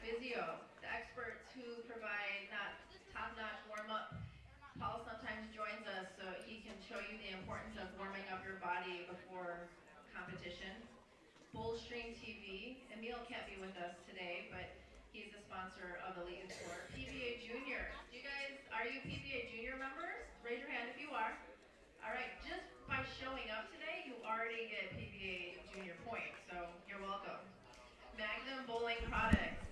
physio, the experts who provide not top-notch warm-up. Paul sometimes joins us so he can show you the importance of warming up your body before competition. Bullstream TV. Emil can't be with us today, but he's the sponsor of the Elite Tour. PBA Junior. Do you guys, are you PBA Junior members? Raise your hand if you are. All right, just by showing up today, you already get PBA Junior points, so you're welcome. Magnum Bowling Products.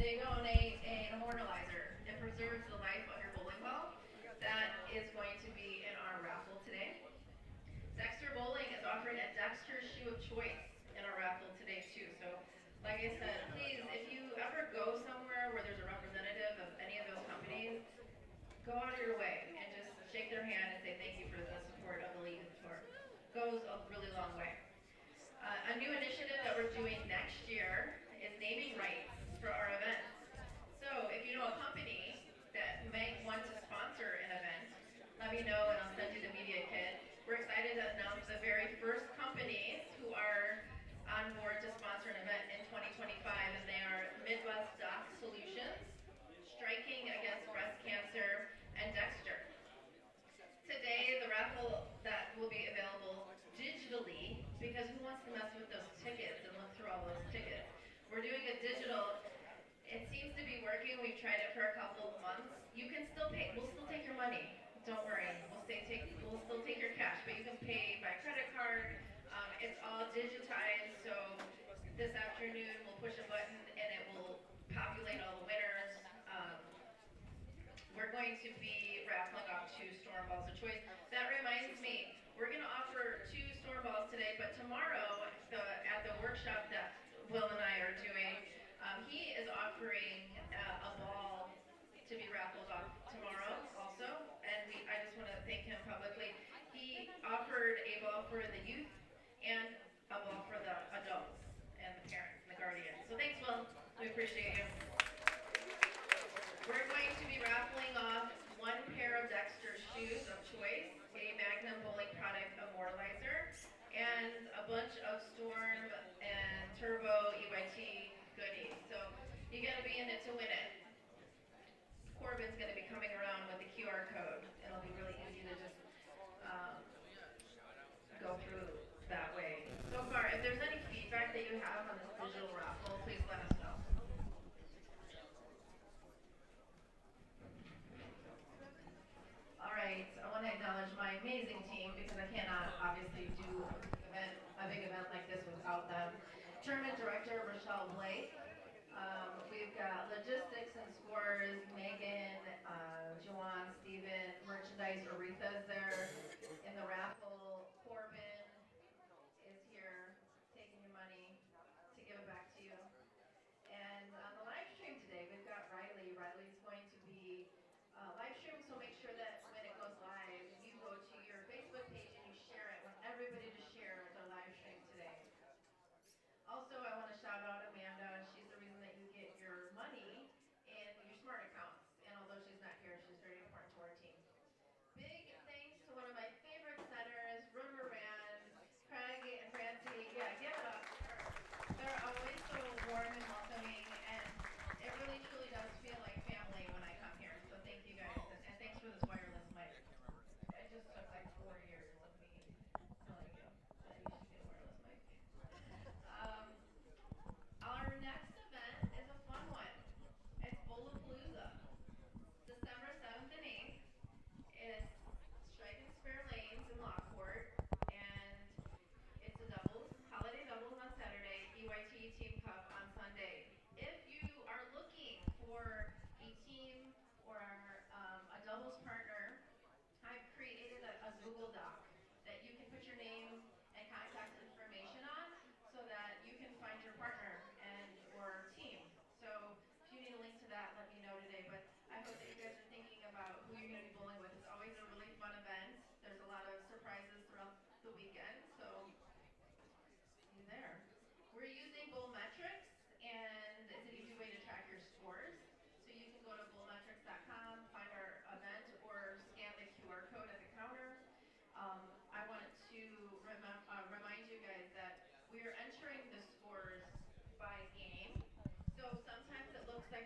They donate an immortalizer. It preserves the life of your bowling ball. That is going to be in our raffle today. Dexter Bowling is offering a Dexter shoe of choice in our raffle today too. So, like I said, please, if you ever go somewhere where there's a representative of any of those companies, go out of your way and just shake their hand and say thank you for the support of the League Tour. Goes a really long way. A new initiative that we're doing next year is naming rights for our events. So if you know a company that may want to sponsor an event, let me know and I'll send you the media kit. We're excited to announce the very first companies who are on board to sponsor an event in 2025, and they are Midwest Doc Solutions, Striking Against Breast Cancer, and Dexter. Today, the raffle that will be available digitally, because who wants to mess with those tickets and look through all those tickets? We're doing a digital. It seems to be working. We've tried it for a couple of months. You can still pay. We'll still take your money. Don't worry. We'll still take your cash, but you can pay by credit card. It's all digitized, so this afternoon we'll push a button and it will populate all the winners. We're going to be raffling off 2 storm balls of choice. That reminds me, we're going to offer 2 storm balls today, but tomorrow at the workshop that Will and I are doing, he is offering a ball to be raffled off tomorrow also, and I just want to thank him publicly. He offered a ball for the youth and a ball for the adults and the parents and the guardians. So thanks, Will. We appreciate you. We're going to be raffling off 1 pair of Dexter shoes of choice, a Magnum Bowling Product Immortalizer, and a bunch of Storm and Turbo EYT goodies. So you gotta be in it to win it. Corbin's gonna be coming around with the QR code. It'll be really easy to just go through that way. So far, if there's any feedback that you have on this digital raffle, please let us know. All right, I want to acknowledge my amazing team because I cannot obviously do a big event like this without them. Tournament Director Rochelle Blake. We've got logistics and scores, Megan, Joanne, Steven, merchandise, Aretha's there in the raffle. Corbin is here taking your money to give it back to you. And on the live stream today, we've got Riley. Riley's going to be live streaming, so make sure that when it goes live, you go to your Facebook page and you share it. I want everybody to share the live stream today. Also, I want to shout out Amanda. She's the reason that you get your money in your smart accounts. And although she's not here, she's very important to our team. Big thanks to one of my favorite setters,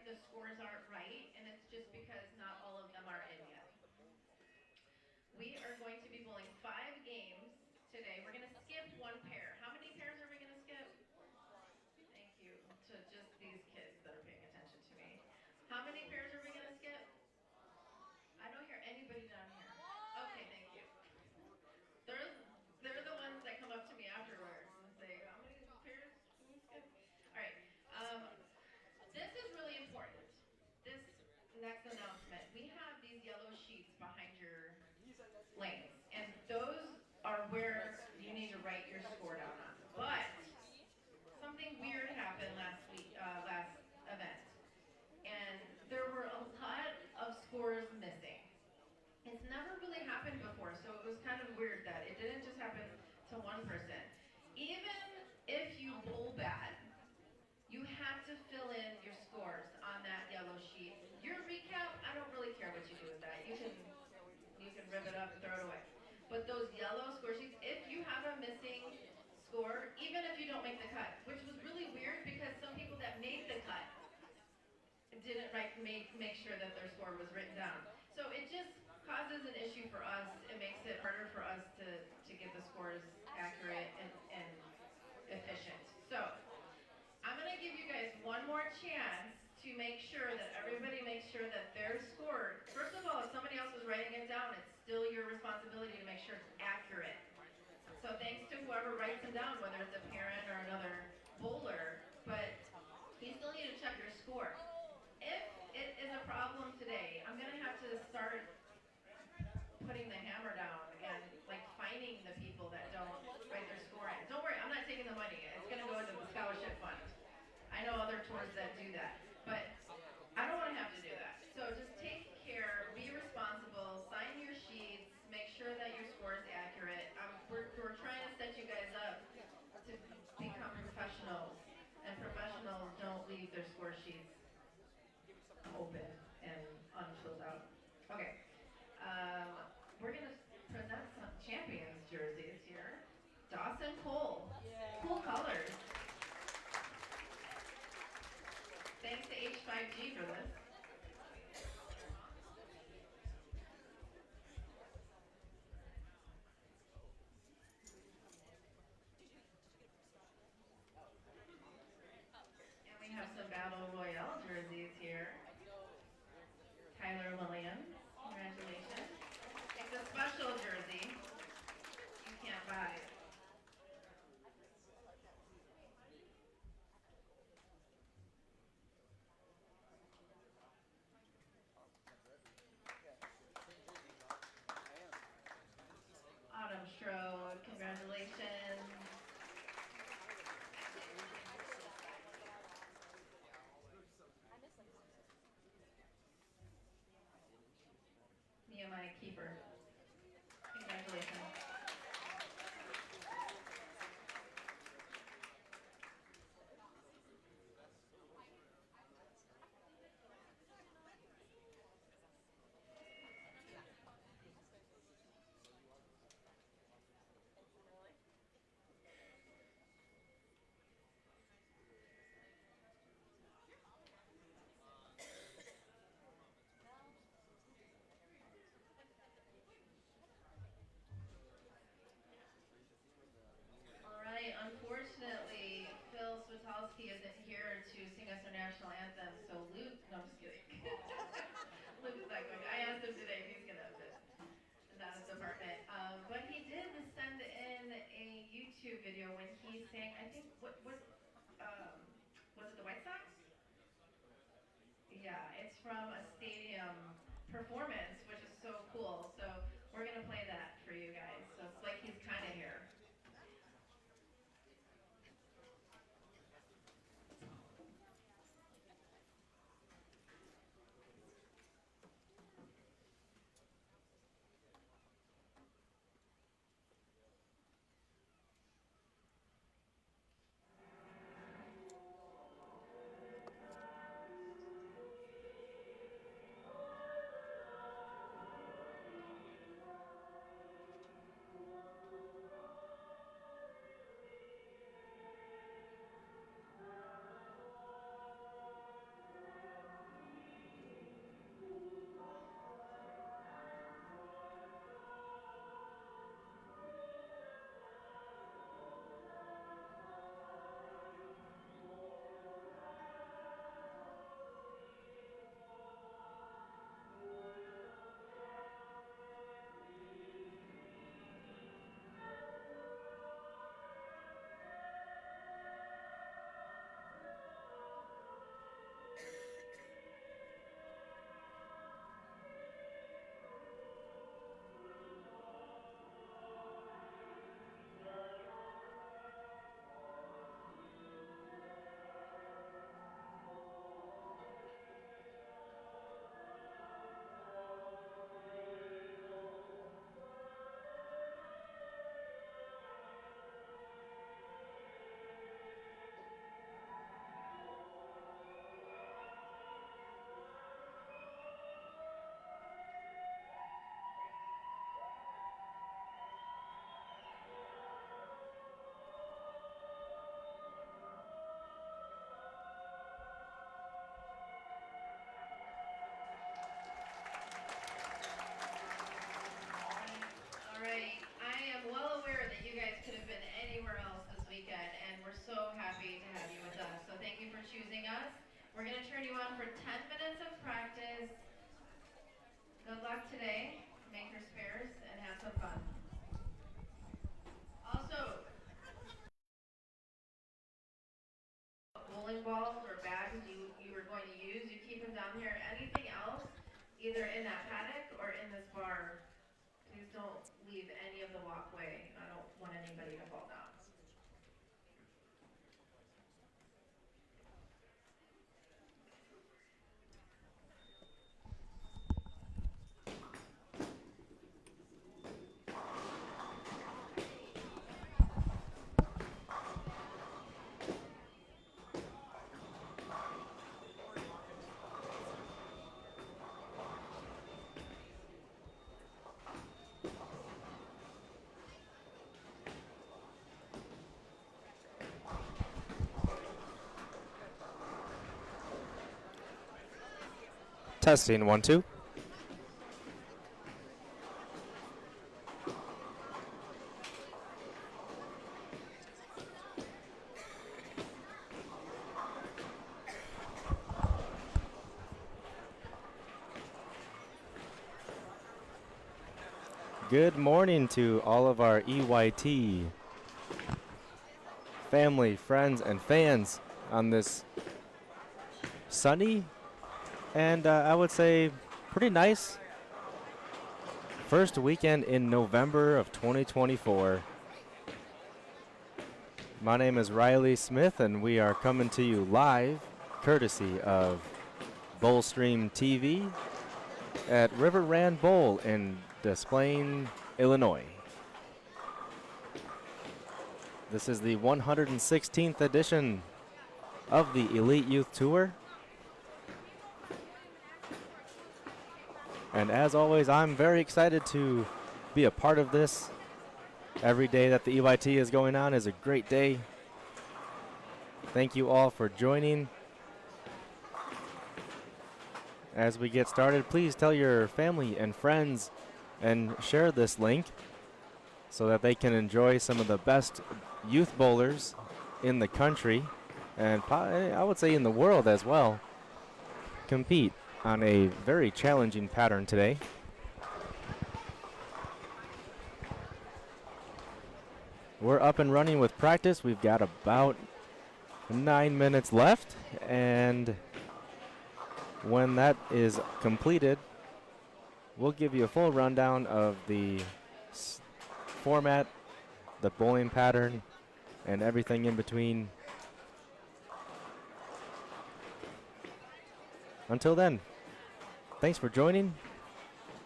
the scores aren't right, and it's just because not all of them are in yet. We are going to be bowling 5 games today. We're going to skip one pair. How many pairs are we going to skip? Thank you to just these kids that are paying attention to me. How many pairs are we going to skip? I don't hear anybody down here. Okay, thank you. They're the ones that come up to me afterwards and say, how many pairs can we skip? All right. This is really important. This next announcement. We have these yellow sheets behind your lanes, and those are where you need to write your score down on. But something weird happened last event, and there were a lot of scores missing. It's never really happened before, so it was kind of weird that it didn't just happen to one person. Even if you bowl bad, you have to fill in your scores on that yellow sheet. Your recap, I don't really care what you do with that. You can rip it up and throw it away. But those yellow score sheets, if you have a missing score, even if you don't make the cut, which was really weird because some people that made the cut didn't make sure that their score was written down. So it just causes an issue for us. It makes it harder for us to get the scores accurate and efficient. So I'm going to give you guys one more chance to make sure that everybody makes sure that their score, first of all, if somebody else is writing it down, it's still your responsibility to make sure it's accurate. So thanks to whoever writes them down, whether it's a parent or another bowler, but you still need to check your score. If it is a problem today, I'm going to have to start putting the hammer down and like finding the people that don't write their score in. Don't worry, I'm not taking the money. It's going to go into the scholarship fund. I know other tours that do that, but I don't want to have to do that. So just take care, be responsible, sign your sheets, make sure that your score is accurate. We're trying to set you guys up to become professionals, and professionals don't leave their score sheets open and unfilled out. Okay, we're going to present some champions jerseys here. Dawson Cole, cool colors. Thanks to H5G for this. And we have some Battle Royale jerseys here. Tyler Williams, congratulations. It's a special jersey. You can't buy it. Autumn Strode, congratulations. Nehemiah Keeper, congratulations. Unfortunately, Phil Switalski isn't here to sing us our national anthem, so Luke, no, I'm just kidding. Luke is not going. I asked him today if he's going to fit in that department. But he did send in a YouTube video when he sang, I think, was it the White Sox? Yeah, it's from a stadium performance, which is so cool. So we're going to play that for you guys. So it's like he's kind of here. so happy to have you with us. So thank you for choosing us. We're going to turn you on for 10 minutes of practice. Good luck today. Make your spares and have some fun. Also, bowling balls or bags you were going to use, you keep them down here. Anything else, either in that paddock or in this bar, please don't leave any of the walkway. I don't want anybody to fall down. Testing 1 2. Good morning to all of our EYT family, friends, and fans on this sunny and I would say pretty nice first weekend in November of 2024. My name is Riley Smith, and we are coming to you live, courtesy of Bowlstream TV at River Rand Bowl in Des Plaines, Illinois. This is the 116th edition of the Elite Youth Tour. And as always, I'm very excited to be a part of this. Every day that the EYT is going on is a great day. Thank you all for joining. As we get started, please tell your family and friends and share this link so that they can enjoy some of the best youth bowlers in the country, and I would say in the world as well, compete on a very challenging pattern today. We're up and running with practice. We've got about 9 minutes left, and when that is completed, we'll give you a full rundown of the format, the bowling pattern, and everything in between. Until then, thanks for joining.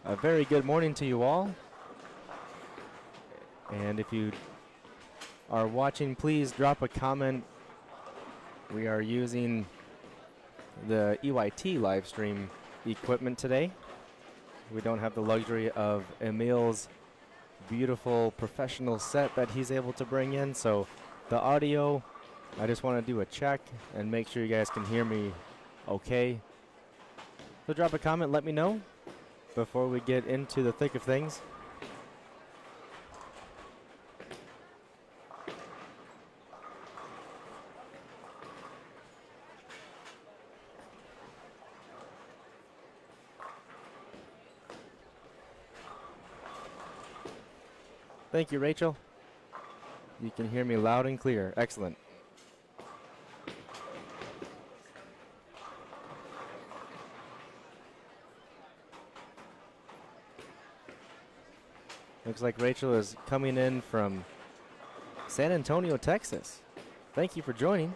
A very good morning to you all. And if you are watching, please drop a comment. We are using the EYT live stream equipment today. We don't have the luxury of Emil's beautiful professional set that he's able to bring in, so the audio, I just want to do a check and make sure you guys can hear me okay. So drop a comment, let me know before we get into the thick of things. Thank you, Rachel. You can hear me loud and clear. Excellent. Looks like Rachel is coming in from San Antonio, Texas. Thank you for joining.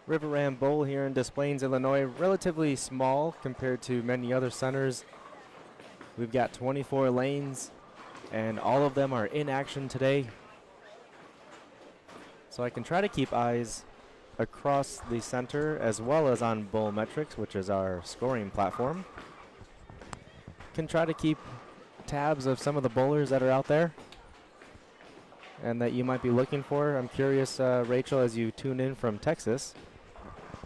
River Ram Bowl here in Des Plaines, Illinois, relatively small compared to many other centers We've got 24 lanes, and all of them are in action today. So I can try to keep eyes across the center as well as on Bowl Metrics, which is our scoring platform. Can try to keep tabs of some of the bowlers that are out there and that you might be looking for. I'm curious, Rachel, as you tune in from Texas,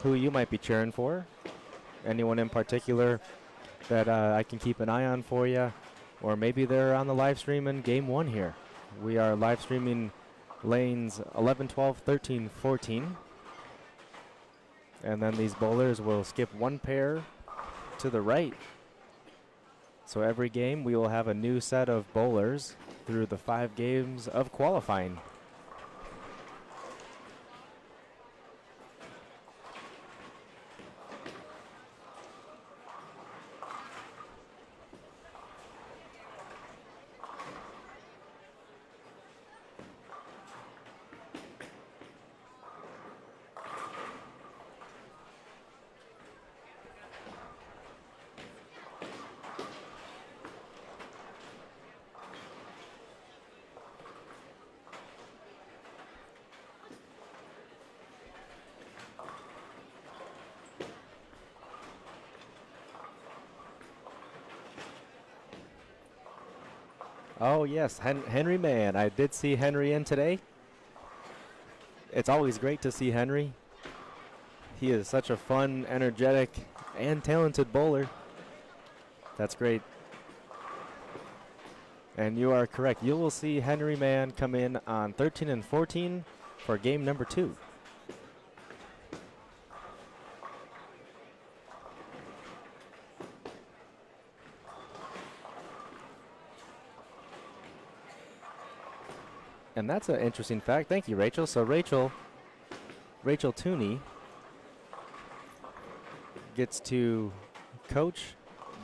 who you might be cheering for. Anyone in particular that I can keep an eye on for you, or maybe they're on the live stream in game 1 here. We are live streaming lanes 11, 12, 13, 14. And then these bowlers will skip one pair to the right. So every game we will have a new set of bowlers through the 5 games of qualifying. Oh yes, Henry Mann. I did see Henry in today. It's always great to see Henry. He is such a fun, energetic, and talented bowler. That's great. And you are correct. You will see Henry Mann come in on 13 and 14 for game number 2. And that's an interesting fact. Thank you, Rachel. So Rachel Tooney gets to coach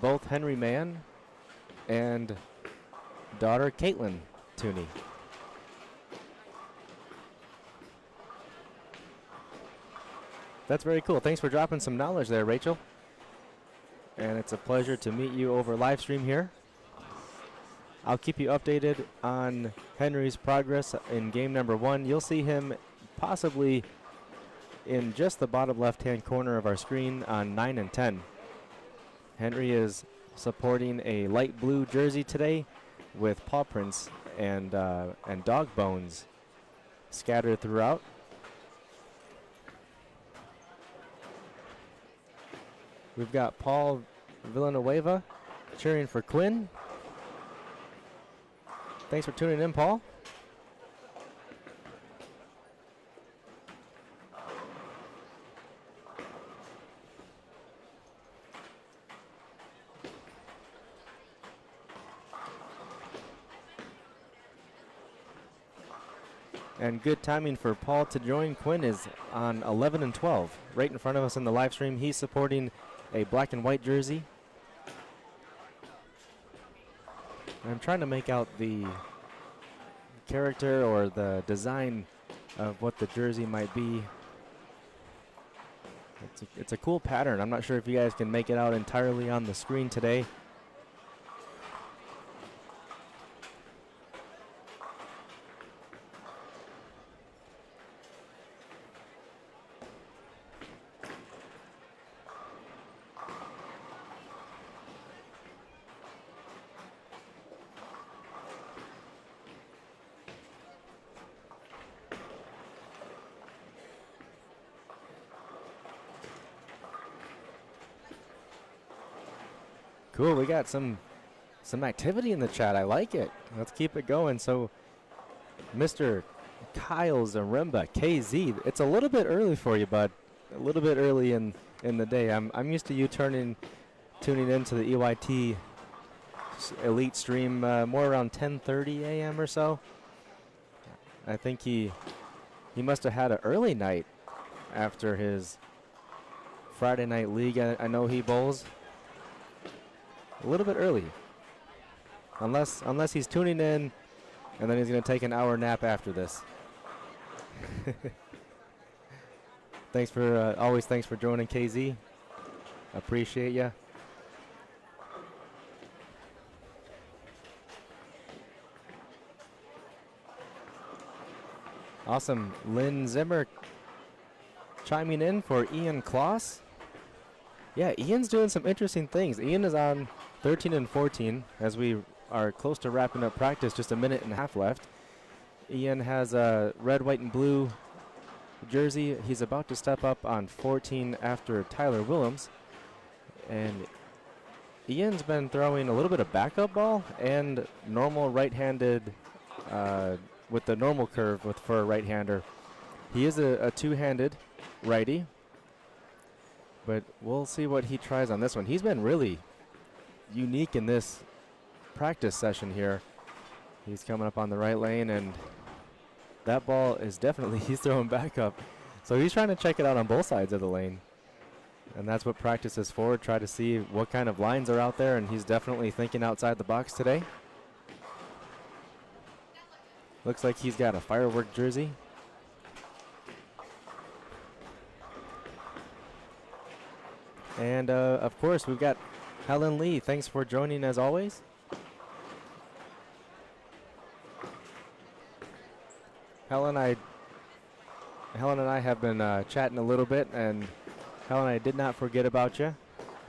both Henry Mann and daughter Caitlin Tooney. That's very cool. Thanks for dropping some knowledge there, Rachel. And it's a pleasure to meet you over live stream here. I'll keep you updated on Henry's progress in game number 1. You'll see him possibly in just the bottom left-hand corner of our screen on 9 and 10. Henry is supporting a light blue jersey today with paw prints and dog bones scattered throughout. We've got Paul Villanueva cheering for Quinn. Thanks for tuning in, Paul. And good timing for Paul to join. Quinn is on 11 and 12, right in front of us in the live stream. He's supporting a black and white jersey. I'm trying to make out the character or the design of what the jersey might be. It's a cool pattern. I'm not sure if you guys can make it out entirely on the screen today. Cool, we got some activity in the chat. I like it. Let's keep it going. So, Mr. Kyle Zaremba, KZ, it's a little bit early for you, bud. A little bit early in the day. I'm used to you tuning into the EYT Elite stream more around 10:30 a.m. or so. I think he must have had an early night after his Friday night league. I know he bowls a little bit early, unless he's tuning in and then he's going to take an hour nap after this. Thanks for joining, KZ. Appreciate ya. Awesome. Lynn Zimmer chiming in for Ian Kloss. Yeah, Ian's doing some interesting things. Ian is on 13 and 14 as we are close to wrapping up practice, just a minute and a half left. Ian has a red, white, and blue jersey. He's about to step up on 14 after Tyler Willems. And Ian's been throwing a little bit of backup ball and normal right-handed with the normal curve for a right-hander. He is a two-handed righty, but we'll see what he tries on this one. He's been really unique in this practice session here. He's coming up on the right lane, and that ball is definitely, he's throwing back up. So he's trying to check it out on both sides of the lane. And that's what practice is for, try to see what kind of lines are out there, and he's definitely thinking outside the box today. Looks like he's got a firework jersey. And of course, we've got Helen Lee. Thanks for joining as always. Helen and I have been chatting a little bit, and Helen, I did not forget about you.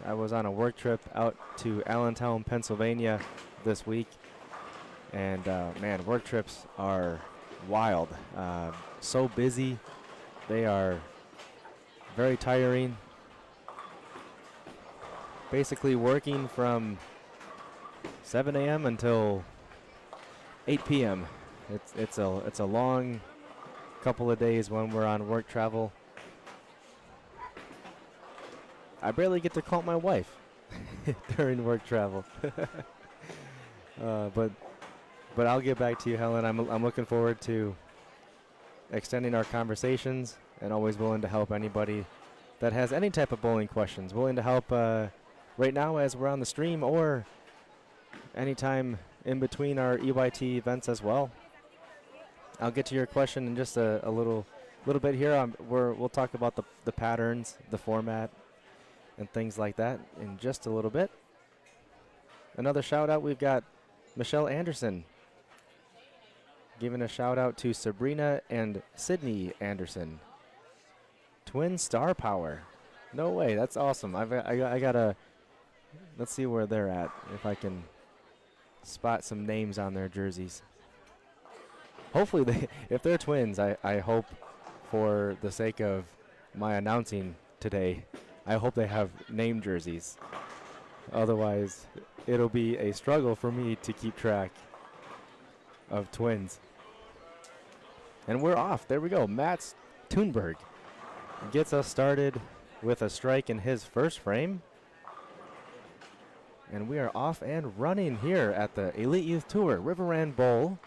I was on a work trip out to Allentown, Pennsylvania this week, and man, work trips are wild. So busy. They are very tiring. Basically working from 7 a.m. until 8 p.m. It's a long couple of days when we're on work travel. I barely get to call my wife during work travel. But I'll get back to you, Helen. I'm looking forward to extending our conversations, and always willing to help anybody that has any type of bowling questions. Willing to help right now as we're on the stream, or anytime in between our EYT events as well. I'll get to your question in just a little bit here. We'll talk about the patterns, the format, and things like that in just a little bit. Another shout out, we've got Michelle Anderson giving a shout out to Sabrina and Sydney Anderson. Twin star power. No way, that's awesome. I gotta, let's see where they're at, if I can spot some names on their jerseys. Hopefully if they're twins, I hope, for the sake of my announcing today, I hope they have name jerseys. Otherwise, it'll be a struggle for me to keep track of twins. And we're off. There we go. Mats Thunberg gets us started with a strike in his first frame. And we are off and running here at the Elite Youth Tour Riverand Bowl.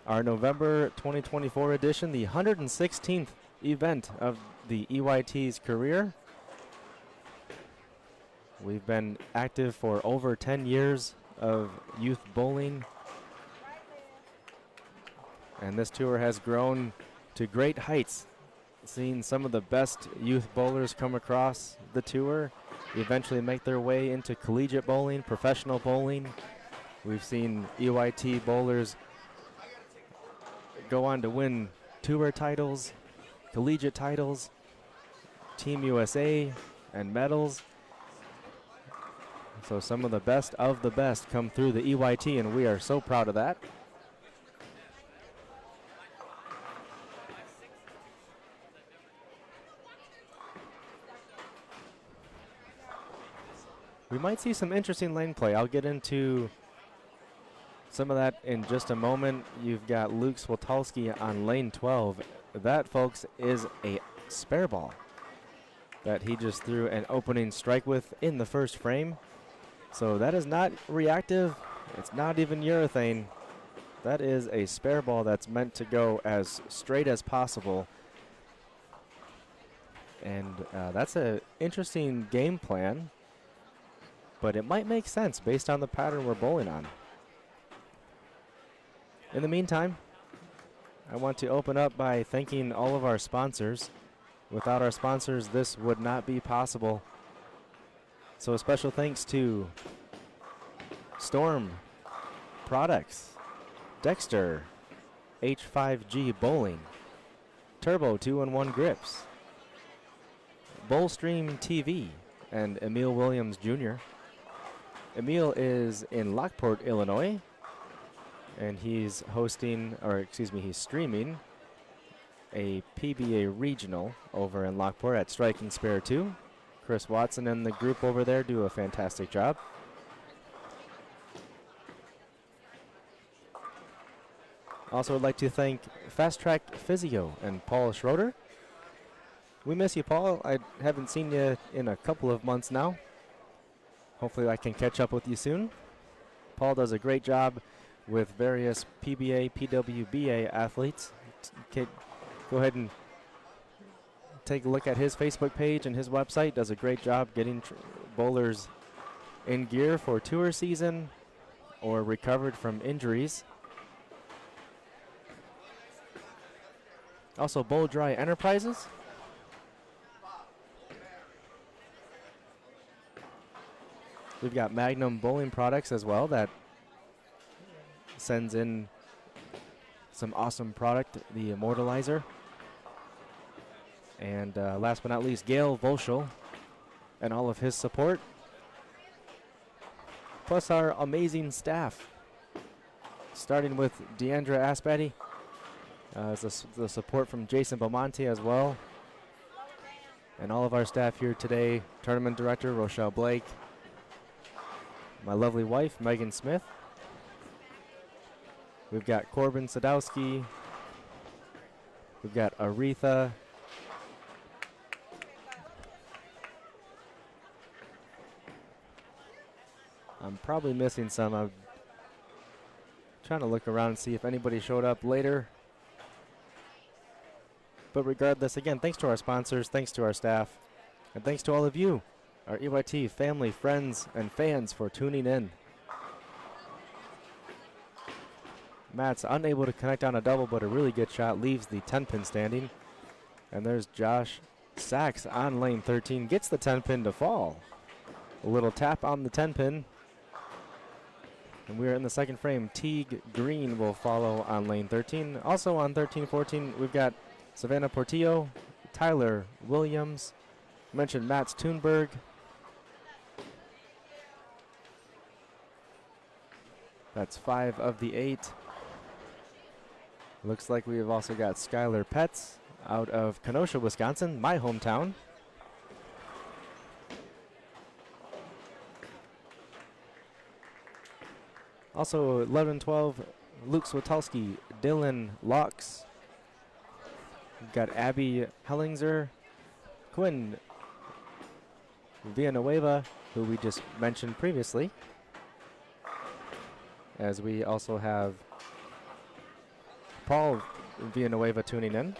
Our November 2024 edition, the 116th event of the EYT's career. We've been active for over 10 years of youth bowling. And this tour has grown to great heights, seeing some of the best youth bowlers come across the tour, eventually make their way into collegiate bowling, professional bowling. We've seen EYT bowlers go on to win tour titles, collegiate titles, Team USA, and medals. So some of the best come through the EYT, and we are so proud of that. We might see some interesting lane play. I'll get into some of that in just a moment. You've got Luke Swatowski on lane 12. That, folks, is a spare ball that he just threw an opening strike with in the first frame. So that is not reactive. It's not even urethane. That is a spare ball that's meant to go as straight as possible. And that's an interesting game plan, but it might make sense based on the pattern we're bowling on. In the meantime, I want to open up by thanking all of our sponsors. Without our sponsors, this would not be possible. So a special thanks to Storm Products, Dexter, H5G Bowling, Turbo 2-in-1 Grips, Bowlstream TV, and Emil Williams Jr. Emil is in Lockport, Illinois, and he's he's streaming a PBA regional over in Lockport at Strike and Spare 2. Chris Watson and the group over there do a fantastic job. Also would like to thank Fast Track Physio and Paul Schroeder. We miss you, Paul. I haven't seen you in a couple of months now. Hopefully I can catch up with you soon. Paul does a great job with various PBA, PWBA athletes. Go ahead and take a look at his Facebook page and his website. Does a great job getting bowlers in gear for tour season or recovered from injuries. Also, Bowl Dry Enterprises. We've got Magnum Bowling Products as well that sends in some awesome product, the Immortalizer. And last but not least, Gail Volschel and all of his support. Plus our amazing staff, starting with Deandra Aspatty. The support from Jason Belmonte as well. And all of our staff here today, Tournament Director Rochelle Blake, my lovely wife, Megan Smith. We've got Corbin Sadowski. We've got Aretha. I'm probably missing some. I'm trying to look around and see if anybody showed up later. But regardless, again, thanks to our sponsors, thanks to our staff, and thanks to all of you, our EYT family, friends, and fans for tuning in. Matt's unable to connect on a double, but a really good shot leaves the 10-pin standing. And there's Josh Sachs on lane 13, gets the 10-pin to fall. A little tap on the 10-pin. And we are in the second frame. Teague Green will follow on lane 13. Also on 13-14, we've got Savannah Portillo, Tyler Williams, mentioned Mats Thunberg. That's 5 of the 8. Looks like we have also got Skylar Petz out of Kenosha, Wisconsin, my hometown. Also 11-12, Luke Switolski, Dylan Locks. We've got Abby Hellingser, Quinn Villanueva, who we just mentioned previously. As we also have Paul Villanueva tuning in.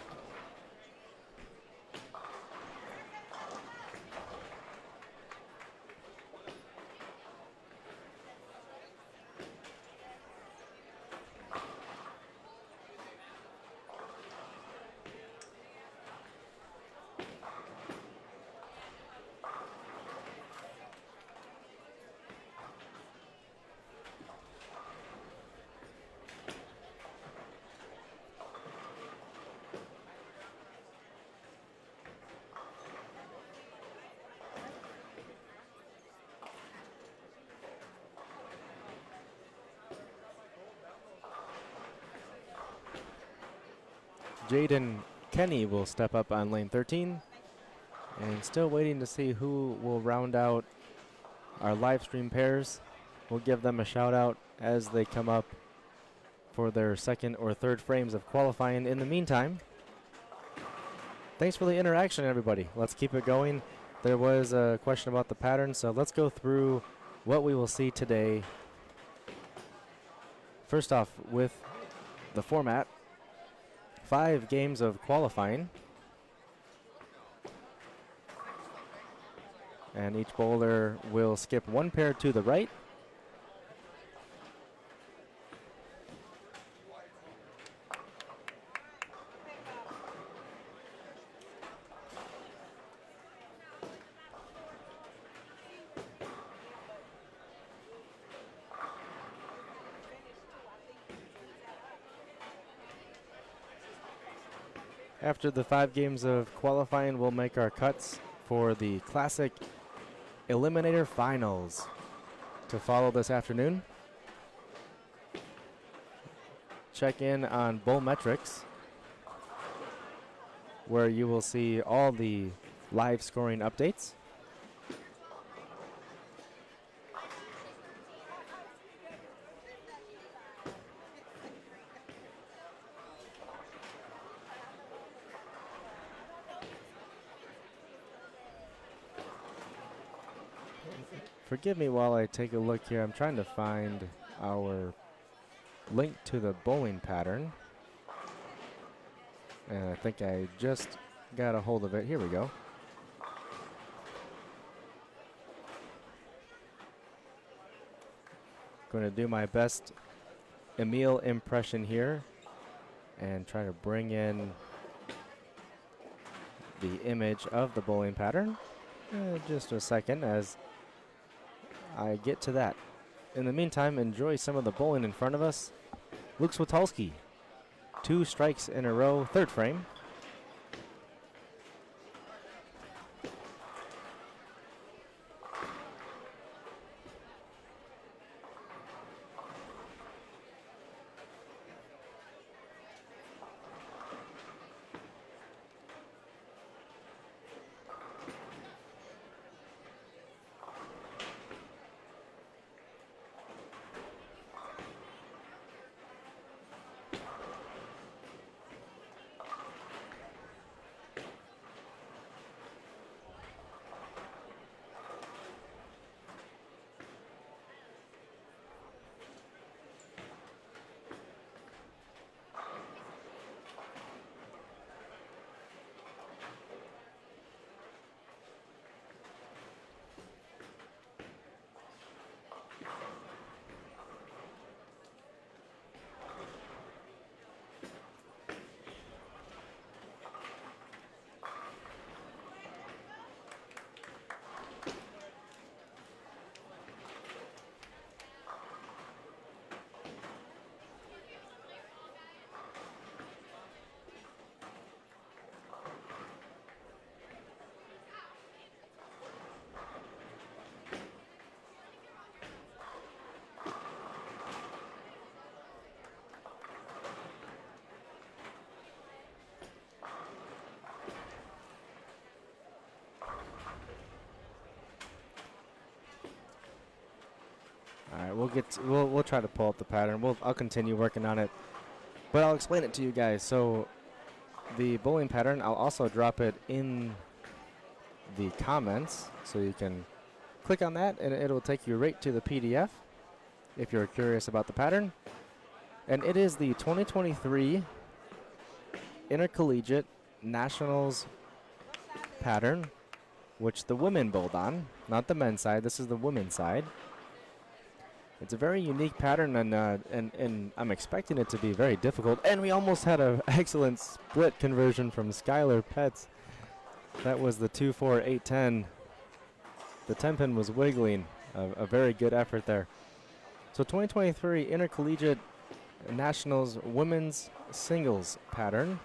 Jaden Kenny will step up on lane 13. And still waiting to see who will round out our live stream pairs. We'll give them a shout out as they come up for their second or third frames of qualifying. In the meantime, thanks for the interaction, everybody. Let's keep it going. There was a question about the pattern, so let's go through what we will see today. First off, with the format, 5 games of qualifying. And each bowler will skip 1 pair to the right. After the 5 games of qualifying, we'll make our cuts for the Classic Eliminator Finals to follow this afternoon. Check in on Bowl Metrics, where you will see all the live scoring updates. Forgive me while I take a look here. I'm trying to find our link to the bowling pattern. And I think I just got a hold of it. Here we go. Going to do my best Emil impression here and try to bring in the image of the bowling pattern. Just a second as I get to that. In the meantime, enjoy some of the bowling in front of us. Luke Switolski, 2 strikes in a row, 3rd frame. All right, we'll try to pull up the pattern. I'll continue working on it, but I'll explain it to you guys. So the bowling pattern, I'll also drop it in the comments, so you can click on that, and it'll take you right to the PDF if you're curious about the pattern. And it is the 2023 Intercollegiate Nationals pattern, which the women bowled on, not the men's side. This is the women's side. It's a very unique pattern, and I'm expecting it to be very difficult. And we almost had an excellent split conversion from Skylar Petz. That was the 2-4-8-10. The 10-pin was wiggling. A very good effort there. So 2023 Intercollegiate Nationals Women's Singles pattern.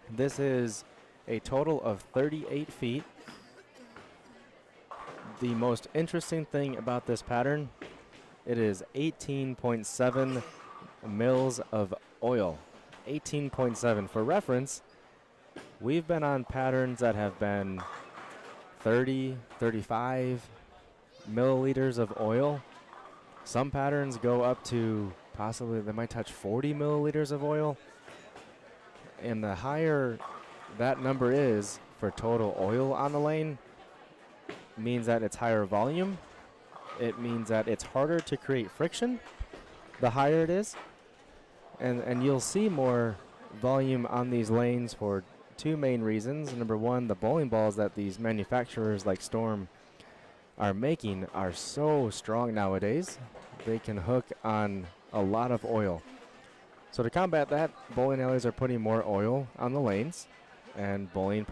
This is a total of 38 feet. The most interesting thing about this pattern, it is 18.7 mils of oil. 18.7. For reference, we've been on patterns that have been 30, 35 milliliters of oil. Some patterns go up to possibly, they might touch 40 milliliters of oil. And the higher that number is for total oil on the lane, means that it's higher volume. It means that it's harder to create friction the higher it is. And you'll see more volume on these lanes for 2 main reasons. Number one, the bowling balls that these manufacturers like Storm are making are so strong nowadays. They can hook on a lot of oil. So to combat that, bowling alleys are putting more oil on the lanes, and bowling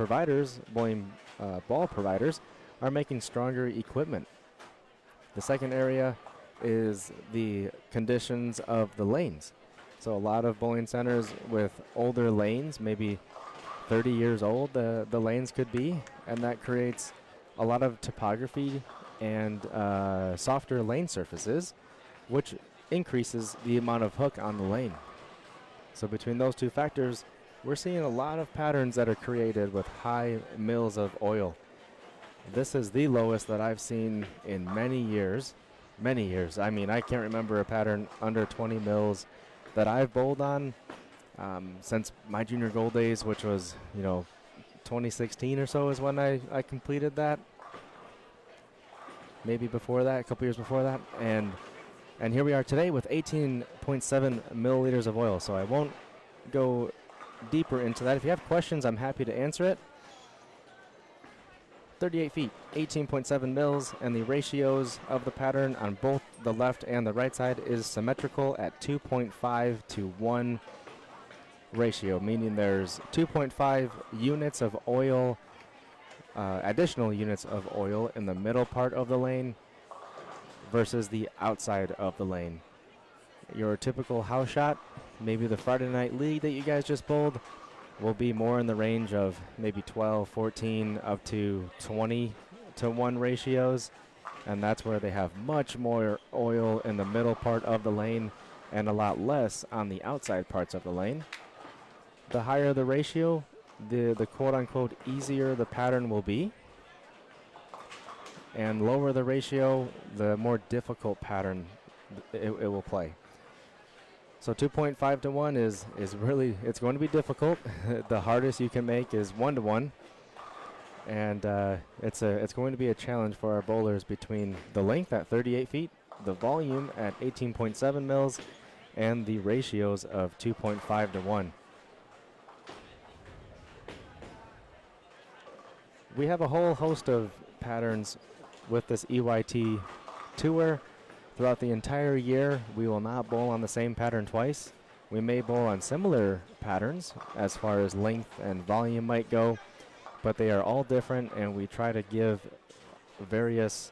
ball providers are making stronger equipment. The second area is the conditions of the lanes. So a lot of bowling centers with older lanes, maybe 30 years old the lanes could be, and that creates a lot of topography and softer lane surfaces, which increases the amount of hook on the lane. So between those two factors, we're seeing a lot of patterns that are created with high mils of oil. This is the lowest that I've seen in many years. Many years. I mean, I can't remember a pattern under 20 mils that I've bowled on since my junior gold days, which was, 2016 or so is when I completed that. Maybe before that, a couple years before that. And here we are today with 18.7 milliliters of oil. So I won't go deeper into that. If you have questions, I'm happy to answer it. 38 feet, 18.7 mils, and the ratios of the pattern on both the left and the right side is symmetrical at 2.5 to 1 ratio, meaning there's 2.5 units of oil, additional units of oil in the middle part of the lane versus the outside of the lane. Your typical house shot, maybe the Friday Night League that you guys just bowled, will be more in the range of maybe 12, 14, up to 20 to 1 ratios. And that's where they have much more oil in the middle part of the lane and a lot less on the outside parts of the lane. The higher the ratio, the quote-unquote easier the pattern will be. And lower the ratio, the more difficult pattern it will play. So 2.5 to 1 is really, it's going to be difficult. The hardest you can make is 1 to 1. And it's going to be a challenge for our bowlers between the length at 38 feet, the volume at 18.7 mils, and the ratios of 2.5 to 1. We have a whole host of patterns with this EYT tour. Throughout the entire year, we will not bowl on the same pattern twice. We may bowl on similar patterns as far as length and volume might go, but they are all different, and we try to give various,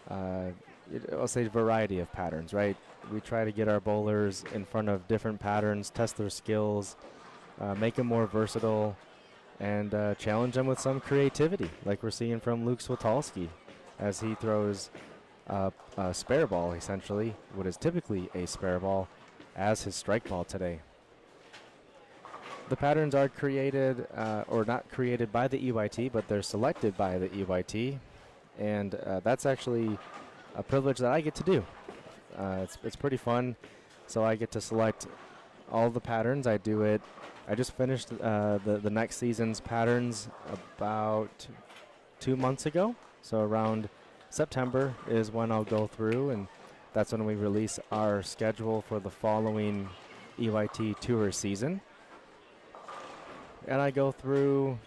I'll say variety of patterns, right? We try to get our bowlers in front of different patterns, test their skills, make them more versatile, and challenge them with some creativity, like we're seeing from Luke Switalski as he throws a spare ball, essentially, what is typically a spare ball, as his strike ball today. The patterns are created, or not created by the EYT, but they're selected by the EYT, and that's actually a privilege that I get to do. It's pretty fun, so I get to select all the patterns. I do it. I just finished the next season's patterns about 2 months ago, so around September is when I'll go through, and that's when we release our schedule for the following EYT Tour season. And I go through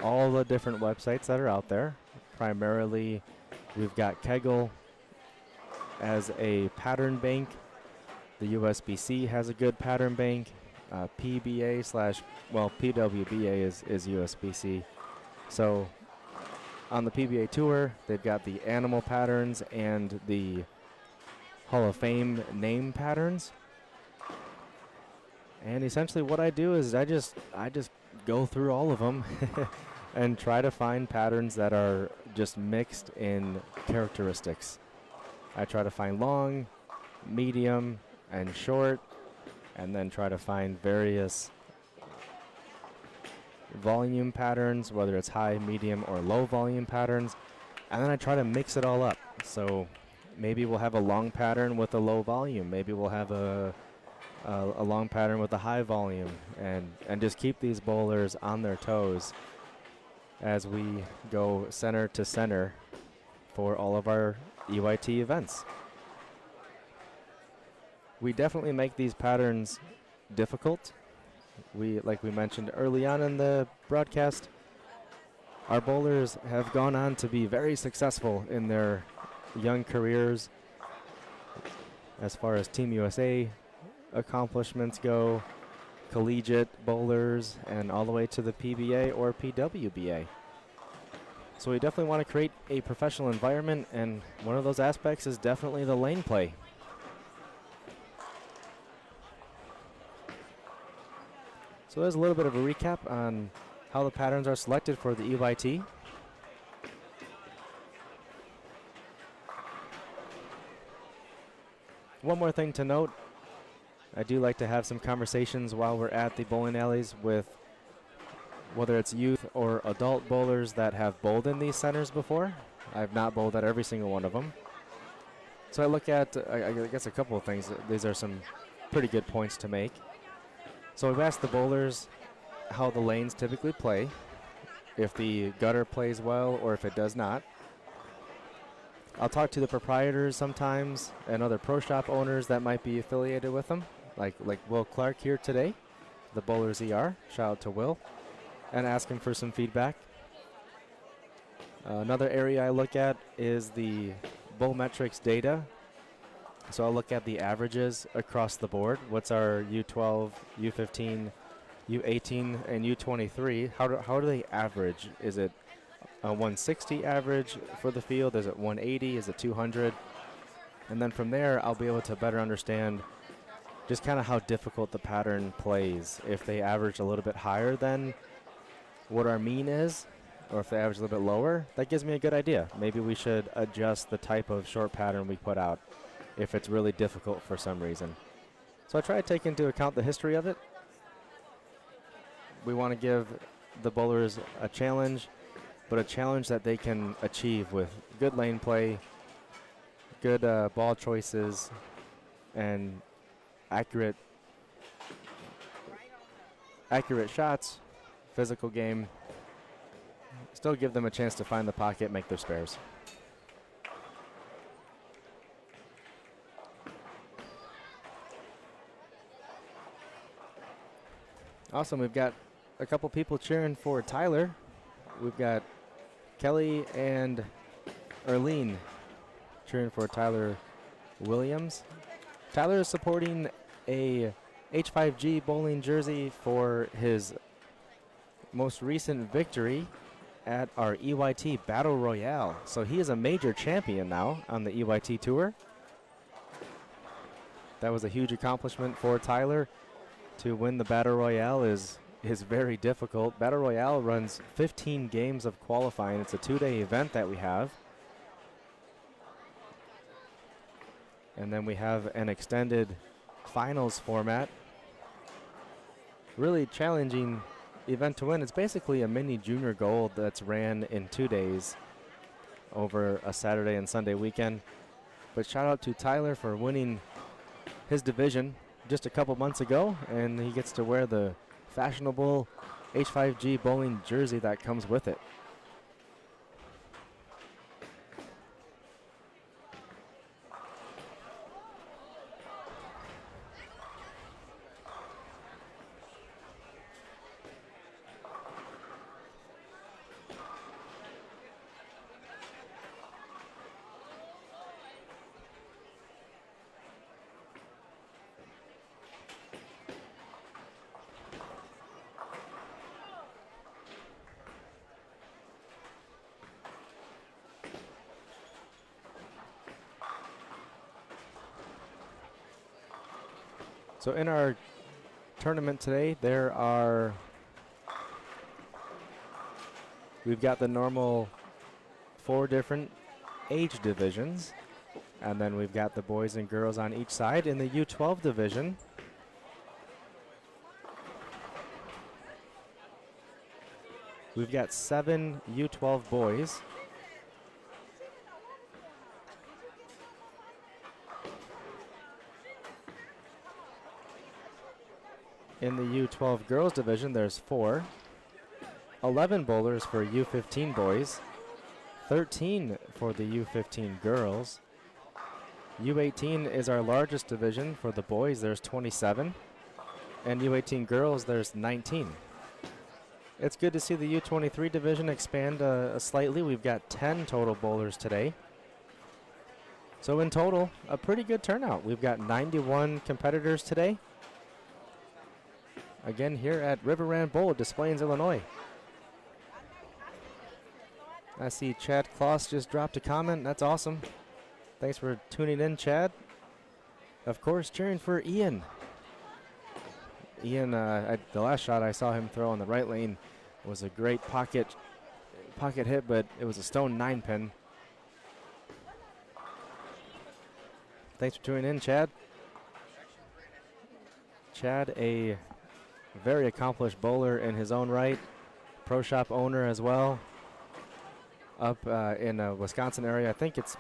all the different websites that are out there. Primarily, we've got Kegel as a pattern bank. The USBC has a good pattern bank. PWBA is USBC. So on the PBA Tour, they've got the animal patterns and the Hall of Fame name patterns. And essentially what I do is I just go through all of them and try to find patterns that are just mixed in characteristics. I try to find long, medium, and short, and then try to find various volume patterns, whether it's high, medium, or low volume patterns, and then I try to mix it all up. So maybe we'll have a long pattern with a low volume. Maybe we'll have a long pattern with a high volume, and just keep these bowlers on their toes as we go center to center for all of our EYT events. We definitely make these patterns difficult. Like we mentioned early on in the broadcast, our bowlers have gone on to be very successful in their young careers as far as Team USA accomplishments go, collegiate bowlers, and all the way to the PBA or PWBA. So we definitely want to create a professional environment, and one of those aspects is definitely the lane play. So there's a little bit of a recap on how the patterns are selected for the EYT. One more thing to note, I do like to have some conversations while we're at the bowling alleys with whether it's youth or adult bowlers that have bowled in these centers before. I've not bowled at every single one of them. So I look at, I guess, a couple of things. These are some pretty good points to make. So we've asked the bowlers how the lanes typically play, if the gutter plays well or if it does not. I'll talk to the proprietors sometimes and other pro shop owners that might be affiliated with them, like Will Clark here today, the Bowlers ER. Shout out to Will, and ask him for some feedback. Another area I look at is the bowl metrics data. So I'll look at the averages across the board. What's our U12, U15, U18, and U23? How do they average? Is it a 160 average for the field? Is it 180? Is it 200? And then from there, I'll be able to better understand just kind of how difficult the pattern plays. If they average a little bit higher than what our mean is, or if they average a little bit lower, that gives me a good idea. Maybe we should adjust the type of short pattern we put out if it's really difficult for some reason. So I try to take into account the history of it. We want to give the bowlers a challenge, but a challenge that they can achieve with good lane play, good ball choices, and accurate shots, physical game. Still give them a chance to find the pocket, make their spares. Awesome, we've got a couple people cheering for Tyler. We've got Kelly and Erlene cheering for Tyler Williams. Tyler is supporting a H5G bowling jersey for his most recent victory at our EYT Battle Royale. So he is a major champion now on the EYT Tour. That was a huge accomplishment for Tyler. To win the Battle Royale is very difficult. Battle Royale runs 15 games of qualifying. It's a 2-day event that we have. And then we have an extended finals format. Really challenging event to win. It's basically a mini junior gold that's ran in 2 days over a Saturday and Sunday weekend. But shout out to Tyler for winning his division just a couple months ago, and he gets to wear the fashionable H5G bowling jersey that comes with it. So in our tournament today, we've got the normal 4 different age divisions, and then we've got the boys and girls on each side. In the U12 division, we've got 7 U12 boys. In the U12 girls division, there's 4. 11 bowlers for U15 boys. 13 for the U15 girls. U18 is our largest division. For the boys, there's 27. And U18 girls, there's 19. It's good to see the U23 division expand slightly. We've got 10 total bowlers today. So in total, a pretty good turnout. We've got 91 competitors today. Again, here at Riverland Bowl, Des Plaines, Illinois. I see Chad Kloss just dropped a comment. That's awesome. Thanks for tuning in, Chad. Of course, cheering for Ian. Ian, the last shot I saw him throw on the right lane was a great pocket hit, but it was a stone 9-pin. Thanks for tuning in, Chad. Chad, a very accomplished bowler in his own right, pro shop owner as well, up in a Wisconsin area. I think it's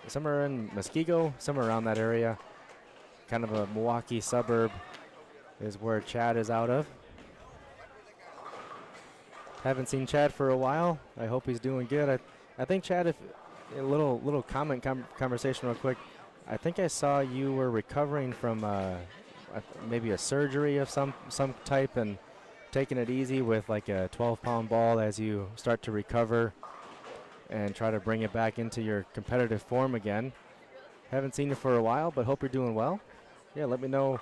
somewhere in Muskego, somewhere around that area. Kind of a Milwaukee suburb is where Chad is out of. Haven't seen Chad for a while. I hope he's doing good. I think, Chad, if a little conversation real quick. I think I saw you were recovering from maybe a surgery of some type and taking it easy with like a 12-pound ball as you start to recover and try to bring it back into your competitive form again. Haven't seen you for a while, but hope you're doing well. Yeah, let me know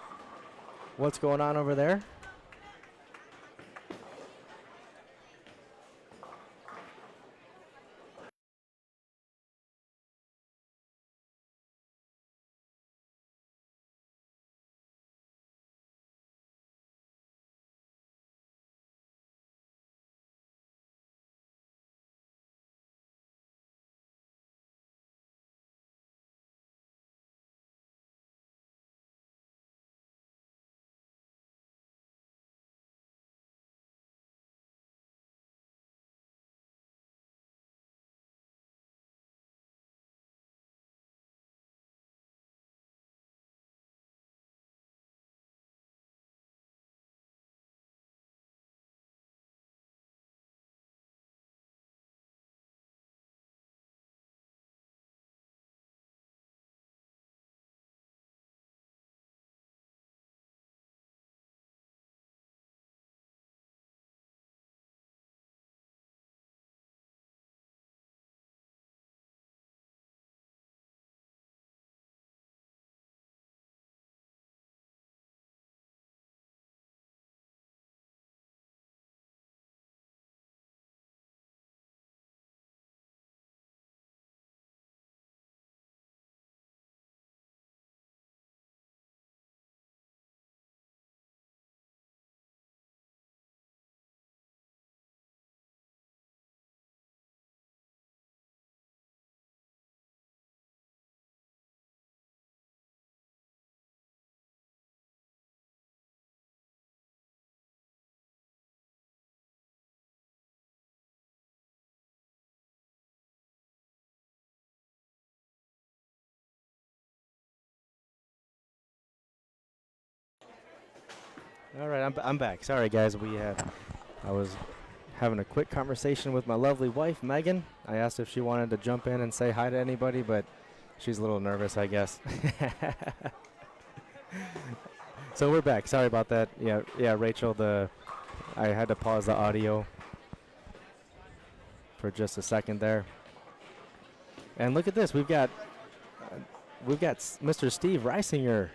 what's going on over there. All right, I'm back. Sorry, guys. I was having a quick conversation with my lovely wife, Megan. I asked if she wanted to jump in and say hi to anybody, but she's a little nervous, I guess. So we're back. Sorry about that. Yeah, Rachel. I had to pause the audio for just a second there. And look at this. We've got Mr. Steve Reisinger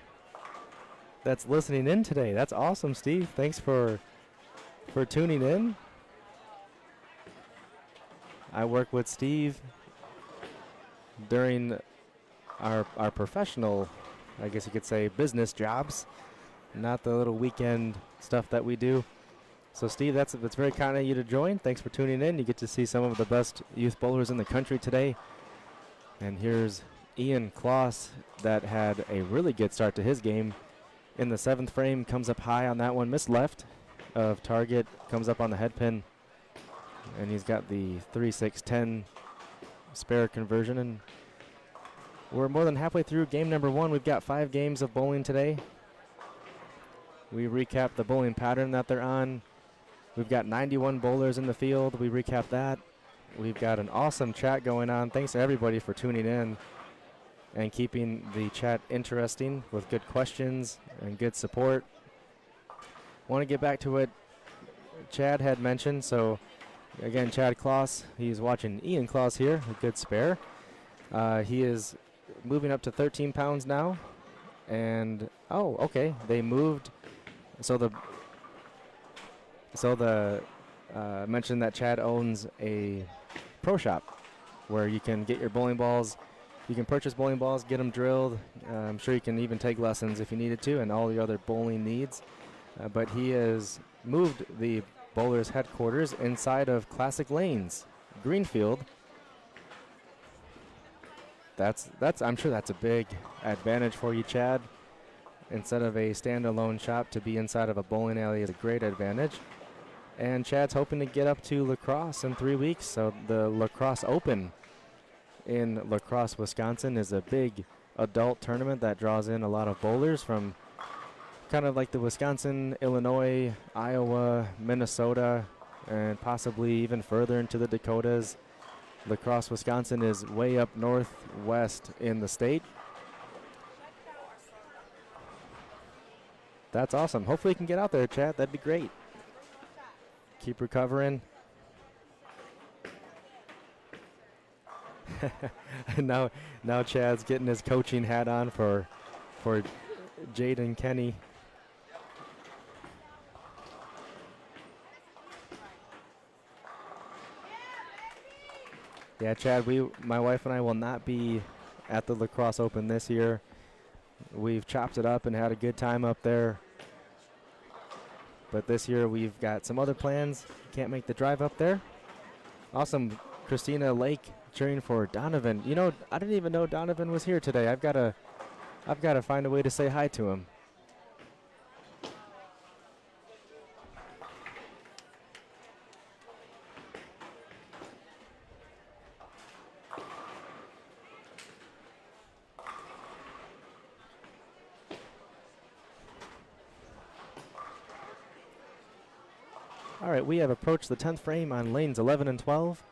that's listening in today. That's awesome, Steve. Thanks for tuning in. I work with Steve during our professional, I guess you could say, business jobs, not the little weekend stuff that we do. So Steve, that's very kind of you to join. Thanks for tuning in. You get to see some of the best youth bowlers in the country today. And here's Ian Kloss that had a really good start to his game. In the 7th frame, comes up high on that one, missed left of target, comes up on the head pin, and he's got the 3-6-10 spare conversion. And we're more than halfway through game number 1. We've got 5 games of bowling today. We recap the bowling pattern that they're on. We've got 91 bowlers in the field. We recap that. We've got an awesome chat going on. Thanks to everybody for tuning in and keeping the chat interesting with good questions and good support. Want to get back to what Chad had mentioned. So again, Chad Kloss, he's watching Ian Kloss here, a good spare. He is moving up to 13 pounds now. And, oh, okay, they moved. So the mentioned that Chad owns a pro shop where you can get your bowling balls. You can purchase bowling balls, get them drilled. I'm sure you can even take lessons if you needed to, and all the other bowling needs. but he has moved the bowlers headquarters inside of Classic Lanes, Greenfield. I'm sure that's a big advantage for you, Chad. Instead of a standalone shop, to be inside of a bowling alley is a great advantage. And Chad's hoping to get up to lacrosse in 3 weeks. So the Lacrosse Open in La Crosse, Wisconsin is a big adult tournament that draws in a lot of bowlers from kind of like the Wisconsin, Illinois, Iowa, Minnesota, and possibly even further into the Dakotas. La Crosse, Wisconsin is way up northwest in the state. That's awesome. Hopefully you can get out there, Chad. That'd be great. Keep recovering. now Chad's getting his coaching hat on for Jaden Kenny. Yeah, Chad, my wife and I will not be at the Lacrosse Open this year. We've chopped it up and had a good time up there. But this year we've got some other plans. Can't make the drive up there. Awesome. Christina Lake cheering for Donovan. You know, I didn't even know Donovan was here today. I've got to find a way to say hi to him. All right, we have approached the 10th frame on lanes 11 and 12.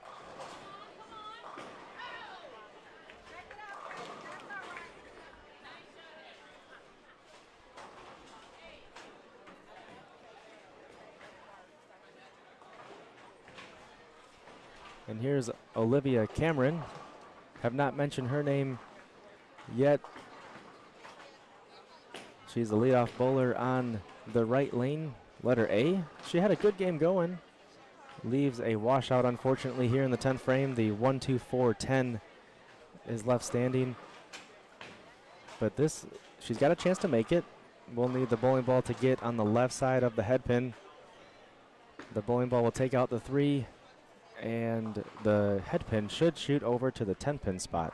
And here's Olivia Cameron. Have not mentioned her name yet. She's the leadoff bowler on the right lane, letter A. She had a good game going. Leaves a washout, unfortunately, here in the 10th frame. The 1-2-4-10 is left standing. But she's got a chance to make it. We'll need the bowling ball to get on the left side of the head pin. The bowling ball will take out the 3, and the head pin should shoot over to the 10-pin spot.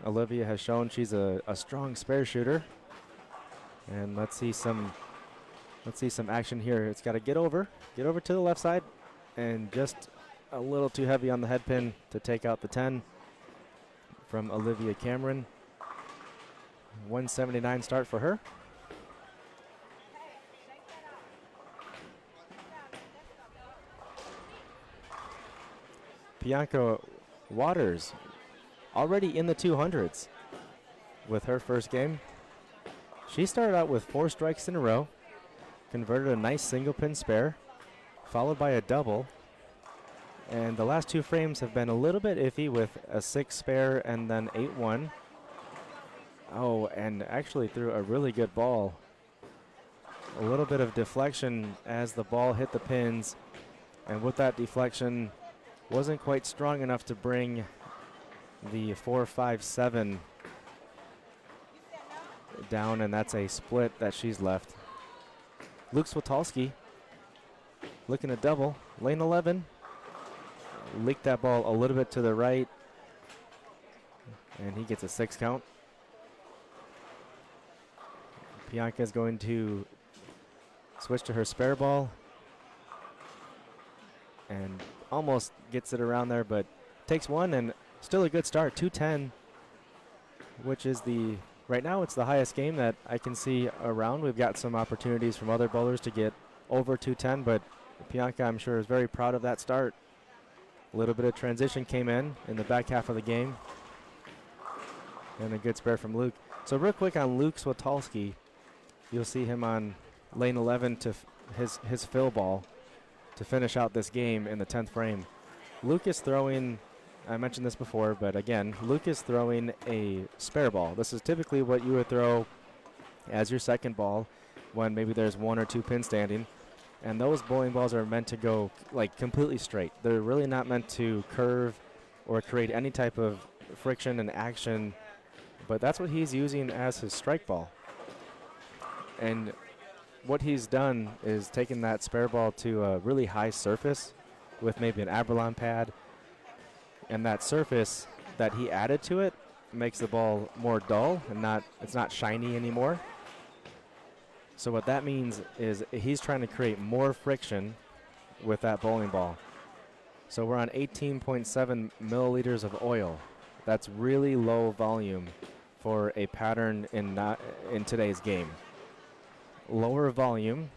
Olivia has shown she's a strong spare shooter. And let's see some action here. It's got to get over to the left side, and just a little too heavy on the head pin to take out the 10 from Olivia Cameron. 179 start for her. Bianca Waters already in the 200s with her first game. She started out with 4 strikes in a row, converted a nice single pin spare, followed by a double. And the last 2 frames have been a little bit iffy with a 6 spare and then 8-1. Oh, and actually threw a really good ball. A little bit of deflection as the ball hit the pins. And with that deflection, wasn't quite strong enough to bring the 4-5-7 down, and that's a split that she's left. Luke Switalski looking at double. Lane 11. Leaked that ball a little bit to the right, and he gets a 6 count. Bianca is going to switch to her spare ball and almost gets it around there, but takes 1, and still a good start. 210, which is right now it's the highest game that I can see around. We've got some opportunities from other bowlers to get over 210, but Bianca, I'm sure, is very proud of that start. A little bit of transition came in the back half of the game, and a good spare from Luke. So real quick on Luke Switalski, you'll see him on lane 11 to his fill ball to finish out this game in the 10th frame. Luke is throwing, I mentioned this before, but again, Luke is throwing a spare ball. This is typically what you would throw as your second ball when maybe there's 1 or 2 pins standing. And those bowling balls are meant to go like completely straight. They're really not meant to curve or create any type of friction and action, but that's what he's using as his strike ball. And what he's done is taken that spare ball to a really high surface with maybe an Abralon pad, and that surface that he added to it makes the ball more dull and it's not shiny anymore. So what that means is he's trying to create more friction with that bowling ball. So we're on 18.7 milliliters of oil. That's really low volume for a pattern in today's game. Lower volume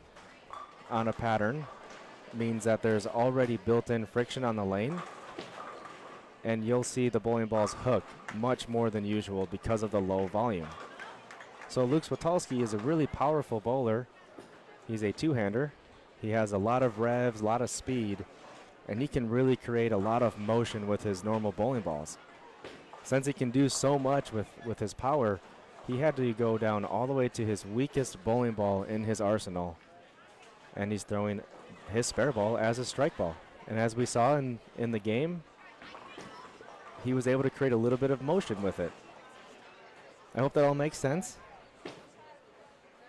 on a pattern means that there's already built-in friction on the lane, and you'll see the bowling balls hook much more than usual because of the low volume. So Luke Switalski is a really powerful bowler. He's a two-hander. He has a lot of revs, a lot of speed, and he can really create a lot of motion with his normal bowling balls. Since he can do so much with his power, he had to go down all the way to his weakest bowling ball in his arsenal, and he's throwing his spare ball as a strike ball. And as we saw in the game, he was able to create a little bit of motion with it. I hope that all makes sense,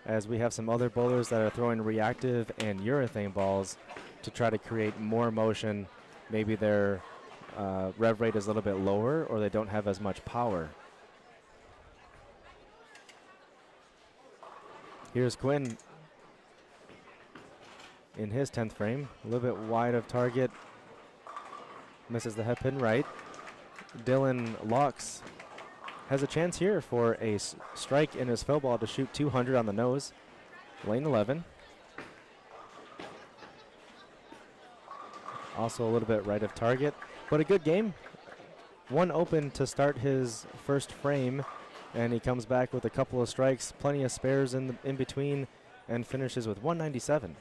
as we have some other bowlers that are throwing reactive and urethane balls to try to create more motion. Maybe their rev rate is a little bit lower, or they don't have as much power. Here's Quinn in his 10th frame, a little bit wide of target, misses the head pin right. Dylan Locks has a chance here for a strike in his fill ball to shoot 200 on the nose. Lane 11. Also a little bit right of target, but a good game. One open to start his first frame, and he comes back with a couple of strikes, plenty of spares in between, and finishes with 197.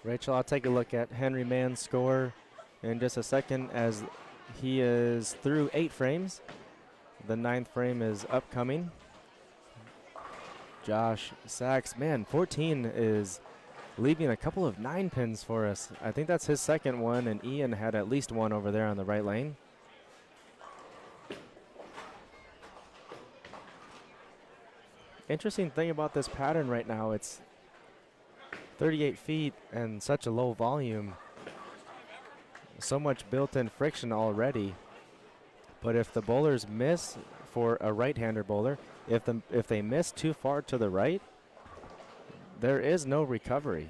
Rachel, I'll take a look at Henry Mann's score in just a second, as he is through 8 frames. The 9th frame is upcoming. Josh Sachs, man, 14 is leaving a couple of 9 pins for us. I think that's his second one, and Ian had at least one over there on the right lane. Interesting thing about this pattern right now, it's 38 feet and such a low volume. So much built-in friction already. But if the bowlers miss, for a right-hander bowler, if they miss too far to the right, there is no recovery.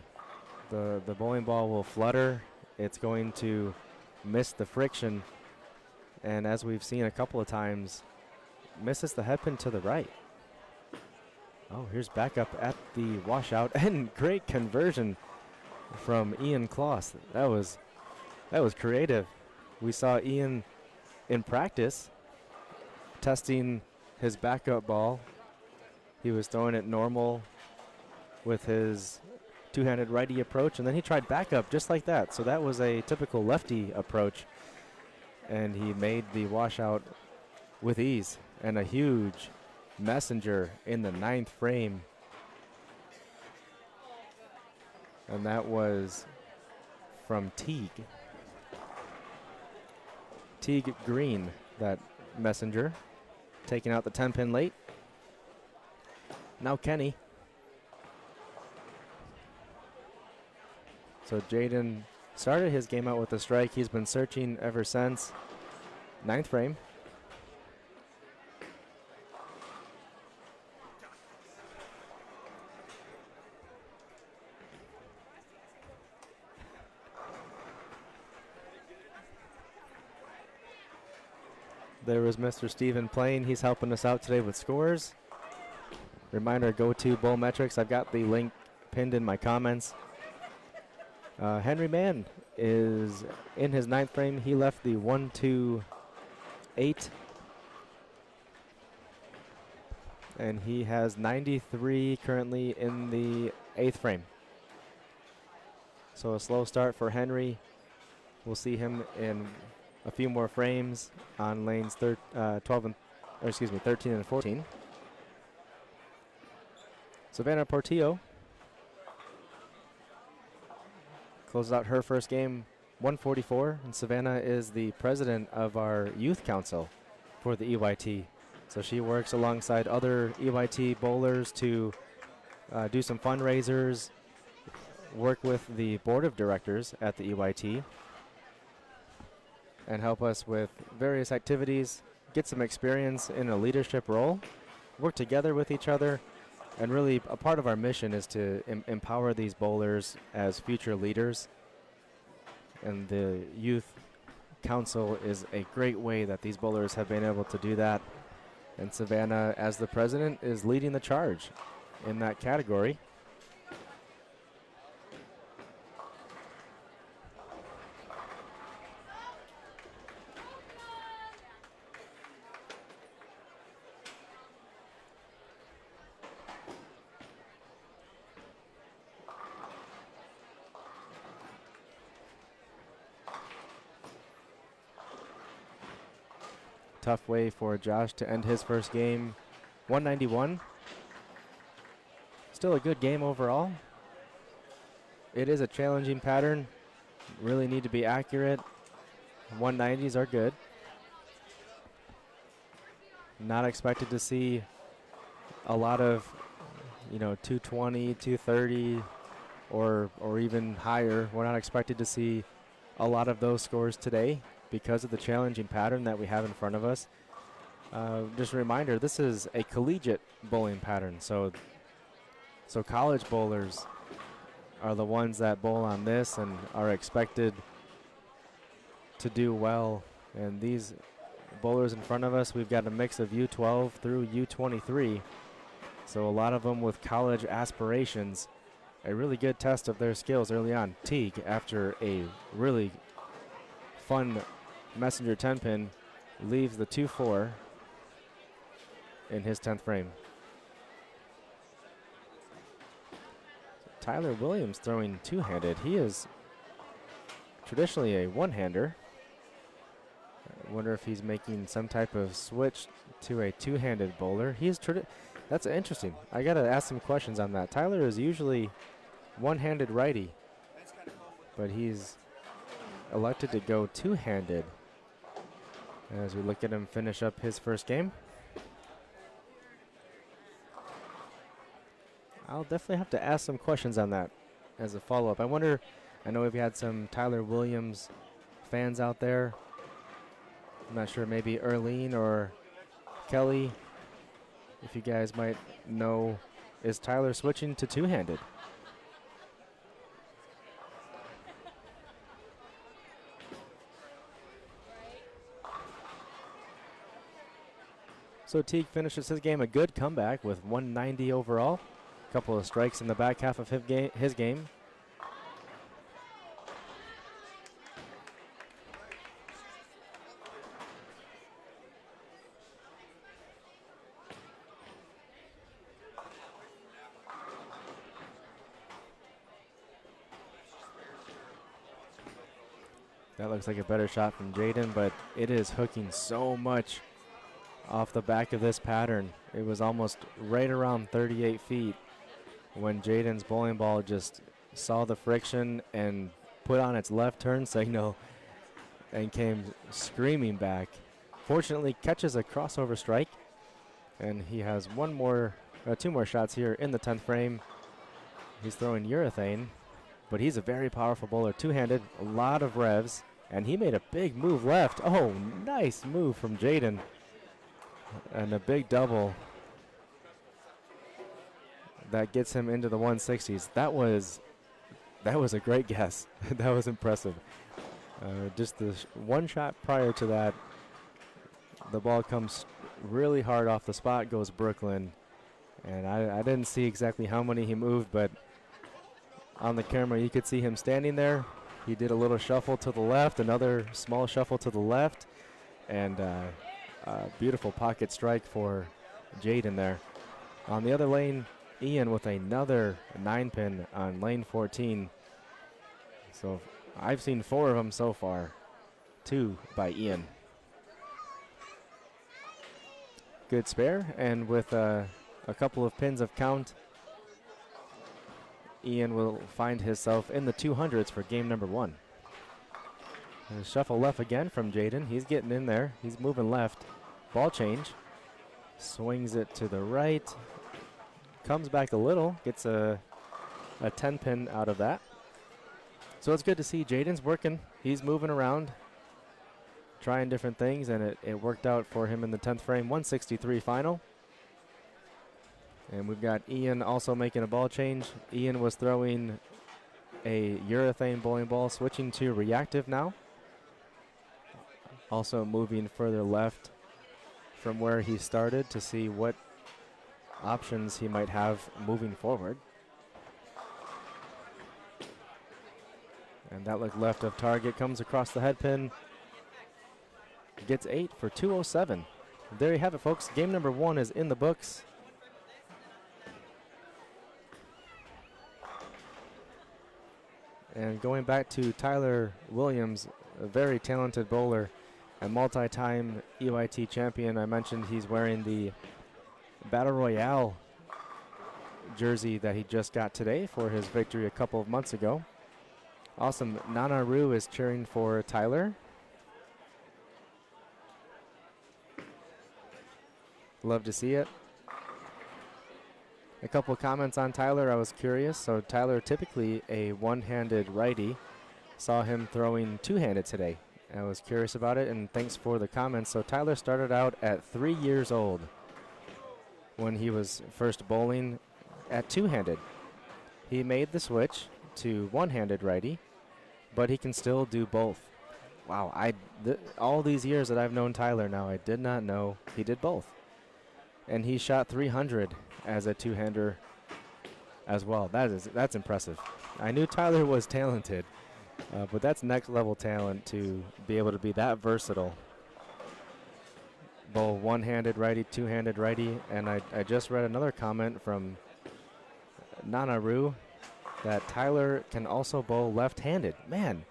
The bowling ball will flutter. It's going to miss the friction, and as we've seen a couple of times, misses the head pin to the right. Oh, here's backup at the washout, and great conversion from Ian Kloss. That was creative. We saw Ian in practice testing his backup ball. He was throwing it normal with his two-handed righty approach, and then he tried backup just like that. So that was a typical lefty approach, and he made the washout with ease, and a huge messenger in the 9th frame. And that was from Teague Green, that messenger, taking out the 10-pin late. Now Kenny. So Jaden started his game out with a strike. He's been searching ever since. 9th frame. There was Mr. Stephen Plain. He's helping us out today with scores. Reminder, go to Bowl Metrics. I've got the link pinned in my comments. Henry Mann is in his 9th frame. He left the 1-2-8 and he has 93 currently in the 8th frame. So a slow start for Henry. We'll see him in a few more frames on lanes 13 and 14. Savannah Portillo closes out her first game 144, and Savannah is the president of our youth council for the EYT. So she works alongside other EYT bowlers to do some fundraisers, work with the board of directors at the EYT, and help us with various activities, get some experience in a leadership role, work together with each other, and really a part of our mission is to empower these bowlers as future leaders. And the youth council is a great way that these bowlers have been able to do that. And Savannah, as the president, is leading the charge in that category. Tough way for Josh to end his first game, 191. Still a good game overall. It is a challenging pattern. Really need to be accurate. 190s are good. Not expected to see a lot of, 220, 230, or even higher. We're not expected to see a lot of those scores today because of the challenging pattern that we have in front of us. Just a reminder, this is a collegiate bowling pattern, so college bowlers are the ones that bowl on this and are expected to do well. And these bowlers in front of us, we've got a mix of U12 through U23, so a lot of them with college aspirations. A really good test of their skills early on. Teague, after a really fun messenger 10 pin, leaves the 2-4 in his 10th frame. Tyler Williams throwing two-handed. He is traditionally a one-hander. I wonder if he's making some type of switch to a two-handed bowler. He is that's interesting. I gotta ask some questions on that. Tyler is usually one-handed righty, but he's elected to go two-handed as we look at him finish up his first game. I'll definitely have to ask some questions on that as a follow-up. I know we've had some Tyler Williams fans out there. I'm not sure, maybe Erlene or Kelly, if you guys might know, is Tyler switching to two-handed? So Teague finishes his game a good comeback with 190 overall. A couple of strikes in the back half of his game. That looks like a better shot from Jaden, but it is hooking so much off the back of this pattern. It was almost right around 38 feet when Jaden's bowling ball just saw the friction and put on its left turn signal and came screaming back. Fortunately, catches a crossover strike, and he has two more shots here in the 10th frame. He's throwing urethane, but he's a very powerful bowler, two-handed, a lot of revs, and he made a big move left. Oh, nice move from Jaden, and a big double that gets him into the 160s. That was a great guess. That was impressive. Just the one shot prior to that, the ball comes really hard off the spot, goes Brooklyn, and I didn't see exactly how many he moved, but on the camera you could see him standing there. He did a little shuffle to the left, another small shuffle to the left, and a beautiful pocket strike for Jaden there. On the other lane, Ian with another 9-pin on lane 14. So I've seen 4 of them so far. 2 by Ian. Good spare, and with a couple of pins of count, Ian will find himself in the 200s for game number 1. Shuffle left again from Jaden. He's getting in there. He's moving left. Ball change. Swings it to the right. Comes back a little. Gets a 10 pin out of that. So it's good to see Jaden's working. He's moving around, trying different things, and it worked out for him in the 10th frame. 163 final. And we've got Ian also making a ball change. Ian was throwing a urethane bowling ball, switching to reactive now. Also moving further left from where he started to see what options he might have moving forward. And that look left of target comes across the head pin. Gets 8 for 207. There you have it, folks. Game number 1 is in the books. And going back to Tyler Williams, a very talented bowler, a multi-time EYT champion. I mentioned he's wearing the Battle Royale jersey that he just got today for his victory a couple of months ago. Awesome. Nana Rue is cheering for Tyler. Love to see it. A couple comments on Tyler. I was curious. So Tyler, typically a one-handed righty, saw him throwing two-handed today. I was curious about it, and thanks for the comments. So Tyler started out at 3 years old when he was first bowling at two-handed. He made the switch to one-handed righty, but he can still do both. Wow, all these years that I've known Tyler now, I did not know he did both. And he shot 300 as a two-hander as well. That's impressive. I knew Tyler was talented, but that's next level talent to be able to be that versatile. Bowl one-handed righty, two-handed righty, and I just read another comment from Nana Rue that Tyler can also bowl left-handed. Man,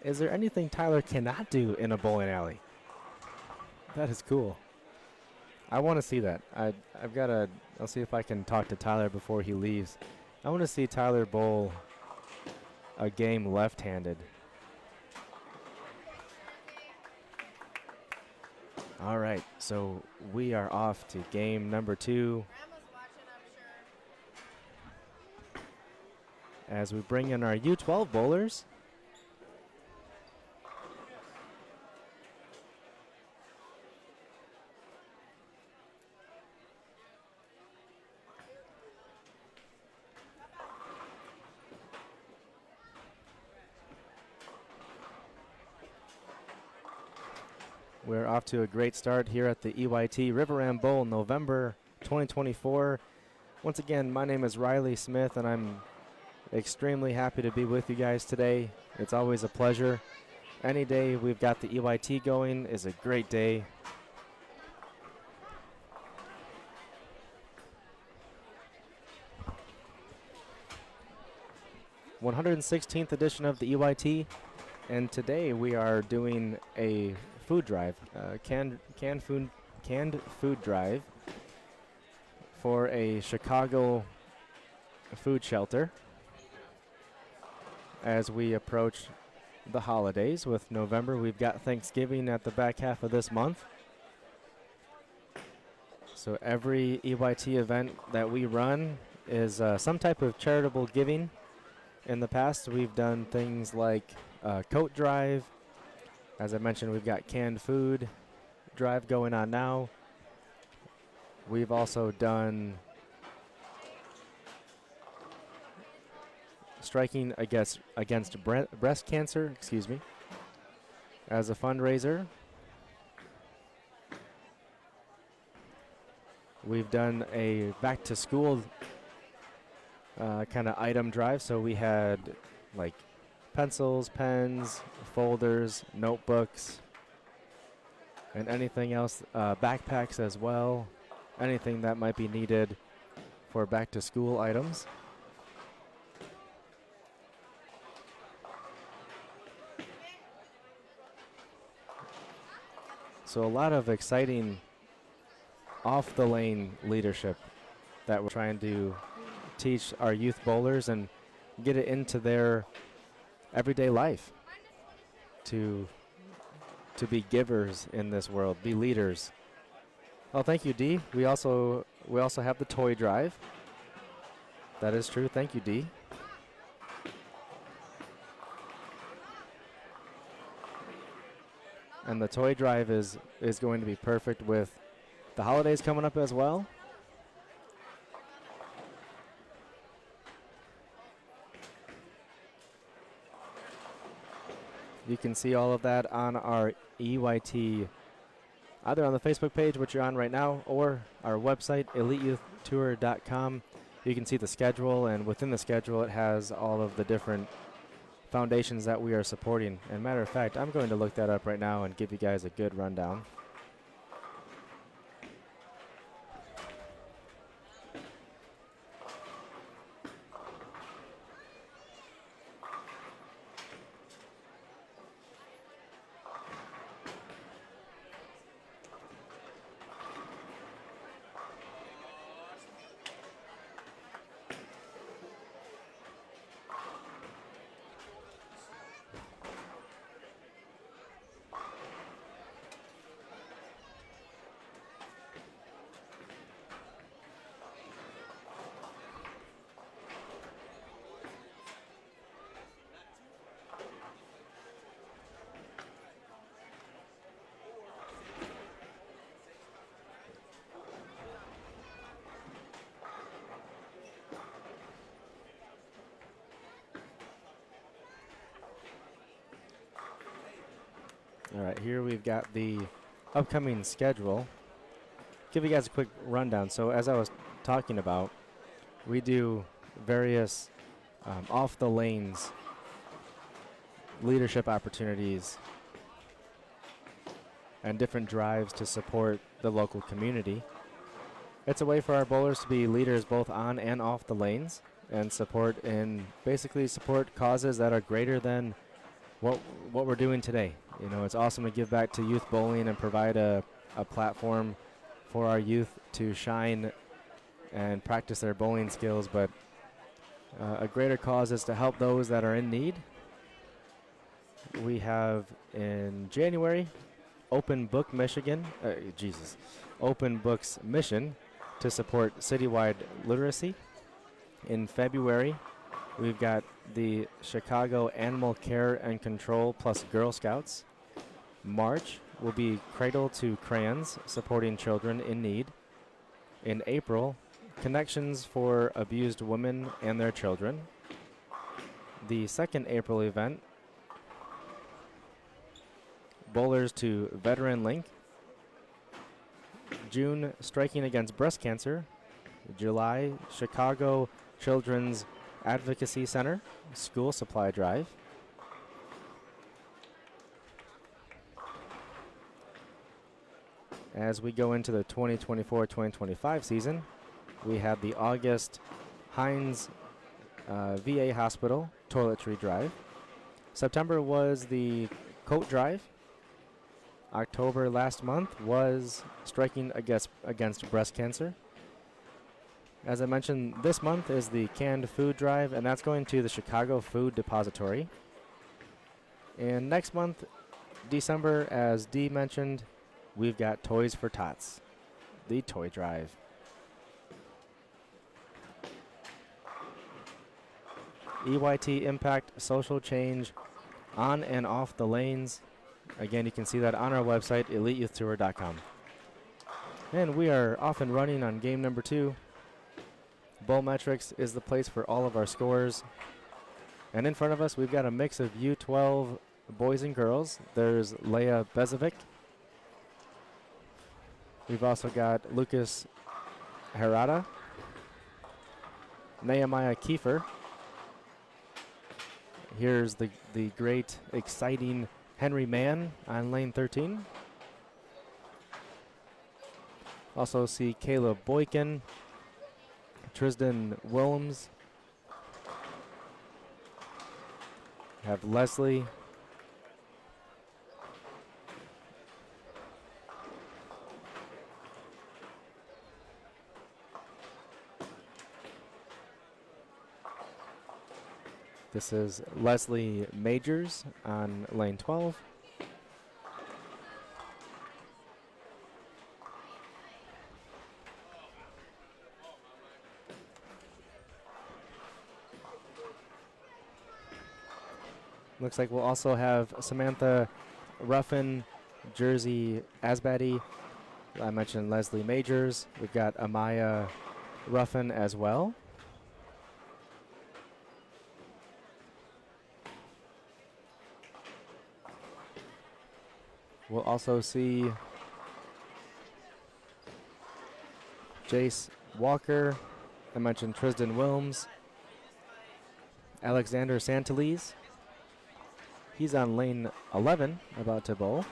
is there anything Tyler cannot do in a bowling alley? That is cool. I want to see that. I'll see if I can talk to Tyler before he leaves. I want to see Tyler bowl a game left-handed. All right, so we are off to game number 2. As we bring in our U12 bowlers. We're off to a great start here at the EYT River Ram Bowl, November 2024. Once again, my name is Riley Smith, and I'm extremely happy to be with you guys today. It's always a pleasure. Any day we've got the EYT going is a great day. #116th edition of the EYT, and today we are doing a food drive, canned food drive for a Chicago food shelter as we approach the holidays. With November, we've got Thanksgiving at the back half of this month. So every EYT event that we run is some type of charitable giving. In the past, we've done things like coat drive. As I mentioned, we've got canned food drive going on now. We've also done striking against breast cancer, as a fundraiser. We've done a back to school kind of item drive. So we had like pencils, pens, folders, notebooks, and anything else, backpacks as well. anything that might be needed for back to school items. So a lot of exciting off the lane leadership that we're trying to teach our youth bowlers and get it into their everyday life to be givers in this world, be leaders. Oh, thank you, Dee. We also have the toy drive. That is true. Thank you, Dee. And the toy drive is going to be perfect with the holidays coming up as well. You can see all of that on our EYT, either on the Facebook page, which you're on right now, or our website, eliteyouthtour.com. You can see the schedule, and within the schedule, it has all of the different foundations that we are supporting. And matter of fact, I'm going to look that up right now and give you guys a good rundown. All right, here we've got the upcoming schedule. Give you guys a quick rundown. So as I was talking about, we do various off the lanes leadership opportunities and different drives to support the local community. It's a way for our bowlers to be leaders both on and off the lanes and basically support causes that are greater than what we're doing today. You know, it's awesome to give back to youth bowling and provide a platform for our youth to shine and practice their bowling skills, but a greater cause is to help those that are in need. We have in January Open Books mission to support citywide literacy. In February, we've got the Chicago Animal Care and Control plus Girl Scouts. March will be Cradle to Crayons, supporting children in need. In April, Connections for Abused Women and Their Children. The second April event, Bowlers to Veteran Link. June, Striking Against Breast Cancer. July, Chicago Children's Advocacy Center, School Supply Drive. As we go into the 2024-2025 season, we have the August Hines VA Hospital Toiletry Drive. September was the Coat Drive. October last month was Striking Against Breast Cancer. As I mentioned, this month is the Canned Food Drive, and that's going to the Chicago Food Depository. And next month, December, as Dee mentioned, we've got Toys for Tots, the Toy Drive. EYT Impact Social Change on and off the lanes. Again, you can see that on our website, eliteyouthtour.com. And we are off and running on game number 2. Bowlmetrics is the place for all of our scores. And in front of us, we've got a mix of U12 boys and girls. There's Leia Bezovic. We've also got Lucas Herrada, Nehemiah Kiefer. Here's the great, exciting Henry Mann on lane 13. Also see Caleb Boykin, Tristan Wilms, have Leslie, this is Leslie Majors on lane 12. Looks like we'll also have Samantha Ruffin, Jersey Asbatty. I mentioned Leslie Majors. We've got Amaya Ruffin as well. We'll also see Jace Walker. I mentioned Tristan Wilms. Alexander Santalese. He's on lane 11, about to bowl.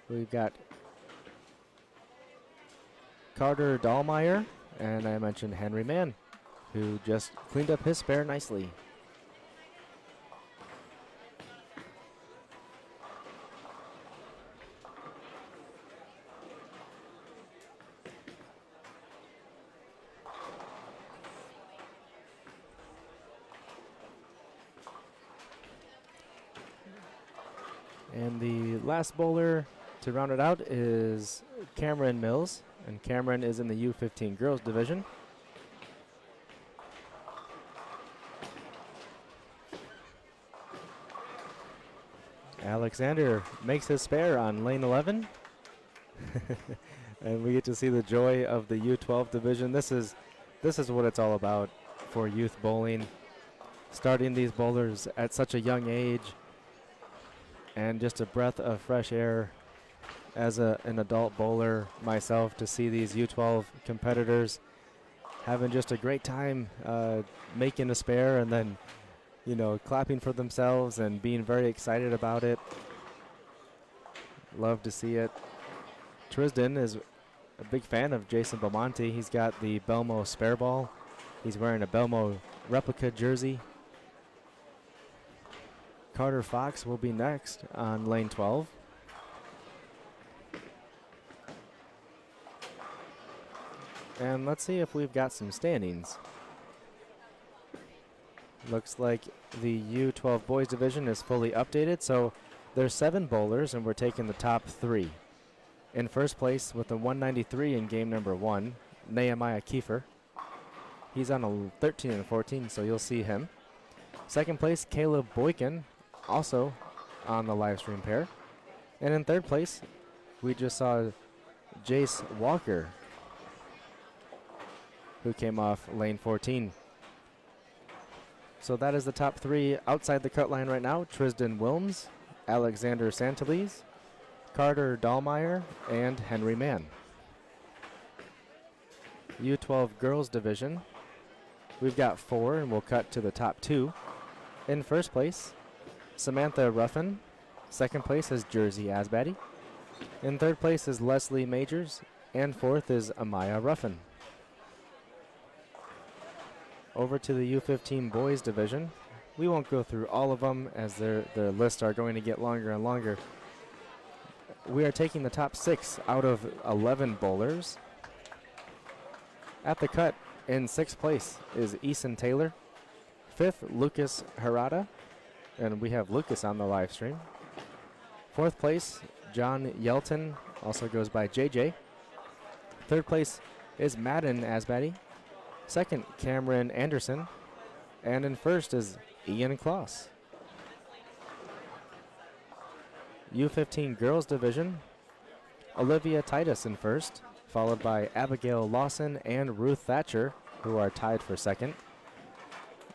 We've got Carter Dahlmeyer, and I mentioned Henry Mann, who just cleaned up his spare nicely. And the last bowler to round it out is Cameron Mills, and Cameron is in the U15 girls division. Alexander makes his spare on lane 11. And we get to see the joy of the U12 division. This is what it's all about for youth bowling. Starting these bowlers at such a young age, and just a breath of fresh air as an adult bowler myself to see these U12 competitors having just a great time making a spare, and then, you know, clapping for themselves and being very excited about it. Love to see it. Tristan is a big fan of Jason Belmonte. He's got the Belmo spare ball. He's wearing a Belmo replica jersey. Carter Fox will be next on lane 12. And let's see if we've got some standings. Looks like the U12 boys division is fully updated, so there's 7 bowlers, and we're taking the top 3. In first place with a 193 in game number 1, Nehemiah Kiefer. He's on a 13 and 14, so you'll see him. Second place, Caleb Boykin, also on the live stream pair. And in third place, we just saw Jace Walker, who came off lane 14. So that is the top 3 outside the cut line right now. Tristan Wilms, Alexander Santalese, Carter Dahlmeyer, and Henry Mann. U12 girls division, we've got 4, and we'll cut to the top 2. In first place, Samantha Ruffin. Second place is Jersey Asbatty. In third place is Leslie Majors. And fourth is Amaya Ruffin. Over to the U15 boys division. We won't go through all of them, as their lists are going to get longer and longer. We are taking the top 6 out of 11 bowlers. At the cut, in 6th place is Eason Taylor. 5th, Lucas Harada. And we have Lucas on the live stream. 4th place, John Yelton, also goes by JJ. 3rd place is Madden Asbatty. 2nd, Cameron Anderson. And in 1st is Ian Kloss. U15 girls division, Olivia Titus in 1st, followed by Abigail Lawson and Ruth Thatcher, who are tied for 2nd.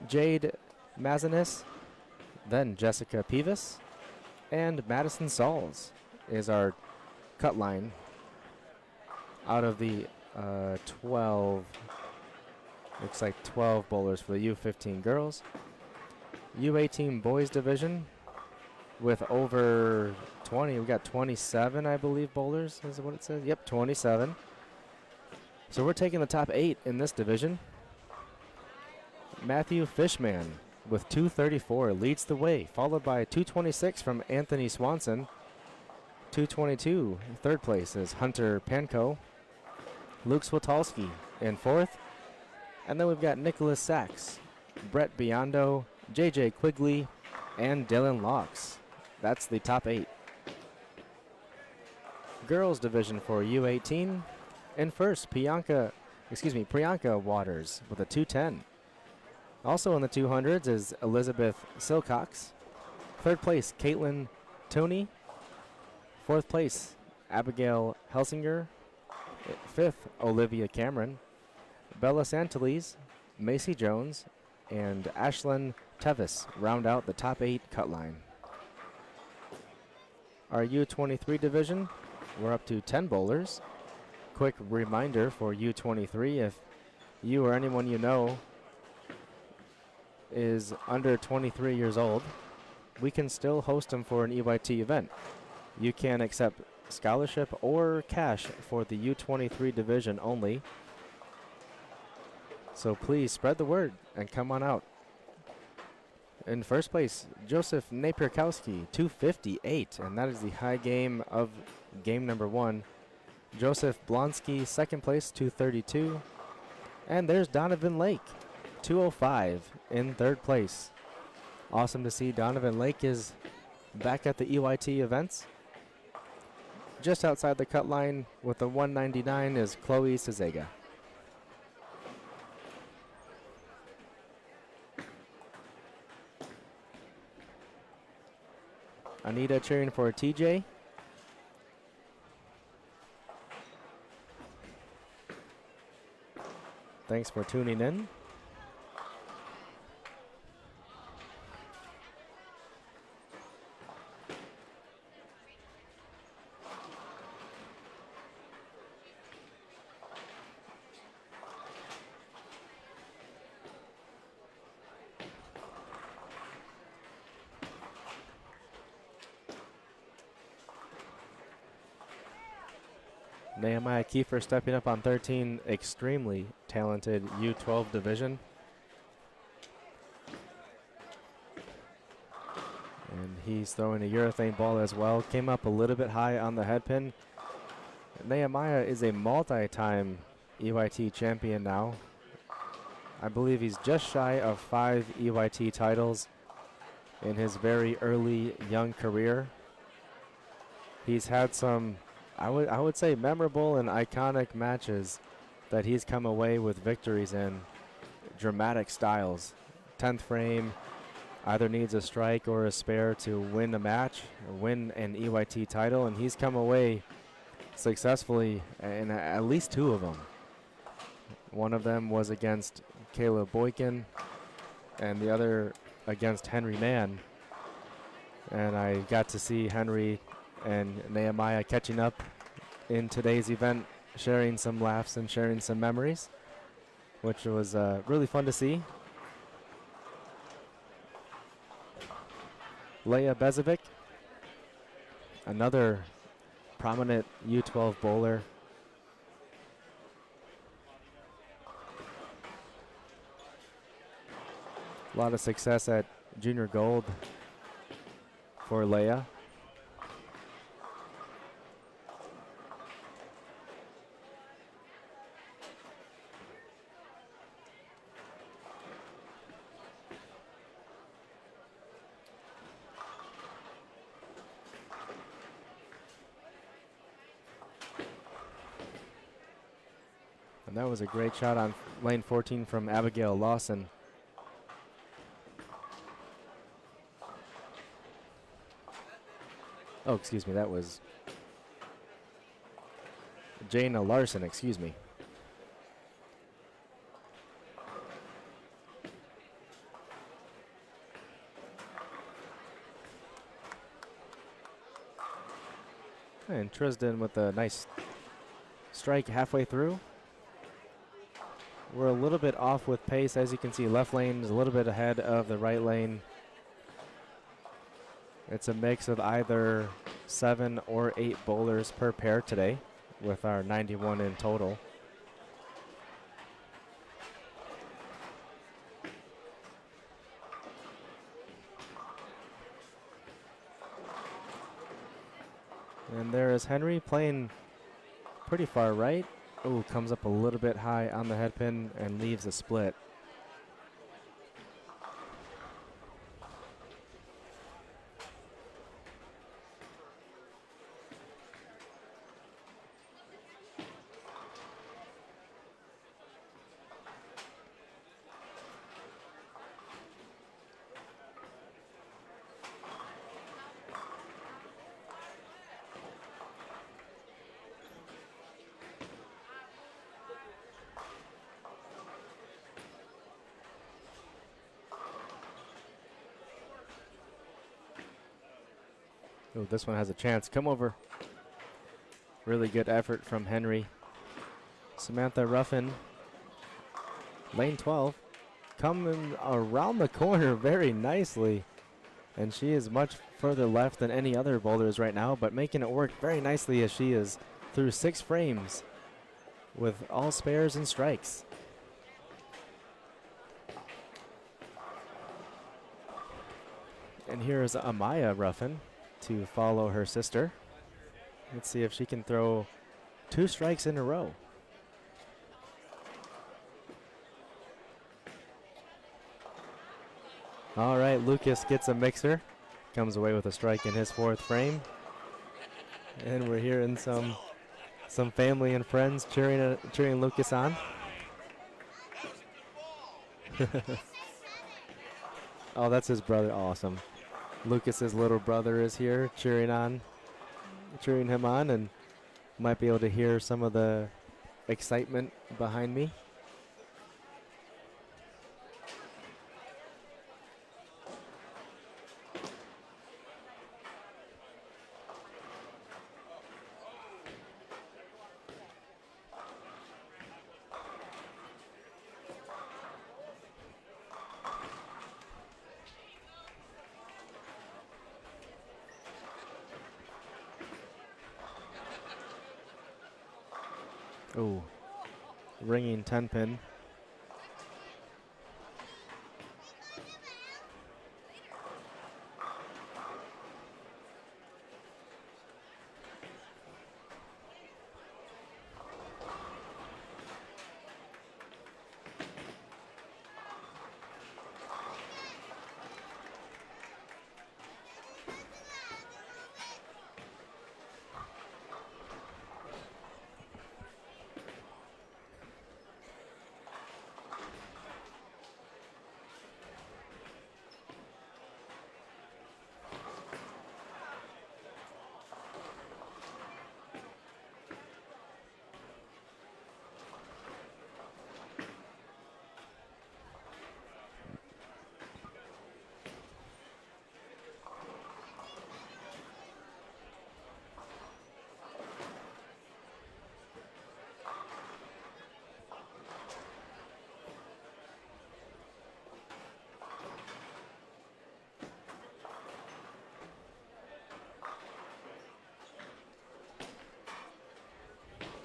Jade Mazinis, then Jessica Peavis, and Madison Sauls is our cut line out of the 12. Looks like 12 bowlers for the U15 girls. U18 boys division with over 20. We got 27, I believe, bowlers. Is what it says? Yep, 27. So we're taking the top 8 in this division. Matthew Fishman with 234 leads the way, followed by 226 from Anthony Swanson. 222, third place is Hunter Panko. Luke Switalski in fourth. And then we've got Nicholas Sachs, Brett Biondo, JJ Quigley, and Dylan Locks. That's the top 8. Girls division for U18. In first, Priyanka Waters with a 210. Also in the 200s is Elizabeth Silcox. Third place, Caitlin Toney. Fourth place, Abigail Helsinger. Fifth, Olivia Cameron. Bella Santeles, Macy Jones, and Ashlyn Tevis round out the top 8 cut line. Our U23 division, we're up to 10 bowlers. Quick reminder for U23, if you or anyone you know is under 23 years old, we can still host them for an EYT event. You can accept scholarship or cash for the U23 division only. So please spread the word and come on out. In first place, Joseph Napierkowski, 258, and that is the high game of game number 1. Joseph Blonsky, second place, 232. And there's Donovan Lake, 205 in third place. Awesome to see Donovan Lake is back at the EYT events. Just outside the cut line with the 199 is Chloe Cezega. Anita cheering for TJ. Thanks for tuning in. Nehemiah Kiefer stepping up on 13, extremely talented U12 division. And he's throwing a urethane ball as well. Came up a little bit high on the head pin. Nehemiah is a multi-time EYT champion now. I believe he's just shy of 5 EYT titles in his very early young career. He's had some I would say memorable and iconic matches that he's come away with victories in. Dramatic styles. 10th frame either needs a strike or a spare to win a match or win an EYT title, and he's come away successfully in at least 2 of them. One of them was against Caleb Boykin and the other against Henry Mann. And I got to see Henry and Nehemiah catching up in today's event, sharing some laughs and sharing some memories, which was really fun to see. Leia Bezovic, another prominent U12 bowler. A lot of success at Junior Gold for Leia. And that was a great shot on lane 14 from Abigail Lawson. Oh, excuse me, that was Jana Larson, excuse me. And Tristan with a nice strike halfway through. We're a little bit off with pace. As you can see, left lane is a little bit ahead of the right lane. It's a mix of either 7 or 8 bowlers per pair today with our 91 in total. And there is Henry playing pretty far right. Oh, comes up a little bit high on the head pin and leaves a split. Oh, this one has a chance. Come over. Really good effort from Henry. Samantha Ruffin, lane 12, coming around the corner very nicely. And she is much further left than any other boulders right now, but making it work very nicely as she is through 6 frames with all spares and strikes. And here is Amaya Ruffin to follow her sister. Let's see if she can throw 2 strikes in a row. All right, Lucas gets a mixer. Comes away with a strike in his 4th frame. And we're hearing some family and friends cheering Lucas on. Oh, that's his brother. Awesome. Lucas's little brother is here cheering him on, and might be able to hear some of the excitement behind me. Oh, ringing 10 pin.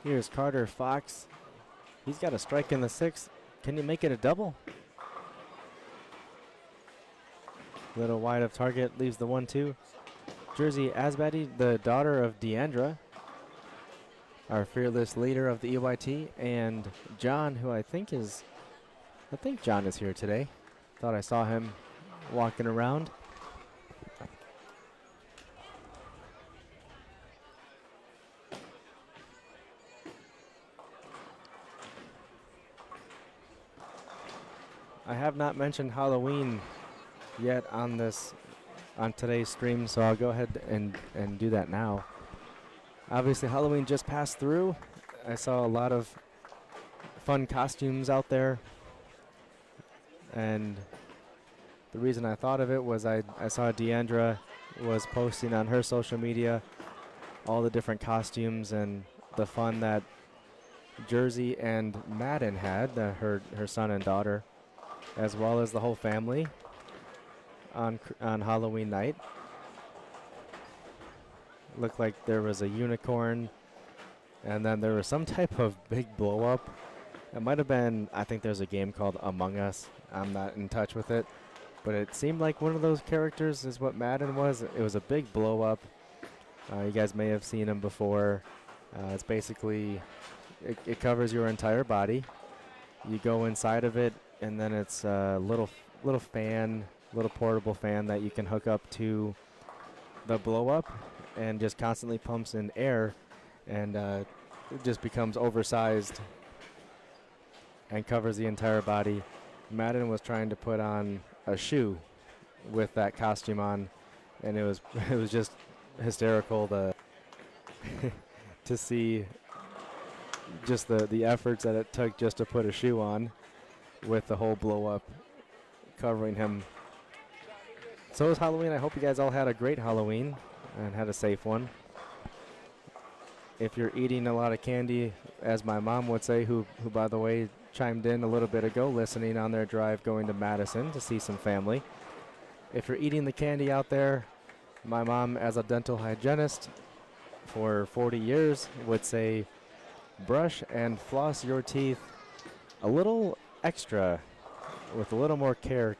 Here's Carter Fox. He's got a strike in the 6th. Can you make it a double? Little wide of target, leaves the 1-2. Jersey Asbady, the daughter of Deandra, our fearless leader of the EYT, and John, who I think John is here today. Thought I saw him walking around. I have not mentioned Halloween yet on today's stream, so I'll go ahead and do that now. Obviously, Halloween just passed through. I saw a lot of fun costumes out there, and the reason I thought of it was I saw Deandra was posting on her social media all the different costumes and the fun that Jersey and Madden had, her son and daughter, as well as the whole family on Halloween night. looked like there was a unicorn, and then there was some type of big blow up. It might have been, I think there's a game called Among Us. I'm not in touch with it, but it seemed like one of those characters is what Madden was. It was a big blow up. You guys may have seen him before. It's basically, it covers your entire body. You go inside of it, and then it's a little fan, little portable fan that you can hook up to the blow up, and just constantly pumps in air, and it just becomes oversized and covers the entire body. Madden was trying to put on a shoe with that costume on, and it was it was just hysterical to to see just the efforts that it took just to put a shoe on with the whole blow up covering him. So it was Halloween. I hope you guys all had a great Halloween and had a safe one. If you're eating a lot of candy, as my mom would say, who by the way chimed in a little bit ago, listening on their drive going to Madison to see some family. If you're eating the candy out there, my mom, as a dental hygienist for 40 years, would say brush and floss your teeth a little extra, with a little more care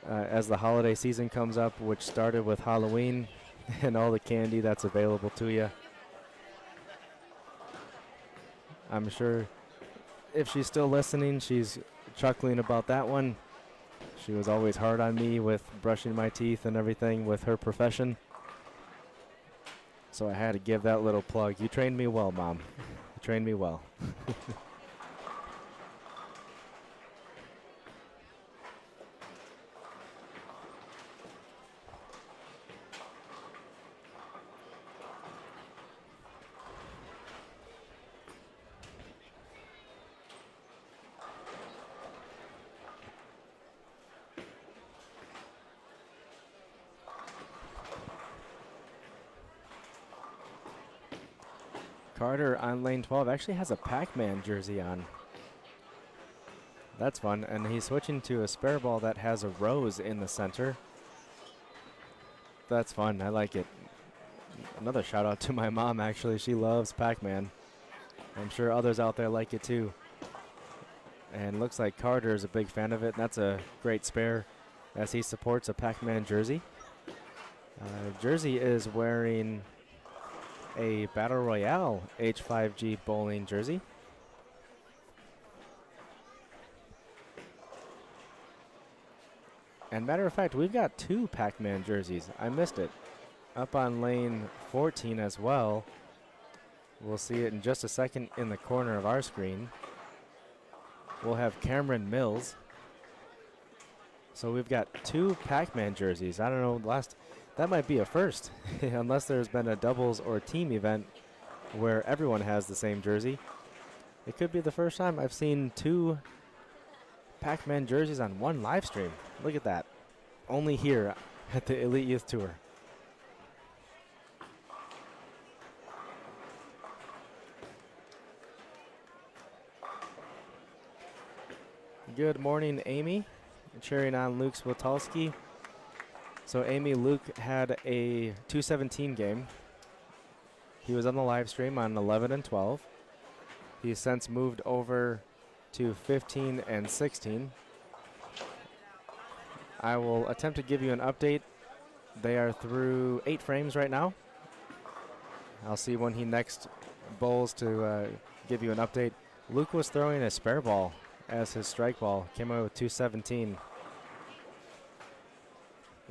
as the holiday season comes up, which started with Halloween and all the candy that's available to you. I'm sure if she's still listening, she's chuckling about that one. She was always hard on me with brushing my teeth and everything with her profession. So I had to give that little plug. You trained me well, Mom. You trained me well. Carter on lane 12 actually has a Pac-Man jersey on. That's fun. And he's switching to a spare ball that has a rose in the center. That's fun. I like it. Another shout out to my mom, actually. She loves Pac-Man. I'm sure others out there like it too. And looks like Carter is a big fan of it. And that's a great spare as he supports a Pac-Man jersey. Jersey is wearing a Battle Royale H5G bowling jersey. And matter of fact, we've got 2 Pac-Man jerseys. I missed it. Up on lane 14 as well. We'll see it in just a second in the corner of our screen. We'll have Cameron Mills. So we've got 2 Pac-Man jerseys. I don't know, that might be a first, unless there's been a doubles or team event where everyone has the same jersey. It could be the first time I've seen 2 Pac-Man jerseys on one live stream. Look at that. Only here at the Elite Youth Tour. Good morning, Amy. Cheering on Luke Switolski. So Amy, Luke had a 217 game. He was on the live stream on 11 and 12. He's since moved over to 15 and 16. I will attempt to give you an update. They are through 8 frames right now. I'll see when he next bowls to give you an update. Luke was throwing a spare ball as his strike ball. Came out with 217.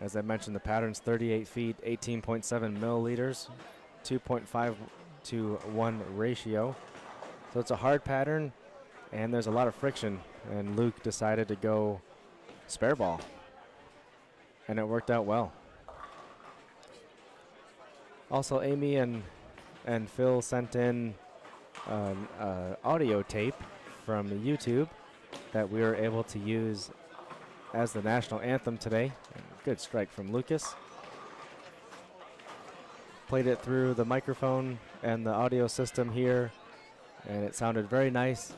As I mentioned, the pattern's 38 feet, 18.7 milliliters, 2.5 to 1 ratio. So it's a hard pattern, and there's a lot of friction. And Luke decided to go spare ball, and it worked out well. Also, Amy and Phil sent in an audio tape from YouTube that we were able to use as the national anthem today. Good strike from Lucas. Played it through the microphone and the audio system here, and it sounded very nice.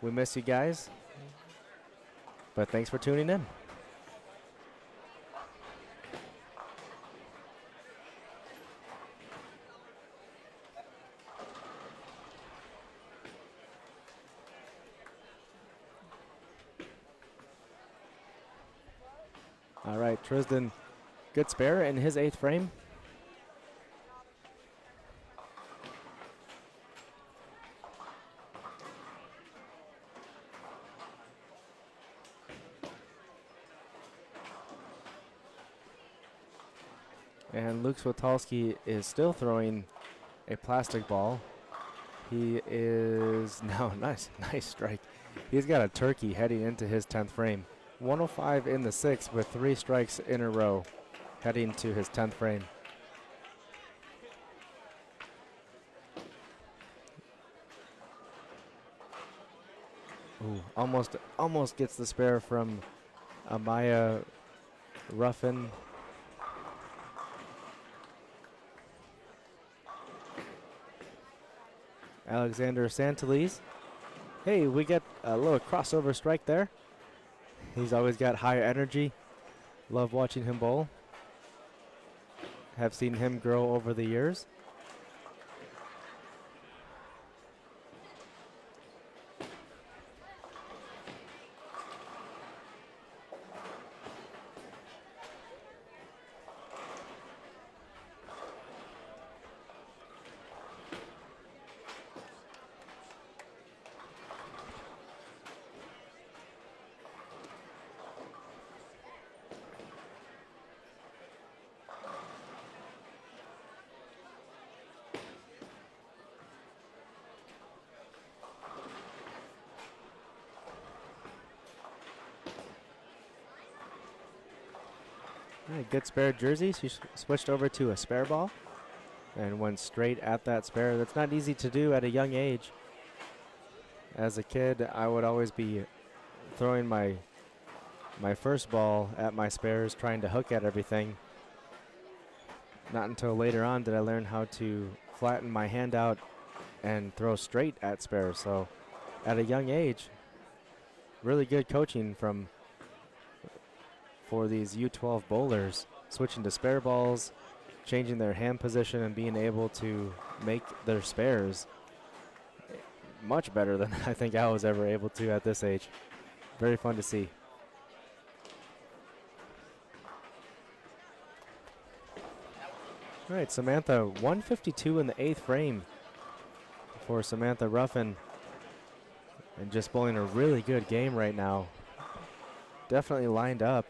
We miss you guys, but thanks for tuning in. All right, Tristan, good spare in his 8th frame. And Luke Switalski is still throwing a plastic ball. He is now nice strike. He's got a turkey heading into his 10th frame. 105 in the 6th with 3 strikes in a row, heading to his 10th frame. Ooh, almost gets the spare from Amaya Ruffin. Alexander Santalese. Hey, we get a little crossover strike there. He's always got high energy. Love watching him bowl. Have seen him grow over the years. All right, good spare jersey. She switched over to a spare ball and went straight at that spare. That's not easy to do at a young age. As a kid, I would always be throwing my first ball at my spares, trying to hook at everything. Not until later on did I learn how to flatten my hand out and throw straight at spares. So at a young age, really good coaching for these U12 bowlers, switching to spare balls, changing their hand position, and being able to make their spares much better than I think I was ever able to at this age. Very fun to see. All right, Samantha, 152 in the 8th frame for Samantha Ruffin. And just bowling a really good game right now. Definitely lined up.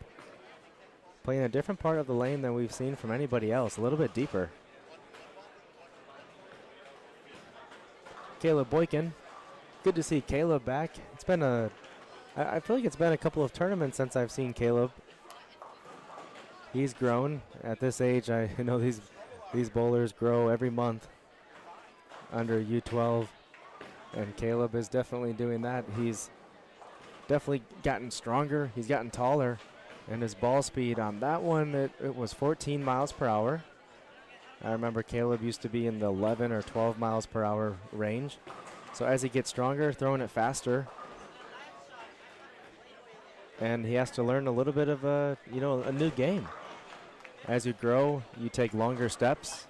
Playing a different part of the lane than we've seen from anybody else, a little bit deeper. Caleb Boykin. Good to see Caleb back. It's been I feel like it's been a couple of tournaments since I've seen Caleb. He's grown. At this age, I know these bowlers grow every month under U12. And Caleb is definitely doing that. He's definitely gotten stronger. He's gotten taller. And his ball speed on that one, it was 14 miles per hour. I remember Caleb used to be in the 11 or 12 miles per hour range. So as he gets stronger, throwing it faster. And he has to learn a little bit of a new game. As you grow, you take longer steps.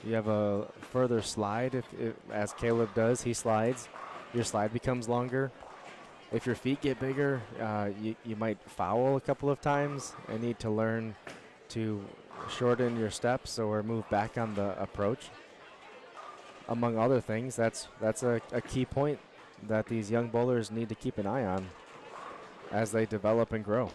You have a further slide. As Caleb does, he slides. Your slide becomes longer. If your feet get bigger, you might foul a couple of times and need to learn to shorten your steps or move back on the approach. Among other things, that's a key point that these young bowlers need to keep an eye on as they develop and grow.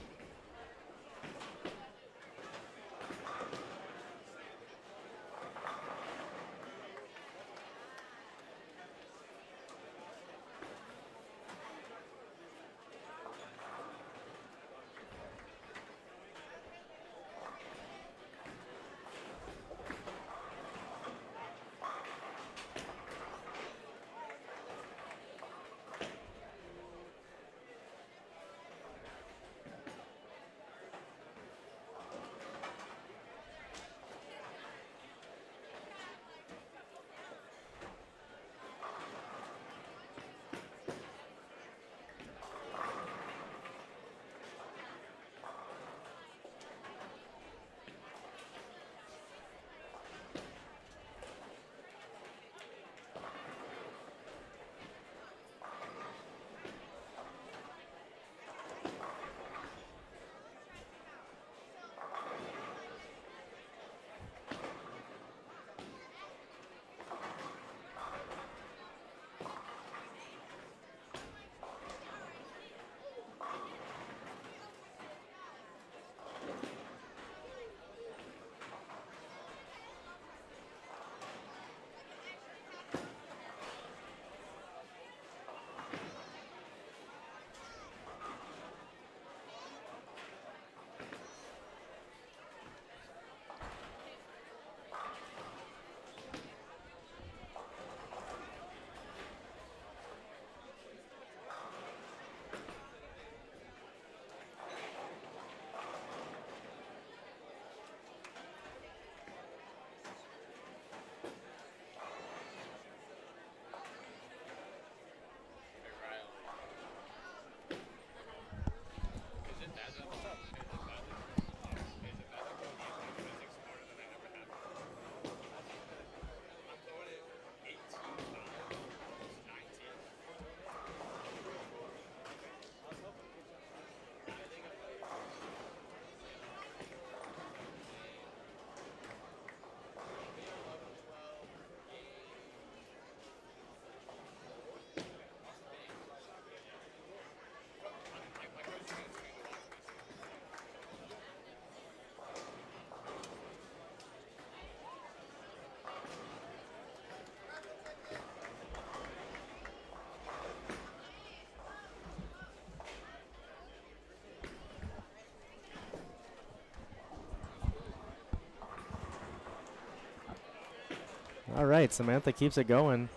All right, Samantha keeps it going.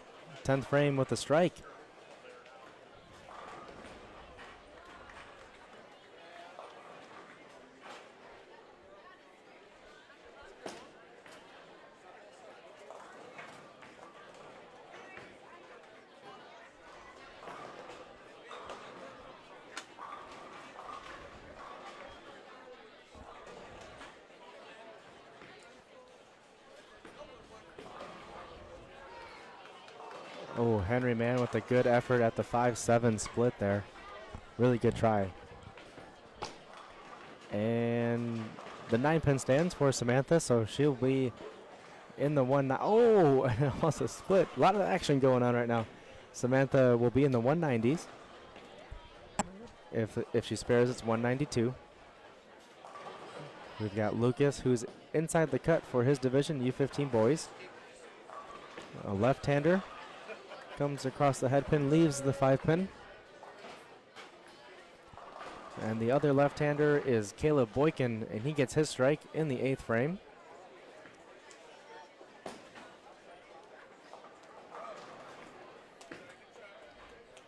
10th frame with a strike. Oh, Henry Mann with a good effort at the 5-7 split there. Really good try. And the 9-pin stands for Samantha, so she'll be in the one. Oh, almost a split. A lot of action going on right now. Samantha will be in the 190s. If she spares, it's 192. We've got Lucas, who's inside the cut for his division, U15 boys. A left-hander comes across the head pin, leaves the 5-pin. And the other left-hander is Caleb Boykin, and he gets his strike in the 8th frame.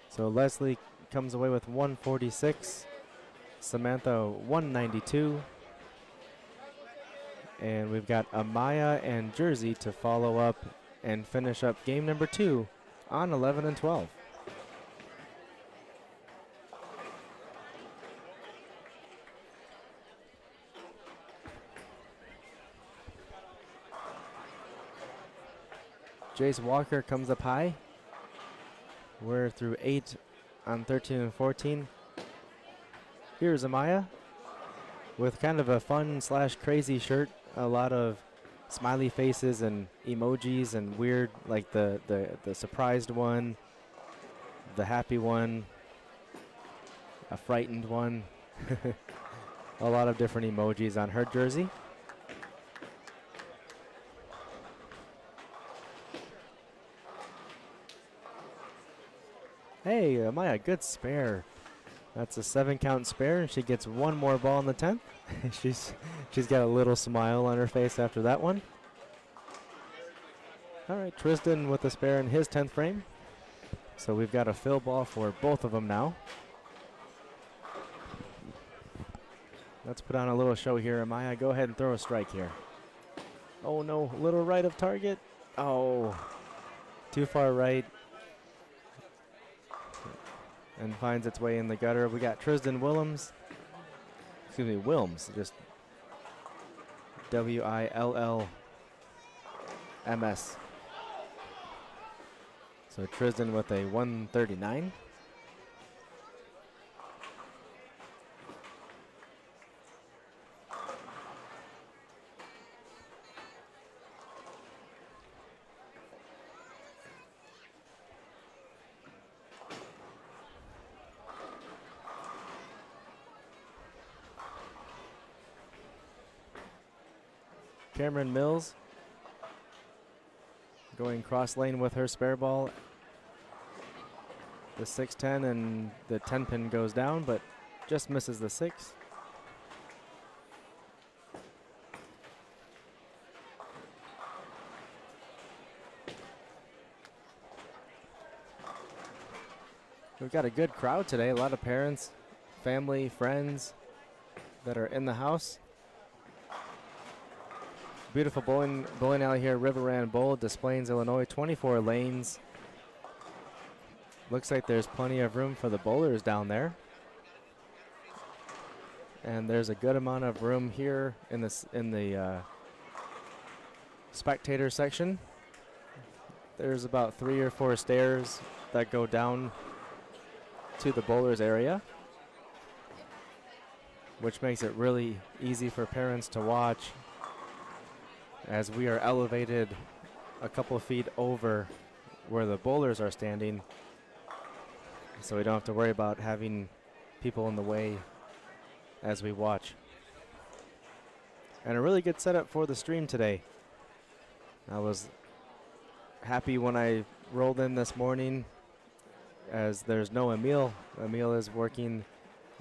So Leslie comes away with 146, Samantha 192. And we've got Amaya and Jersey to follow up and finish up game number 2 on 11 and 12. Jace Walker comes up high. We're through 8 on 13 and 14. Here's Amaya with kind of a fun / crazy shirt. A lot of smiley faces and emojis and weird, like the surprised one, the happy one, a frightened one. A lot of different emojis on her jersey. Hey, Amaya, good spare. That's a 7-count spare, and she gets one more ball in the 10th. she's got a little smile on her face after that one. All right, Tristan with the spare in his 10th frame. So we've got a fill ball for both of them now. Let's put on a little show here. Amaya, go ahead and throw a strike here. Oh no, little right of target. Oh, too far right. And finds its way in the gutter. We got Tristan Williams. Excuse me, Wilms. Just Willms. So Tristan with a 139. Cameron Mills going cross lane with her spare ball. The 6-10 and the 10-pin goes down, but just misses the 6. We've got a good crowd today. A lot of parents, family, friends that are in the house. Beautiful bowling alley here, Riverland Bowl, Des Plaines, Illinois, 24 lanes. Looks like there's plenty of room for the bowlers down there. And there's a good amount of room here in the spectator section. There's about 3 or 4 stairs that go down to the bowlers area, which makes it really easy for parents to watch, as we are elevated a couple of feet over where the bowlers are standing, so we don't have to worry about having people in the way as we watch. And a really good setup for the stream today. I was happy when I rolled in this morning, as there's no Emil. Emil is working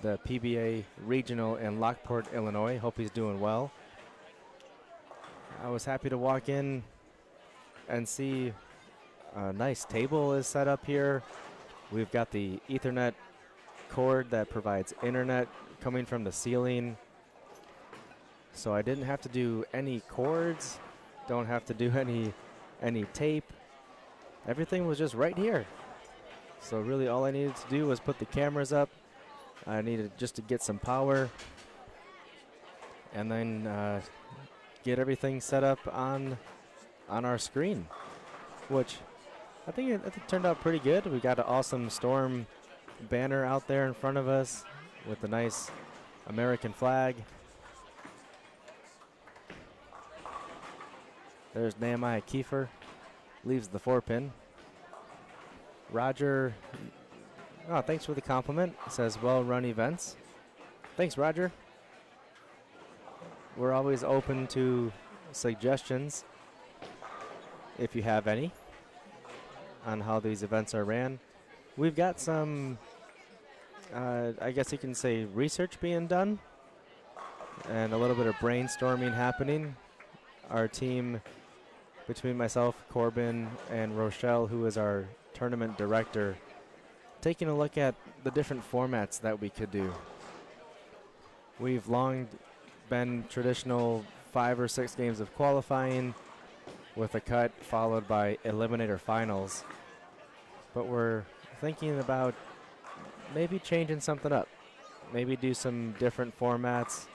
the PBA regional in Lockport, Illinois. Hope he's doing well. I was happy to walk in and see a nice table is set up here. We've got the Ethernet cord that provides internet coming from the ceiling. So I didn't have to do any cords, don't have to do any tape. Everything was just right here. So really all I needed to do was put the cameras up. I needed just to get some power and then get everything set up on our screen, which I think it turned out pretty good. We got an awesome Storm banner out there in front of us with the nice American flag. There's Nehemiah Kiefer, leaves the 4-pin. Roger, oh, thanks for the compliment. Says well-run events. Thanks, Roger. We're always open to suggestions, if you have any, on how these events are ran. We've got some, I guess you can say, research being done and a little bit of brainstorming happening. Our team, between myself, Corbin, and Rochelle, who is our tournament director, taking a look at the different formats that we could do. We've long been traditional 5 or 6 games of qualifying with a cut followed by Eliminator Finals. But we're thinking about maybe changing something up. Maybe do some different formats.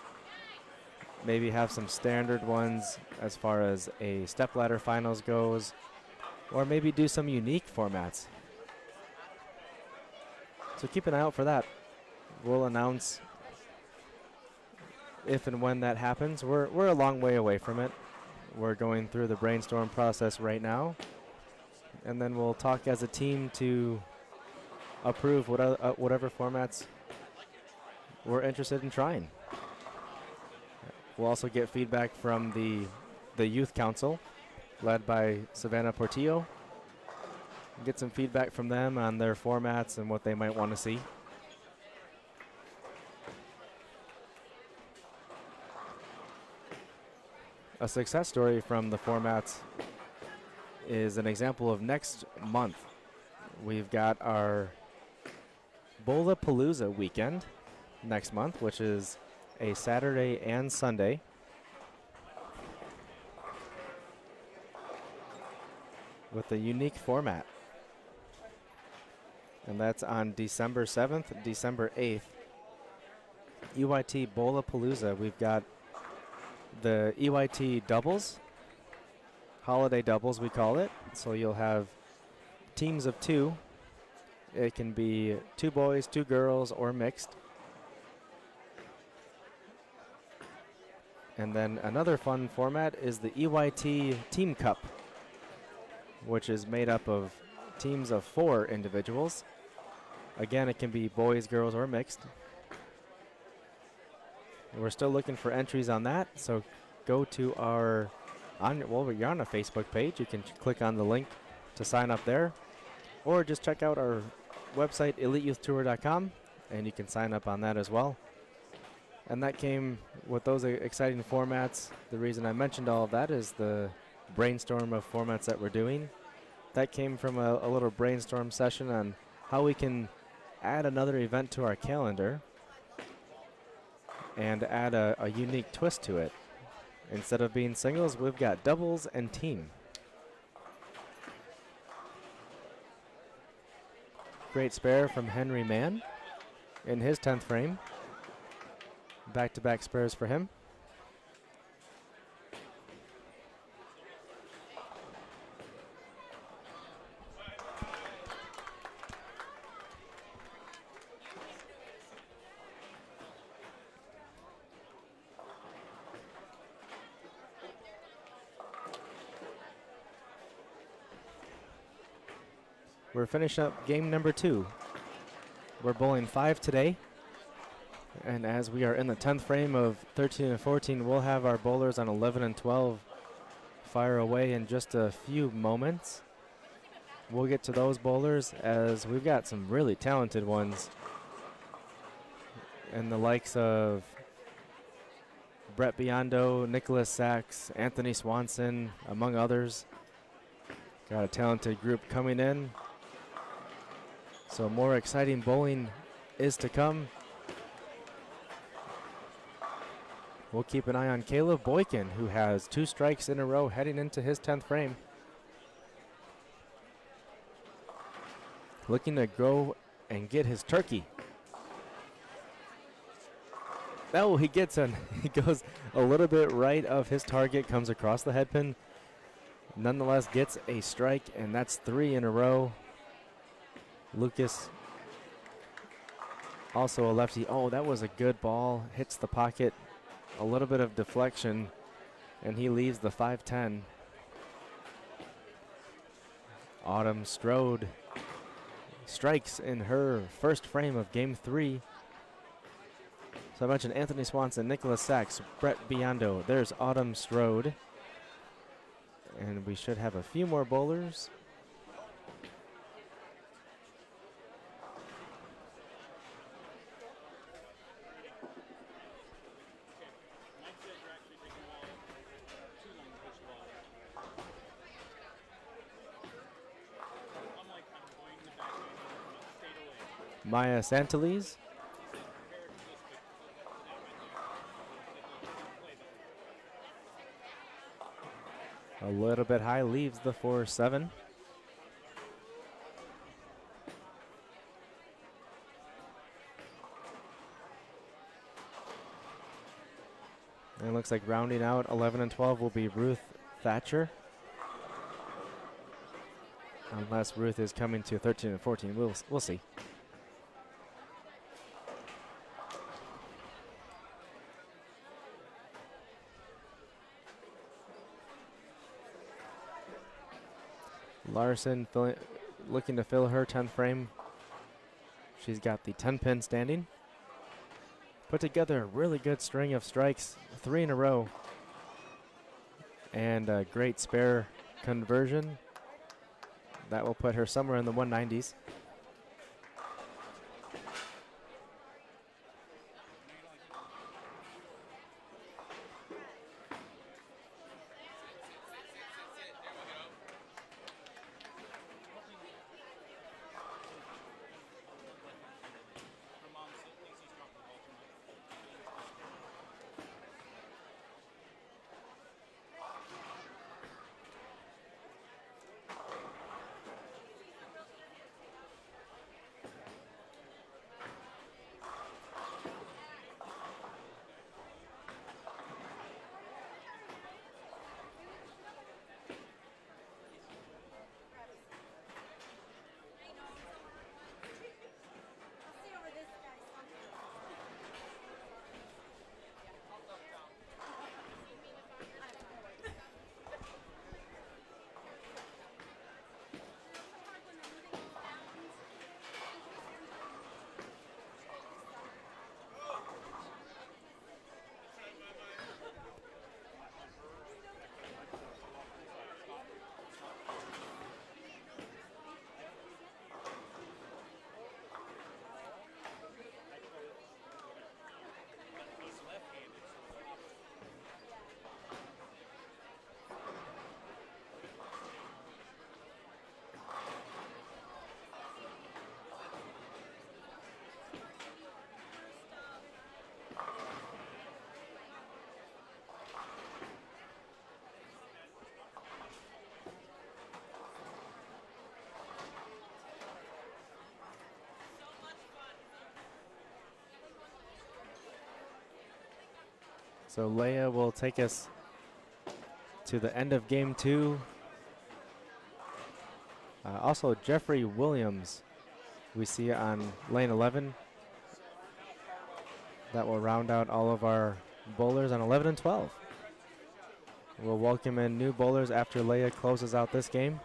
Maybe have some standard ones as far as a stepladder finals goes. Or maybe do some unique formats. So keep an eye out for that. We'll announce if and when that happens. We're a long way away from it. We're going through the brainstorm process right now. And then we'll talk as a team to approve whatever formats we're interested in trying. We'll also get feedback from the Youth Council, led by Savannah Portillo. Get some feedback from them on their formats and what they might want to see. A success story from the formats is an example of next month. We've got our Bowlapalooza weekend next month, which is a Saturday and Sunday. With a unique format. And that's on December 7th, December 8th. EYT Bowlapalooza. We've got the EYT doubles, holiday doubles we call it. So you'll have teams of 2. It can be 2 boys, 2 girls, or mixed. And then another fun format is the EYT Team Cup, which is made up of teams of 4 individuals. Again, it can be boys, girls, or mixed. We're still looking for entries on that, so go to our, you're on a Facebook page. You can click on the link to sign up there, or just check out our website, eliteyouthtour.com, and you can sign up on that as well. And that came with those exciting formats. The reason I mentioned all of that is the brainstorm of formats that we're doing. That came from a little brainstorm session on how we can add another event to our calendar and add a unique twist to it. Instead of being singles, we've got doubles and team. Great spare from Henry Mann in his 10th frame. Back-to-back spares for him. We're finishing up game number 2. We're bowling 5 today. And as we are in the 10th frame of 13 and 14, we'll have our bowlers on 11 and 12 fire away in just a few moments. We'll get to those bowlers as we've got some really talented ones. And the likes of Brett Biondo, Nicholas Sachs, Anthony Swanson, among others. Got a talented group coming in. So more exciting bowling is to come. We'll keep an eye on Caleb Boykin, who has 2 strikes in a row heading into his 10th frame. Looking to go and get his turkey. Oh, he gets an, he goes a little bit right of his target, comes across the head pin. Nonetheless gets a strike, and that's 3 in a row. Lucas, also a lefty. Oh, that was a good ball. Hits the pocket. A little bit of deflection, and he leaves the 5-10. Autumn Strode strikes in her first frame of game 3. So I mentioned Anthony Swanson, Nicholas Sachs, Brett Biondo. There's Autumn Strode. And we should have a few more bowlers. Maya Santalese. A little bit high, leaves the 4-7. And it looks like rounding out 11 and 12 will be Ruth Thatcher. Unless Ruth is coming to 13 and 14, we'll see. Larson looking to fill her 10th frame. She's got the 10-pin standing. Put together a really good string of strikes, 3 in a row. And a great spare conversion. That will put her somewhere in the 190s. So Leia will take us to the end of game 2. Also, Jeffrey Williams, we see on lane 11. That will round out all of our bowlers on 11 and 12. We'll welcome in new bowlers after Leia closes out this game.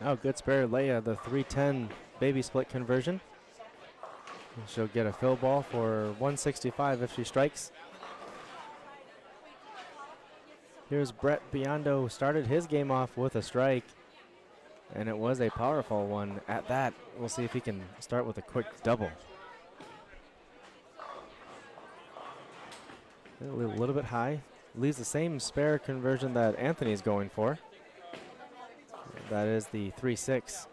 Oh, good spare Leia, the 310 baby split conversion. She'll get a fill ball for 165 if she strikes. Here's Brett Biondo, started his game off with a strike, and it was a powerful one at that. We'll see if he can start with a quick double. A little bit high. Leaves the same spare conversion that Anthony's going for. That is the 3-6.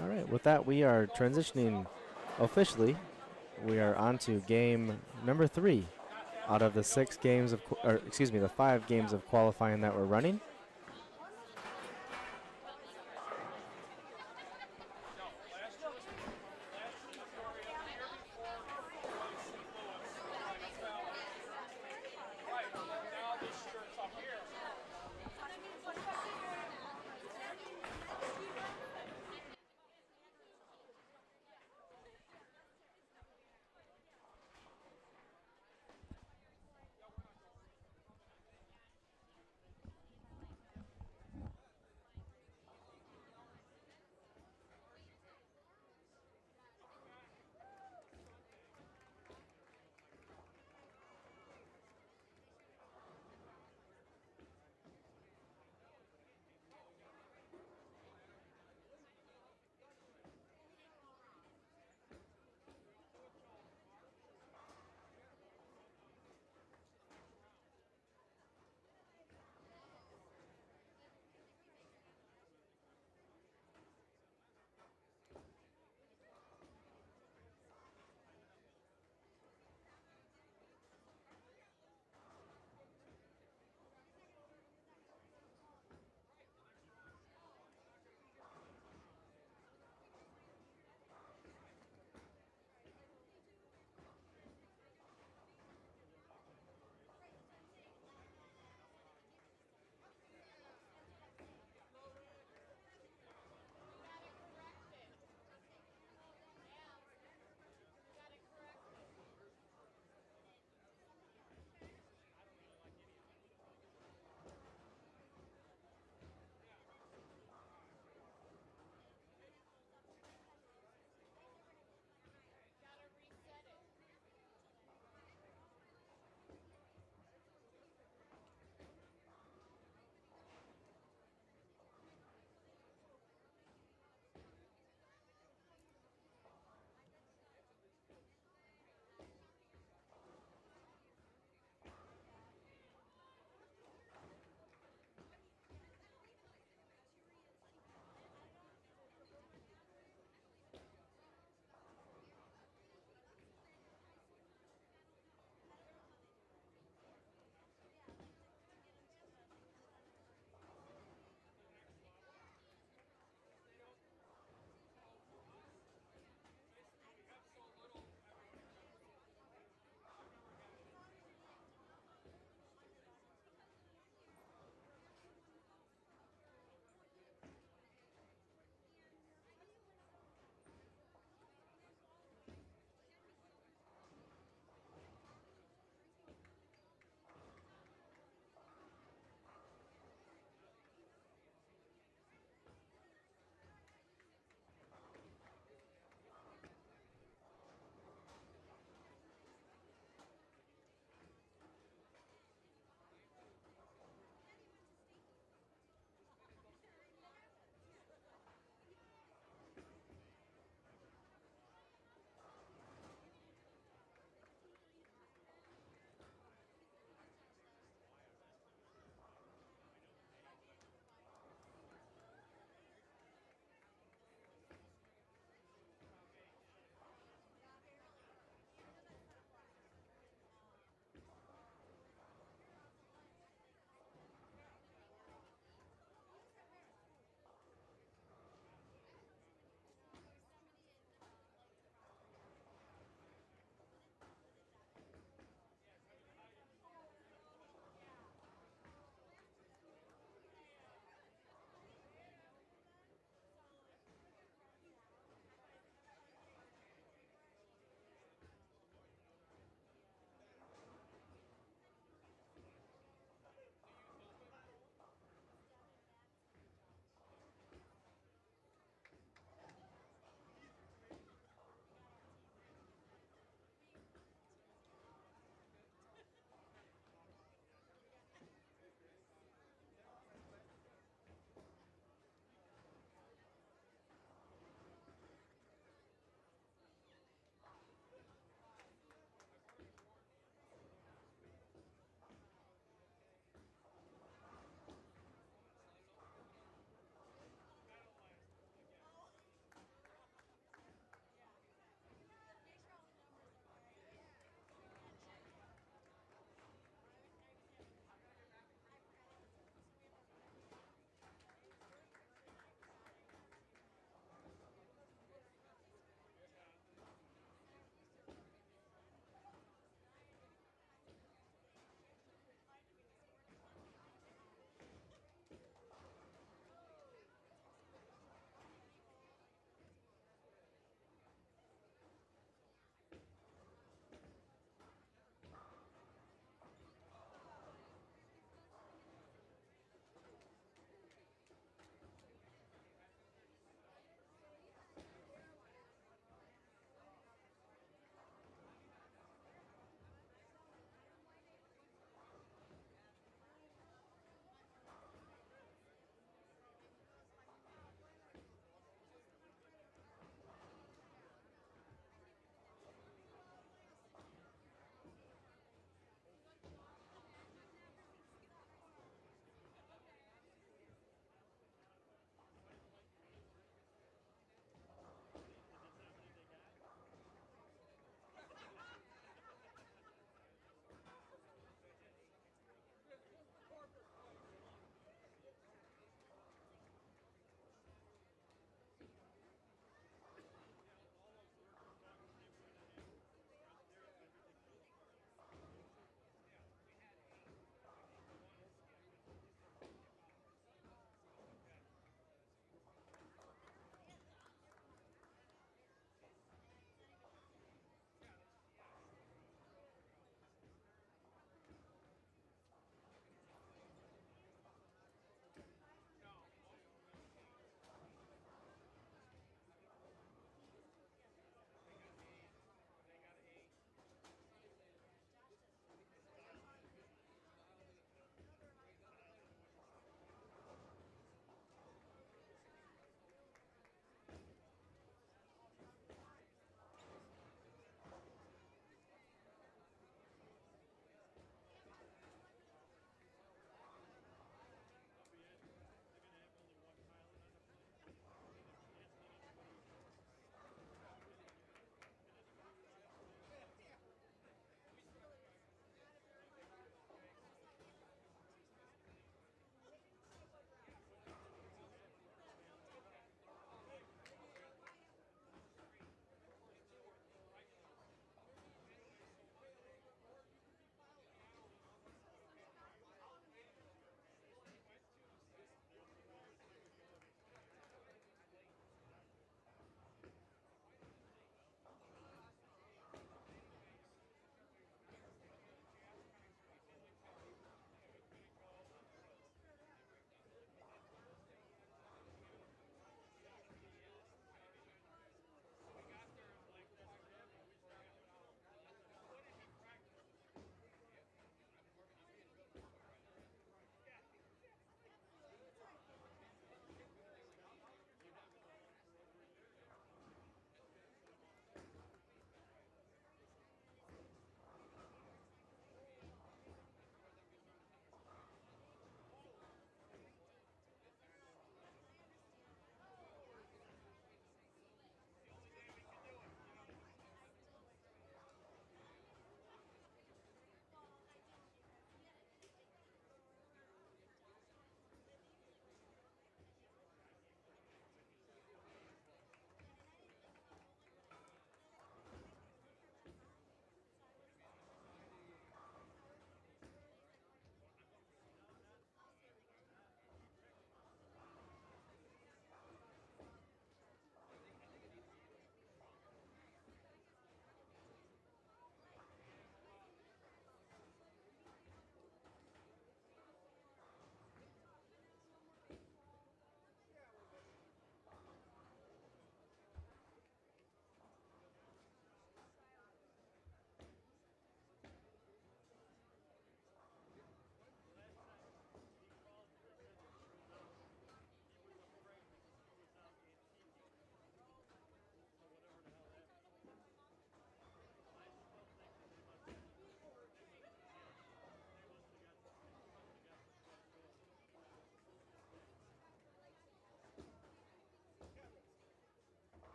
All right, with that, we are transitioning officially. We are on to game number 3 out of the 6 games of, the 5 games of qualifying that we're running.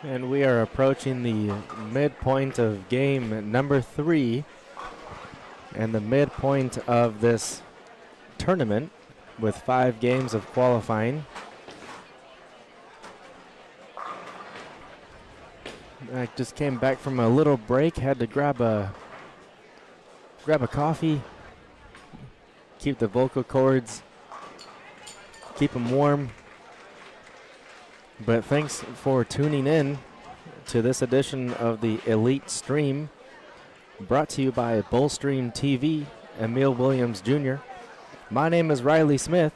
And we are approaching the midpoint of game number 3 and the midpoint of this tournament with 5 games of qualifying. I just came back from a little break, had to grab a coffee, keep the vocal cords, keep them warm. But thanks for tuning in to this edition of the Elite Stream, brought to you by Bullstream TV, Emil Williams Jr. My name is Riley Smith.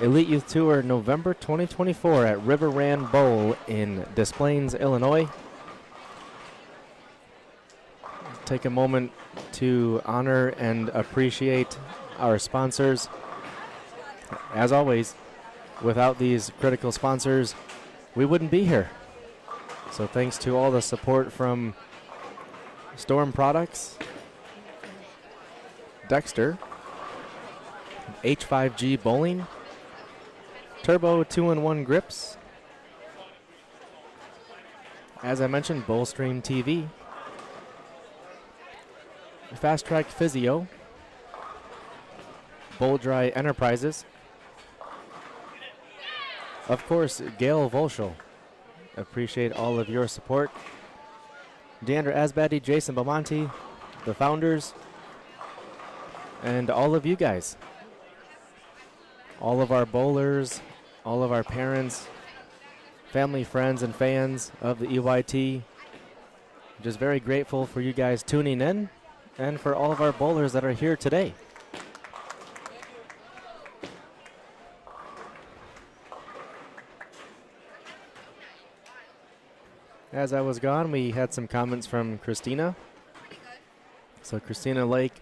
Elite Youth Tour November 2024 at River Rand Bowl in Des Plaines, Illinois. Take a moment to honor and appreciate our sponsors. As always, without these critical sponsors, we wouldn't be here. So thanks to all the support from Storm Products, Dexter, H5G Bowling, Turbo 2-in-1 Grips, as I mentioned, Bullstream TV, Fast Track Physio, Bowl Dry Enterprises, of course, Gail Volschel. Appreciate all of your support. Deandra Asbaddy, Jason Belmonte, the founders, and all of you guys. All of our bowlers, all of our parents, family, friends, and fans of the EYT. Just very grateful for you guys tuning in and for all of our bowlers that are here today. As I was gone, we had some comments from Christina. So Christina Lake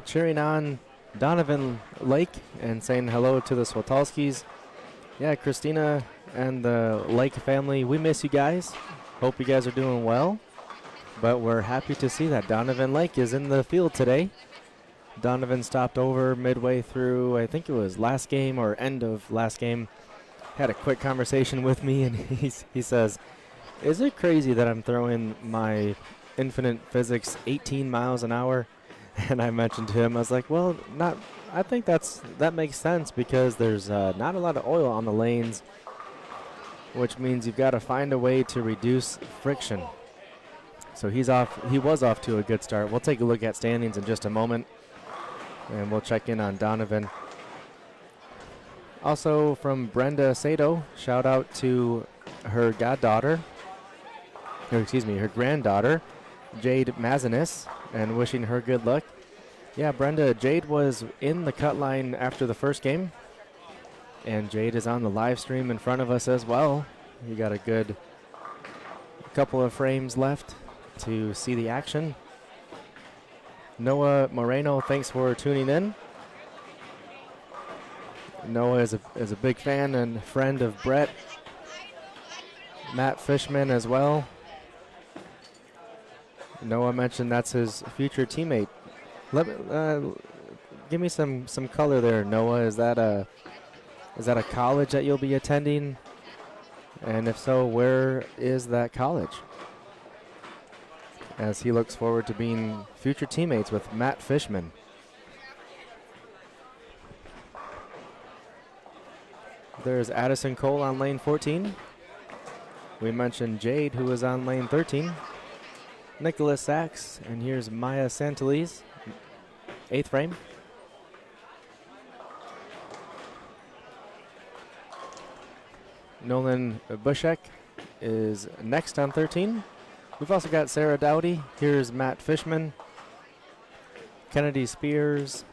cheering on Donovan Lake and saying hello to the Switalskis. Yeah, Christina and the Lake family, we miss you guys. Hope you guys are doing well. But we're happy to see that Donovan Lake is in the field today. Donovan stopped over midway through, I think it was last game or end of last game. Had a quick conversation with me, and he says, "Is it crazy that I'm throwing my infinite physics 18 miles an hour?" And I mentioned to him, I was like, well, I think that makes sense because there's not a lot of oil on the lanes, which means you've got to find a way to reduce friction. So he was off to a good start. We'll take a look at standings in just a moment, and we'll check in on Donovan. Also from Brenda Sato, shout out to her her granddaughter, Jade Mazinis, and wishing her good luck. Yeah, Brenda, Jade was in the cut line after the first game, and Jade is on the live stream in front of us as well. You got a good couple of frames left to see the action. Noah Moreno, thanks for tuning in. Noah is a big fan and friend of Brett. Matt Fishman as well. Noah mentioned that's his future teammate. Give me some color there, Noah. Is that a college that you'll be attending? And if so, where is that college? As he looks forward to being future teammates with Matt Fishman. There's Addison Cole on lane 14. We mentioned Jade, who is on lane 13. Nicholas Sachs, and here's Maya Santalese, 8th frame. Nolan Bushek is next on 13. We've also got Sarah Dowdy. Here's Matt Fishman. Kennedy Spears.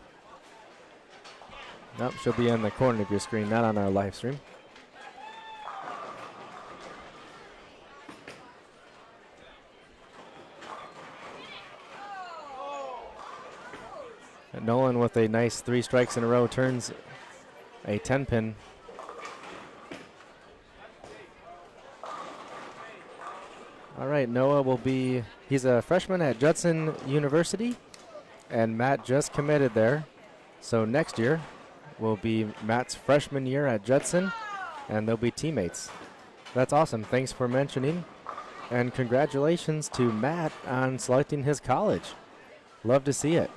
Nope, she'll be in the corner of your screen, not on our live stream. And Nolan with a nice 3 strikes in a row turns a 10-pin. All right, Noah he's a freshman at Judson University, and Matt just committed there. So next year will be Matt's freshman year at Judson, and they'll be teammates. That's awesome. Thanks for mentioning. And congratulations to Matt on selecting his college. Love to see it.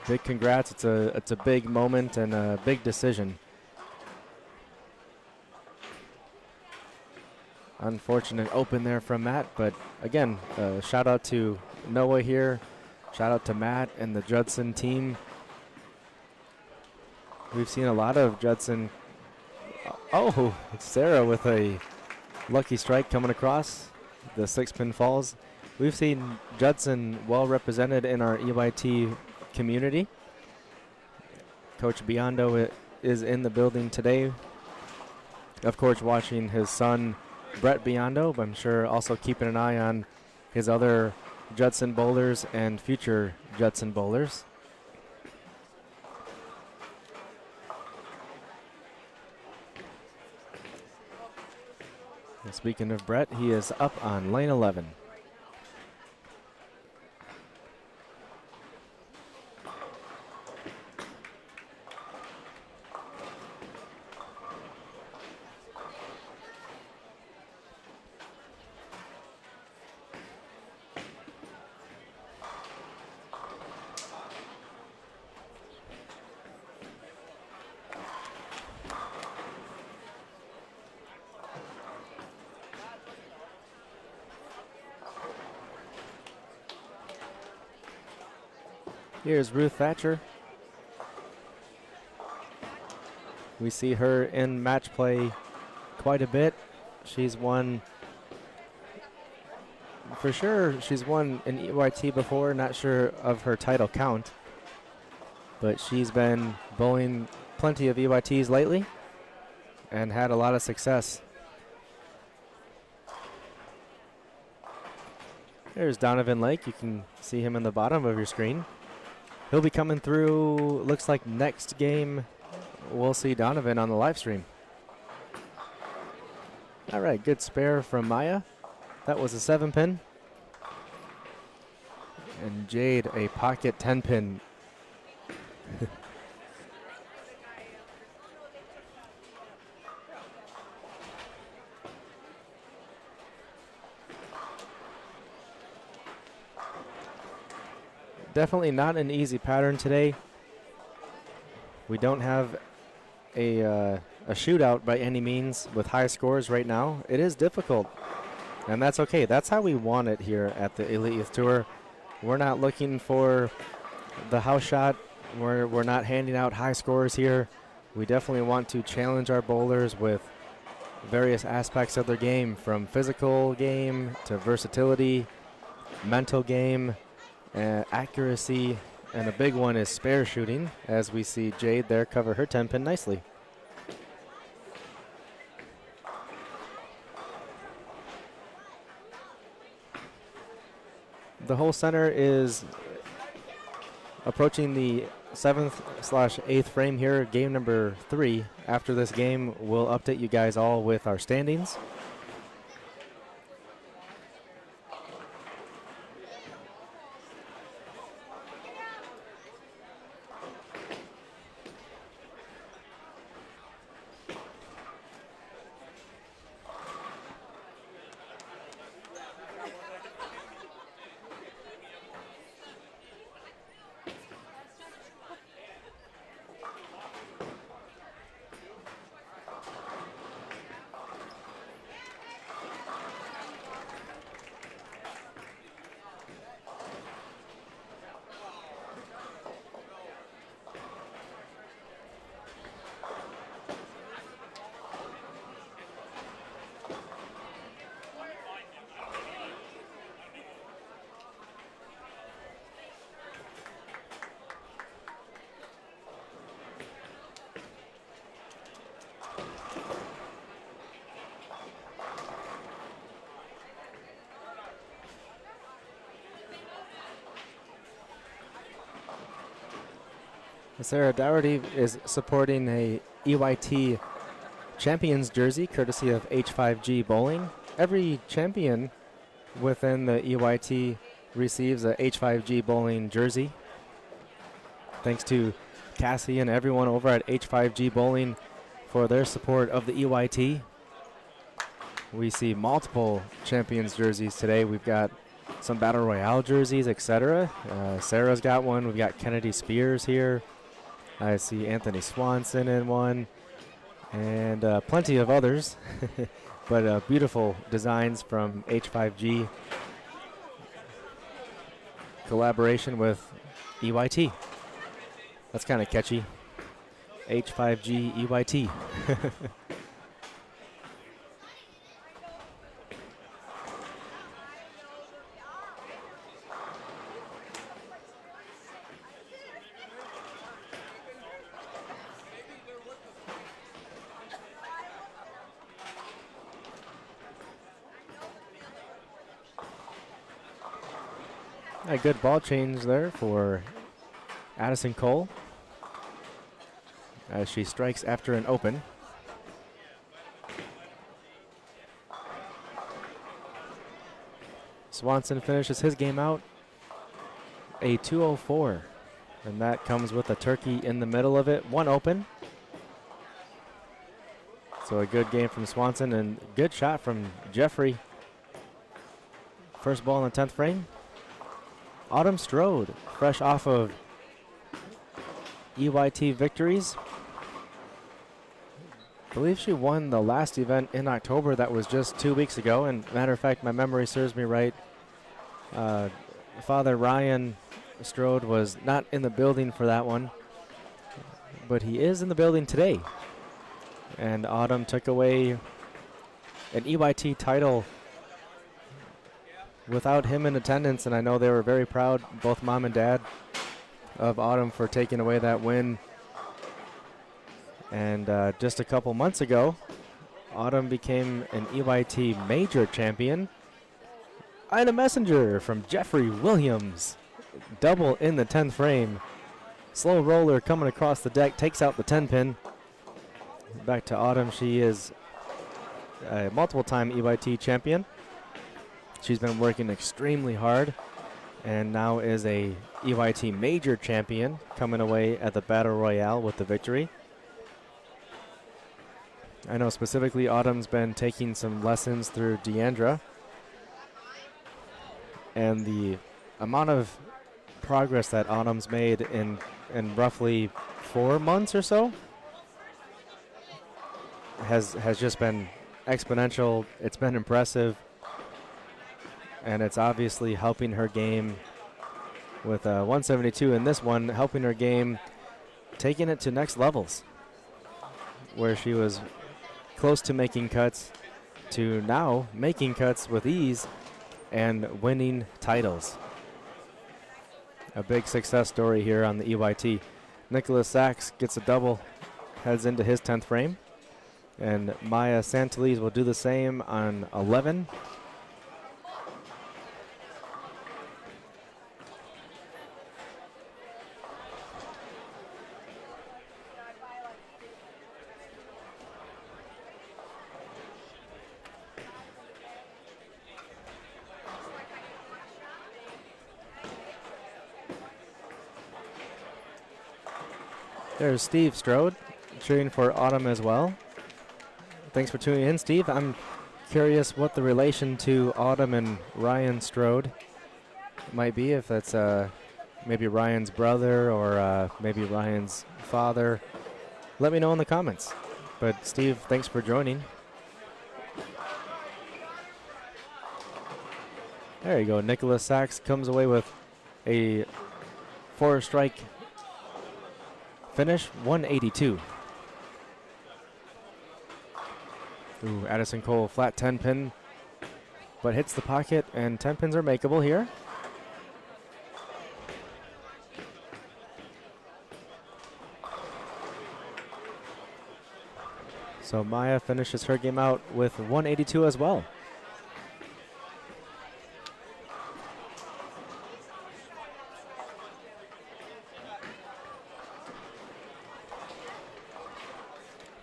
Big congrats. It's a big moment and a big decision. Unfortunate open there from Matt, but again, shout out to Noah here. Shout out to Matt and the Judson team. We've seen a lot of Judson. Oh, it's Sarah with a lucky strike coming across. The 6-pin falls. We've seen Judson well represented in our EYT community. Coach Biondo is in the building today. Of course, watching his son, Brett Biondo, but I'm sure also keeping an eye on his other Judson bowlers and future Judson bowlers. And speaking of Brett, he is up on lane 11. Here's Ruth Thatcher. We see her in match play quite a bit. She's won, for sure, she's won an EYT before, not sure of her title count. But she's been bowling plenty of EYTs lately and had a lot of success. There's Donovan Lake. You can see him in the bottom of your screen. He'll be coming through, looks like next game we'll see Donovan on the live stream. All right, good spare from Maya. That was a 7-pin. And Jade, a pocket 10-pin. Definitely not an easy pattern today. We don't have a shootout by any means with high scores right now. It is difficult, and that's okay. That's how we want it here at the Elite Youth Tour. We're not looking for the house shot. We're not handing out high scores here. We definitely want to challenge our bowlers with various aspects of their game, from physical game to versatility, mental game, accuracy, and a big one is spare shooting, as we see Jade there cover her 10-pin nicely. The whole center is approaching the 7th/8th frame here, game number 3. After this game, we'll update you guys all with our standings. Sarah Dougherty is supporting a EYT Champions jersey courtesy of H5G Bowling. Every champion within the EYT receives a H5G Bowling jersey. Thanks to Cassie and everyone over at H5G Bowling for their support of the EYT. we see multiple champions jerseys today. We've got some Battle Royale jerseys, etc. Sarah's got one. We've got Kennedy Spears here. I see Anthony Swanson in one, and plenty of others. But beautiful designs from H5G. Collaboration with EYT. That's kind of catchy. H5G EYT. A good ball change there for Addison Cole as she strikes after an open. Swanson finishes his game out a 204, and that comes with a turkey in the middle of it, one open. So a good game from Swanson and good shot from Jeffrey. First ball in the 10th frame. Autumn Strode, fresh off of EYT victories. I believe she won the last event in October. That was just 2 weeks ago. And matter of fact, my memory serves me right. Father Ryan Strode was not in the building for that one, but he is in the building today. And Autumn took away an EYT title without him in attendance, and I know they were very proud, both mom and dad, of Autumn for taking away that win. And just a couple months ago, Autumn became an EYT major champion. And a messenger from Jeffrey Williams. Double in the 10th frame. Slow roller coming across the deck, takes out the 10 pin. Back to Autumn. She is a multiple-time EYT champion. She's been working extremely hard and now is a EYT major champion, coming away at the Battle Royale with the victory. I know specifically Autumn's been taking some lessons through Deandra, and the amount of progress that Autumn's made in roughly 4 months or so has just been exponential. It's been impressive. And it's obviously helping her game with 172 in this one, helping her game, taking it to next levels, where she was close to making cuts to now making cuts with ease and winning titles. A big success story here on the EYT. Nicholas Sachs gets a double, heads into his 10th frame, and Maya Santalese will do the same on 11. There's Steve Strode cheering for Autumn as well. Thanks for tuning in, Steve. I'm curious what the relation to Autumn and Ryan Strode might be, if that's maybe Ryan's brother or maybe Ryan's father. Let me know in the comments. But Steve, thanks for joining. There you go. Nicholas Sachs comes away with a 4-strike finish, 182. Ooh, Addison Cole, flat 10 pin, but hits the pocket, and 10 pins are makeable here. So Maya finishes her game out with 182 as well.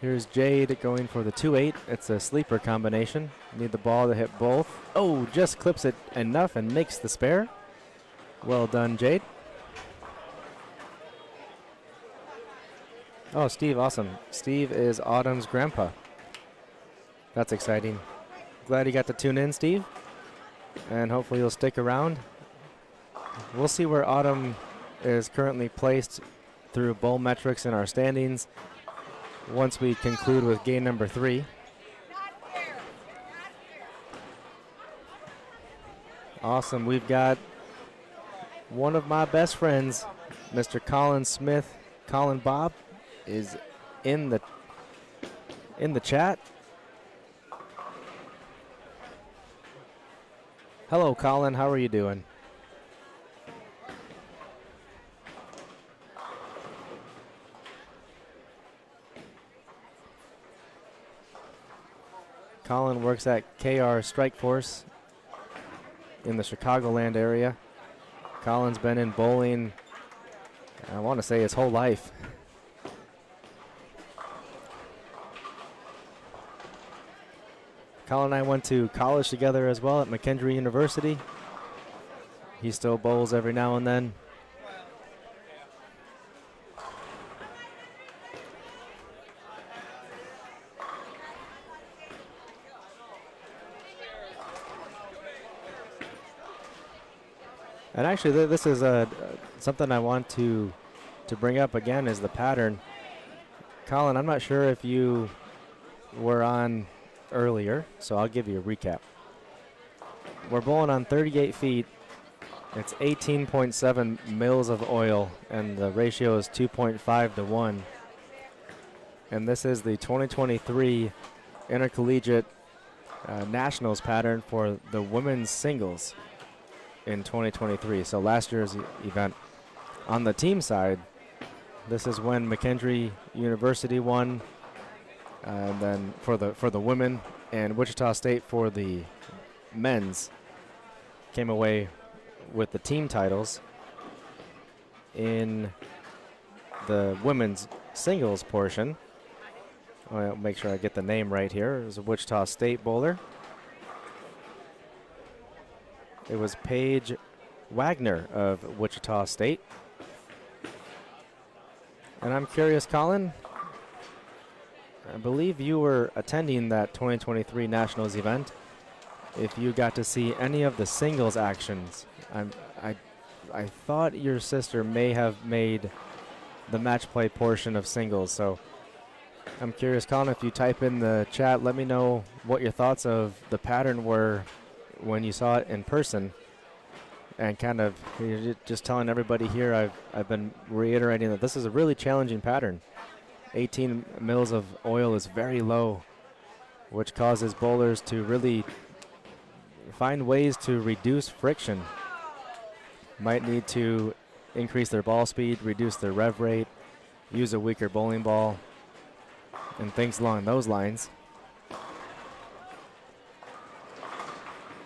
Here's Jade going for the 2-8. It's a sleeper combination. Need the ball to hit both. Oh, just clips it enough and makes the spare. Well done, Jade. Oh, Steve, awesome. Steve is Autumn's grandpa. That's exciting. Glad you got to tune in, Steve. And hopefully you'll stick around. We'll see where Autumn is currently placed through bowl metrics in our standings once we conclude with game number 3. Awesome. We've got one of my best friends, Mr. Colin Smith. Colin Bob is in the chat. Hello, Colin. How are you doing? Colin works at KR Strike Force in the Chicagoland area. Colin's been in bowling, I want to say, his whole life. Colin and I went to college together as well at McKendree University. He still bowls every now and then. And actually, this is something I want to bring up again is the pattern. Colin, I'm not sure if you were on earlier, so I'll give you a recap. We're bowling on 38 feet. It's 18.7 mils of oil, and the ratio is 2.5 to 1. And this is the 2023 Intercollegiate Nationals pattern for the women's singles in 2023, so last year's event. On the team side, this is when McKendree University won, and then for the women, and Wichita State for the men's came away with the team titles. In the women's singles portion, I'll make sure I get the name right here. It was a Wichita State bowler. It was Paige Wagner of Wichita State. And I'm curious, Colin, I believe you were attending that 2023 Nationals event. If you got to see any of the singles actions, I thought your sister may have made the match play portion of singles. So I'm curious, Colin, if you type in the chat, let me know what your thoughts of the pattern were when you saw it in person, and kind of just telling everybody here, I've been reiterating that this is a really challenging pattern. 18 mils of oil is very low, which causes bowlers to really find ways to reduce friction. Might need to increase their ball speed, reduce their rev rate, use a weaker bowling ball, and things along those lines.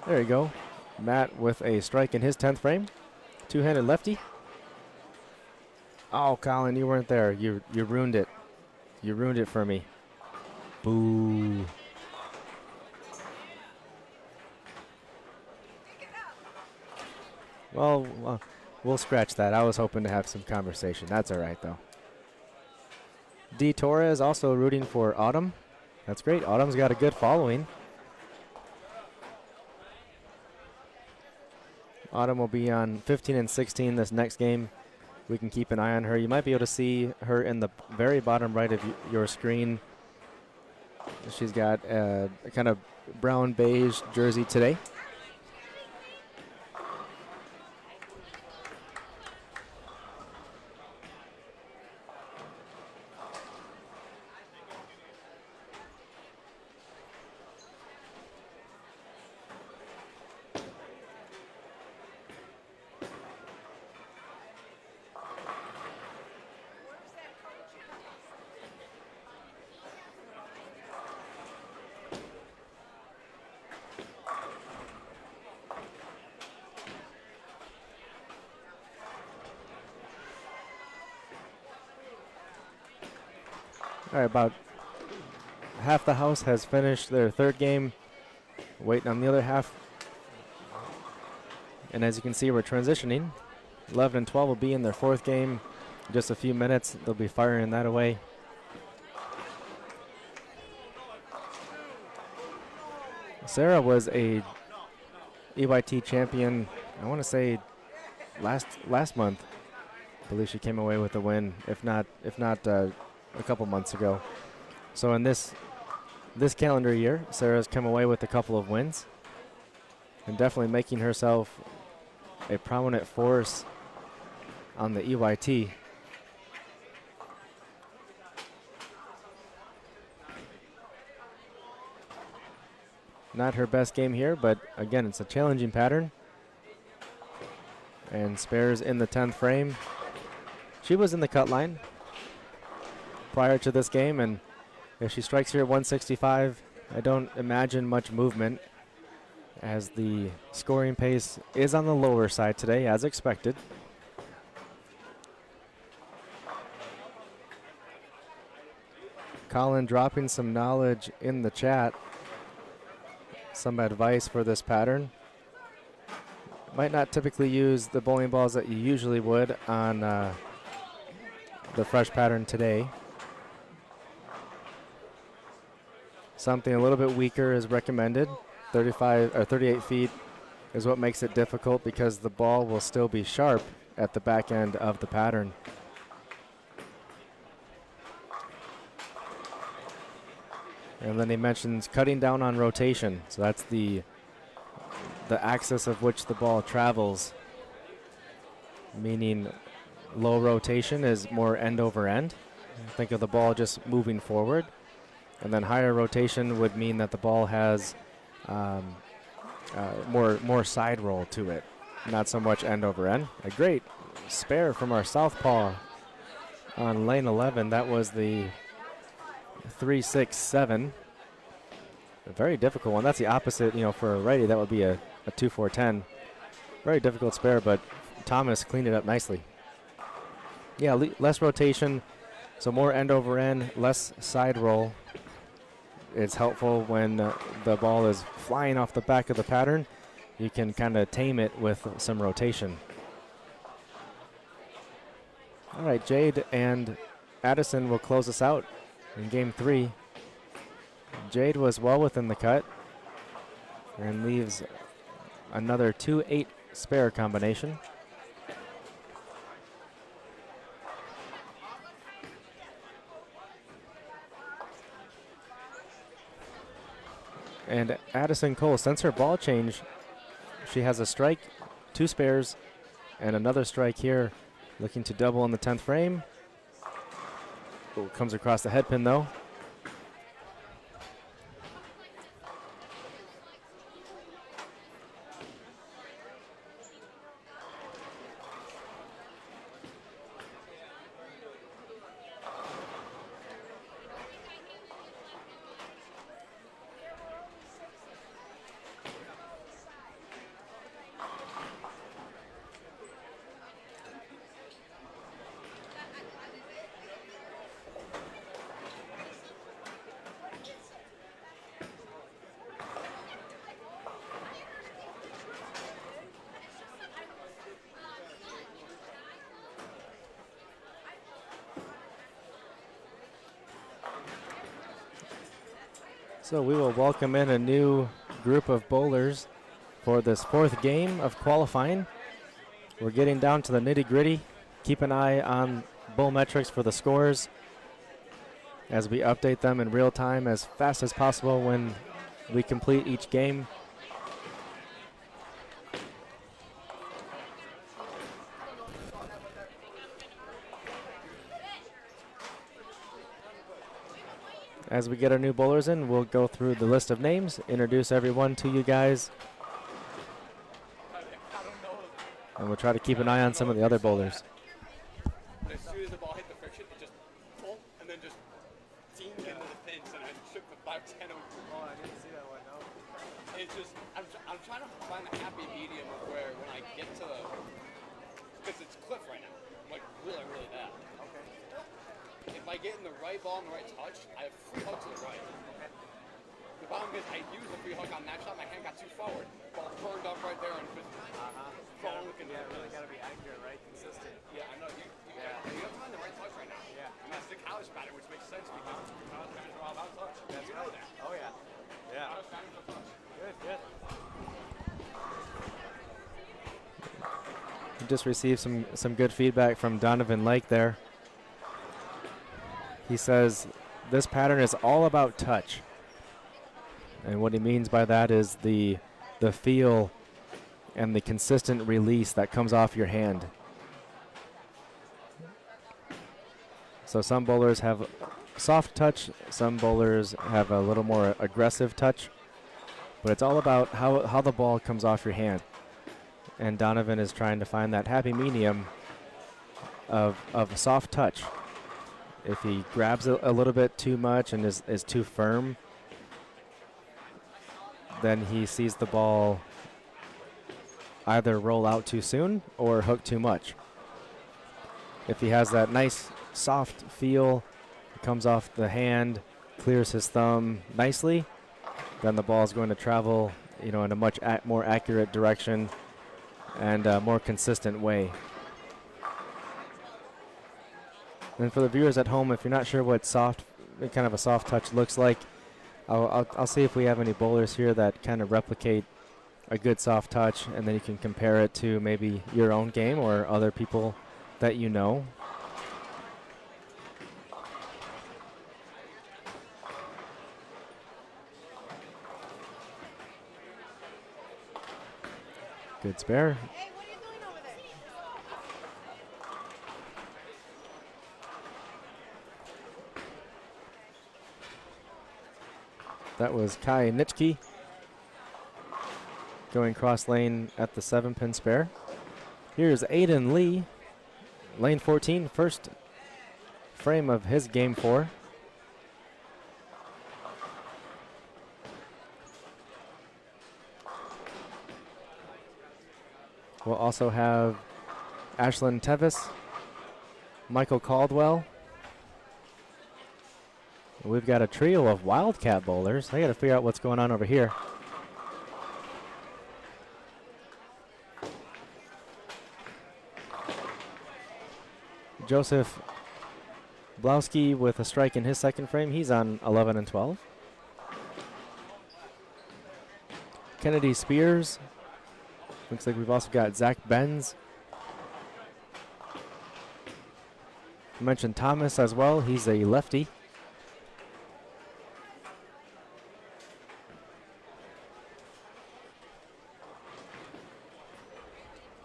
There you go. Matt with a strike in his 10th frame. Two-handed lefty. Oh, Colin, you weren't there. You ruined it. You ruined it for me. Boo. Well, we'll scratch that. I was hoping to have some conversation. That's all right, though. D. Torres also rooting for Autumn. That's great. Autumn's got a good following. Autumn will be on 15 and 16 this next game. We can keep an eye on her. You might be able to see her in the very bottom right of your screen. She's got a kind of brown beige jersey today. All right, about half the house has finished their third game, waiting on the other half. And as you can see, we're transitioning. 11 and 12 will be in their fourth game. In just a few minutes, they'll be firing that away. Sarah was a EYT champion, I want to say last month. I believe she came away with a win, if not a couple months ago. So in this calendar year, Sarah's come away with a couple of wins and definitely making herself a prominent force on the EYT. Not her best game here, but again, it's a challenging pattern. And spares in the 10th frame. She was in the cut line prior to this game, and if she strikes here at 165, I don't imagine much movement, as the scoring pace is on the lower side today, as expected. Colin dropping some knowledge in the chat, some advice for this pattern. Might not typically use the bowling balls that you usually would on the fresh pattern today. Something a little bit weaker is recommended. 35 or 38 feet is what makes it difficult, because the ball will still be sharp at the back end of the pattern. And then he mentions cutting down on rotation. So that's the axis of which the ball travels, meaning low rotation is more end over end. Think of the ball just moving forward. And then higher rotation would mean that the ball has more side roll to it, not so much end over end. A great spare from our southpaw on lane 11. That was the 3-6-7. A very difficult one. That's the opposite, for a righty. That would be a 2-4-10. Very difficult spare, but Thomas cleaned it up nicely. Yeah, less rotation, so more end over end, less side roll. It's helpful when the ball is flying off the back of the pattern. You can kind of tame it with some rotation. All right, Jade and Addison will close us out in game 3. Jade was well within the cut and leaves another 2-8 spare combination. And Addison Cole, since her ball change, she has a strike, 2 spares, and another strike here, looking to double in the 10th frame. Oh, comes across the head pin though. So we will welcome in a new group of bowlers for this 4th game of qualifying. We're getting down to the nitty-gritty. Keep an eye on bowl metrics for the scores as we update them in real time as fast as possible when we complete each game. As we get our new bowlers in, we'll go through the list of names, introduce everyone to you guys, and we'll try to keep an eye on some of the other bowlers. As soon as the ball hit the friction, it just pulled and then just seamed into the pins, and I shook the 510 over. Oh, I didn't see that one, no. It's just, I'm trying to find a happy medium of where when I get to the, because it's cliff right now, like really, really bad. Okay. If I get in the right ball and the right touch, I have free hook to the right. Okay. The problem is I used a free hook on that shot, my hand got too forward. Ball burned up right there and just falling looking. Yeah, really got to be accurate, right? Consistent. Yeah, I know. You have to find the right touch right now. Yeah. And that's the college pattern, which makes sense because college patterns are all about touch. That's you know right. that. Oh, yeah. Yeah. College patterns are touch. Good. just received some good feedback from Donovan Lake there. He says this pattern is all about touch. And what he means by that is the feel and the consistent release that comes off your hand. So some bowlers have soft touch, some bowlers have a little more aggressive touch, but it's all about how the ball comes off your hand. And Donovan is trying to find that happy medium of soft touch. If he grabs a little bit too much and is too firm, then he sees the ball either roll out too soon or hook too much. If he has that nice soft feel, comes off the hand, clears his thumb nicely, then the ball is going to travel, in a much more accurate direction and a more consistent way. And for the viewers at home, if you're not sure what kind of a soft touch looks like, I'll see if we have any bowlers here that kind of replicate a good soft touch, and then you can compare it to maybe your own game or other people that you know. Good spare. Hey, what are you doing over there? That was Kai Nitschke going cross lane at the 7-pin spare. Here's Aiden Lee, lane 14, first frame of his game 4. We'll also have Ashlyn Tevis, Michael Caldwell. We've got a trio of Wildcat bowlers. I got to figure out what's going on over here. Joseph Blowski with a strike in his second frame. He's on 11 and 12. Kennedy Spears. Looks like we've also got Zach Benz. I mentioned Thomas as well. He's a lefty.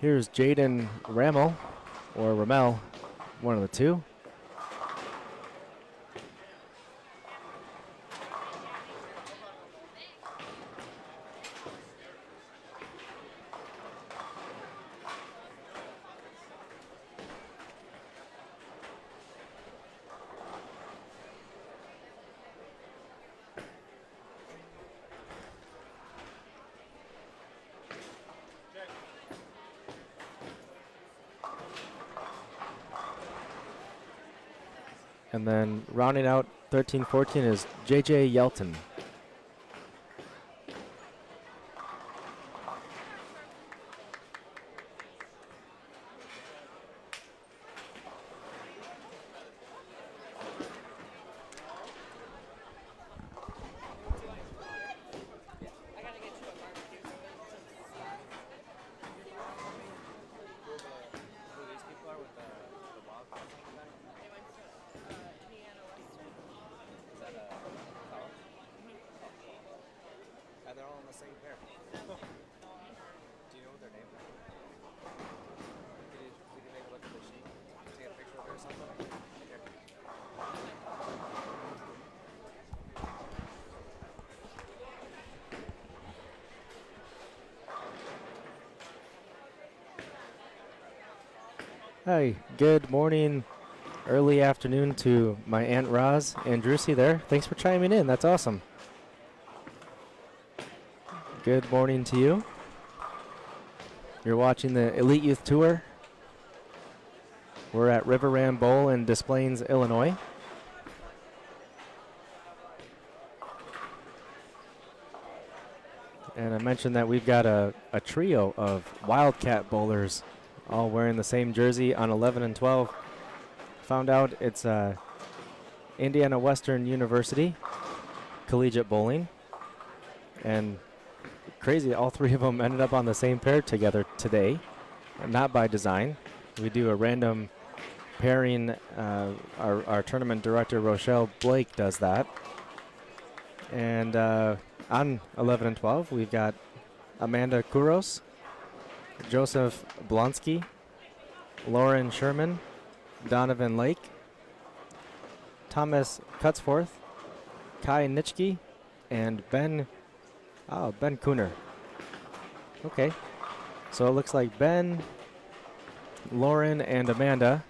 Here's Jaden Ramel, or Ramel, one of the two. And then rounding out 13-14 is J.J. Yelton. They're all in the same pair. Do you know what their names are? We can take a look at the sheet, take a picture of it or something. Here. Hi, good morning, early afternoon to my Aunt Roz and Drusy there. Thanks for chiming in. That's awesome. Good morning to you. You're watching the Elite Youth Tour. We're at River Ram Bowl in Des Plaines, Illinois. And I mentioned that we've got a trio of Wildcat bowlers all wearing the same jersey on 11 and 12. Found out it's Indiana Western University collegiate bowling. And crazy, all three of them ended up on the same pair together today. not by design. We do a random pairing. Our tournament director, Rochelle Blake, does that. And on 11 and 12, we've got Amanda Kuros, Joseph Blonsky, Lauren Sherman, Donovan Lake, Thomas Cutsforth, Kai Nitschke, and Ben Kuhner. Okay, so it looks like Ben, Lauren, and Amanda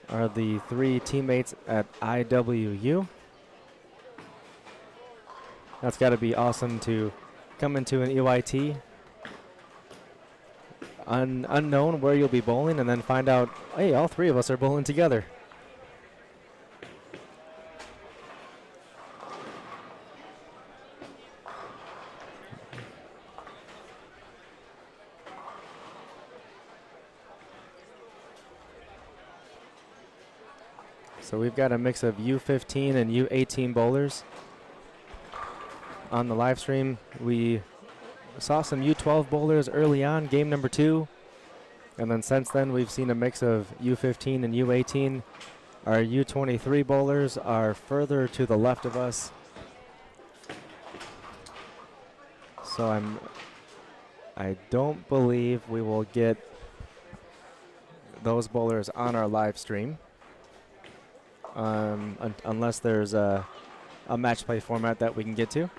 are the 3 teammates at IWU. That's got to be awesome to come into an EYT unknown where you'll be bowling and then find out, hey, all 3 of us are bowling together. So we've got a mix of U15 and U18 bowlers on the live stream. We saw some U12 bowlers early on, game number 2. And then since then, we've seen a mix of U15 and U18. Our U23 bowlers are further to the left of us. So I don't believe we will get those bowlers on our live stream. Unless there's a match play format that we can get to.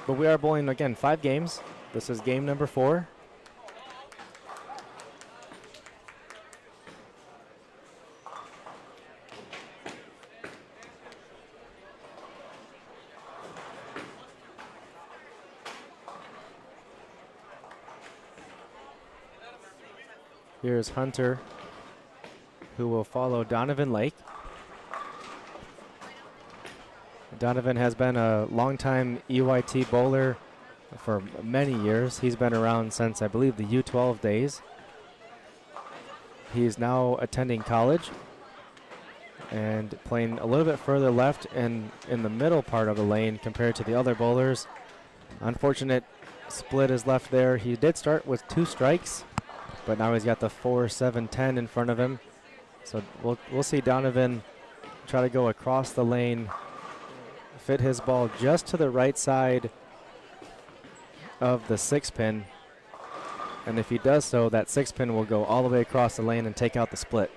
But we are bowling, again, 5 games. This is game number 4. Here's Hunter, who will follow Donovan Lake. Donovan has been a longtime EYT bowler for many years. He's been around since, I believe, the U12 days. He's now attending college and playing a little bit further left and in the middle part of the lane compared to the other bowlers. Unfortunate split is left there. He did start with 2 strikes, but now he's got the 4-7-10 in front of him. So we'll see Donovan try to go across the lane, fit his ball just to the right side of the 6-pin. And if he does so, that 6-pin will go all the way across the lane and take out the split.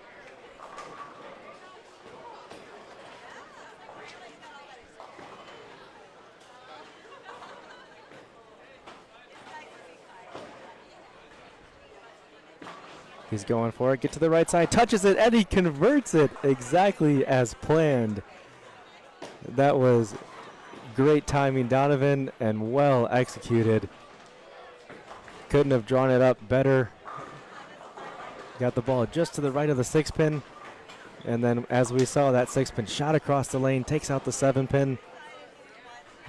He's going for it, get to the right side, touches it, and he converts it exactly as planned. That was great timing, Donovan, and well executed. Couldn't have drawn it up better. Got the ball just to the right of the 6-pin. And then as we saw, that 6-pin shot across the lane, takes out the 7-pin.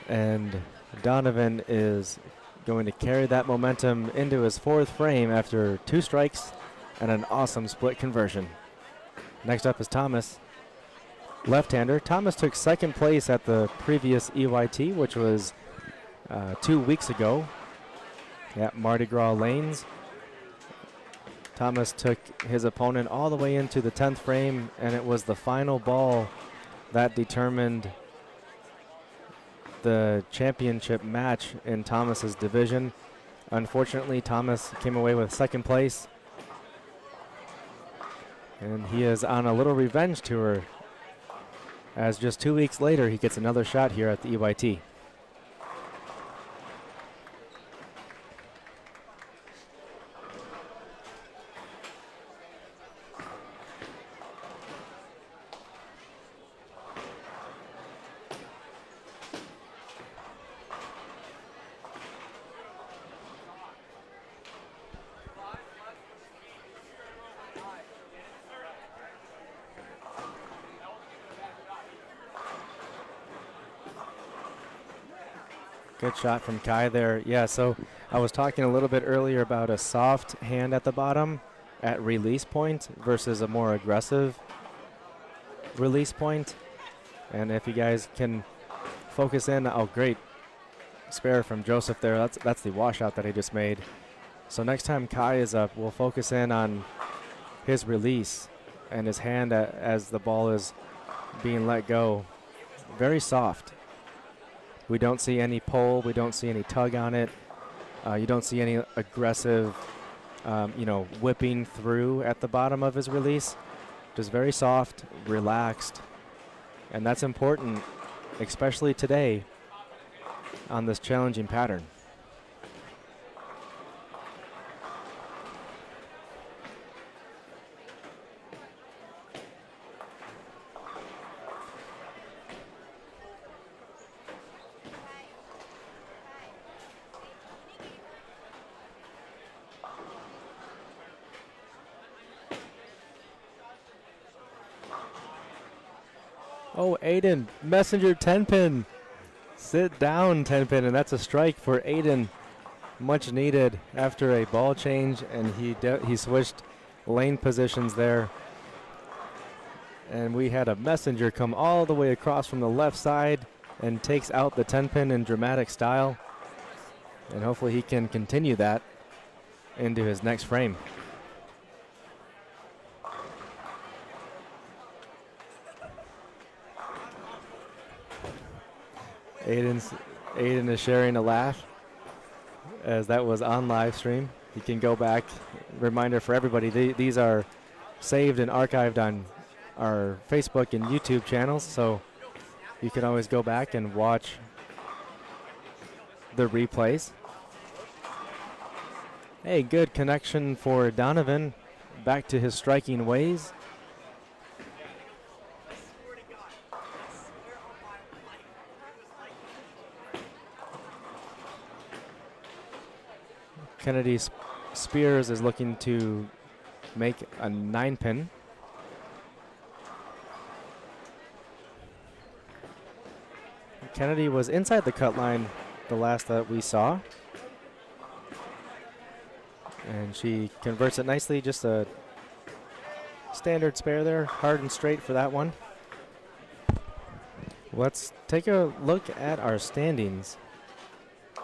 And Donovan is going to carry that momentum into his 4th frame after 2 strikes and an awesome split conversion. Next up is Thomas, left-hander. Thomas took 2nd place at the previous EYT, which was 2 weeks ago at Mardi Gras Lanes. Thomas took his opponent all the way into the 10th frame, and it was the final ball that determined the championship match in Thomas's division. Unfortunately, Thomas came away with 2nd place. And he is on a little revenge tour, as just 2 weeks later he gets another shot here at the EYT. Good shot from Kai there. Yeah, so I was talking a little bit earlier about a soft hand at the bottom at release point versus a more aggressive release point. And if you guys can focus in, oh, great spare from Joseph there. That's the washout that he just made. So next time Kai is up, we'll focus in on his release and his hand as the ball is being let go. Very soft. We don't see any pull. We don't see any tug on it. You don't see any aggressive, whipping through at the bottom of his release. Just very soft, relaxed. And that's important, especially today on this challenging pattern. Oh, Aiden, messenger 10-pin. Sit down, 10-pin, and that's a strike for Aiden. Much needed after a ball change, and he switched lane positions there. And we had a messenger come all the way across from the left side and takes out the 10-pin in dramatic style. And hopefully he can continue that into his next frame. Aiden is sharing a laugh as that was on live stream. You can go back. Reminder for everybody, these are saved and archived on our Facebook and YouTube channels, so you can always go back and watch the replays. Hey, good connection for Donovan. Back to his striking ways. Kennedy Spears is looking to make a 9-pin. Kennedy was inside the cut line the last that we saw. And she converts it nicely, just a standard spare there, hard and straight for that one. Let's take a look at our standings.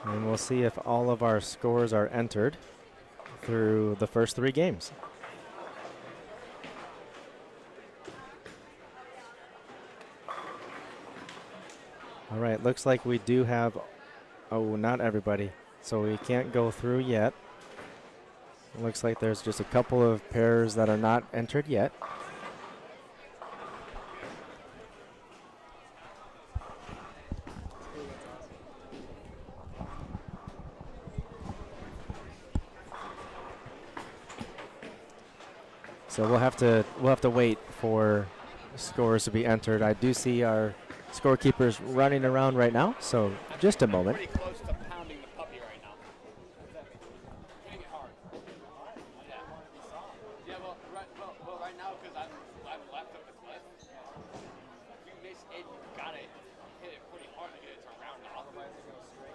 And we'll see if all of our scores are entered through the first 3 games. All right, looks like we do have, not everybody, so we can't go through yet. Looks like there's just a couple of pairs that are not entered yet. So we'll have to wait for scores to be entered. I do see our scorekeepers running around right now, so just a moment. Pretty close to pounding the puppy right now. Hitting it hard. Yeah, well, right now, because I'm left of the cliff, if you miss it, you gotta hit it pretty hard to get it to round off. Otherwise it goes straight.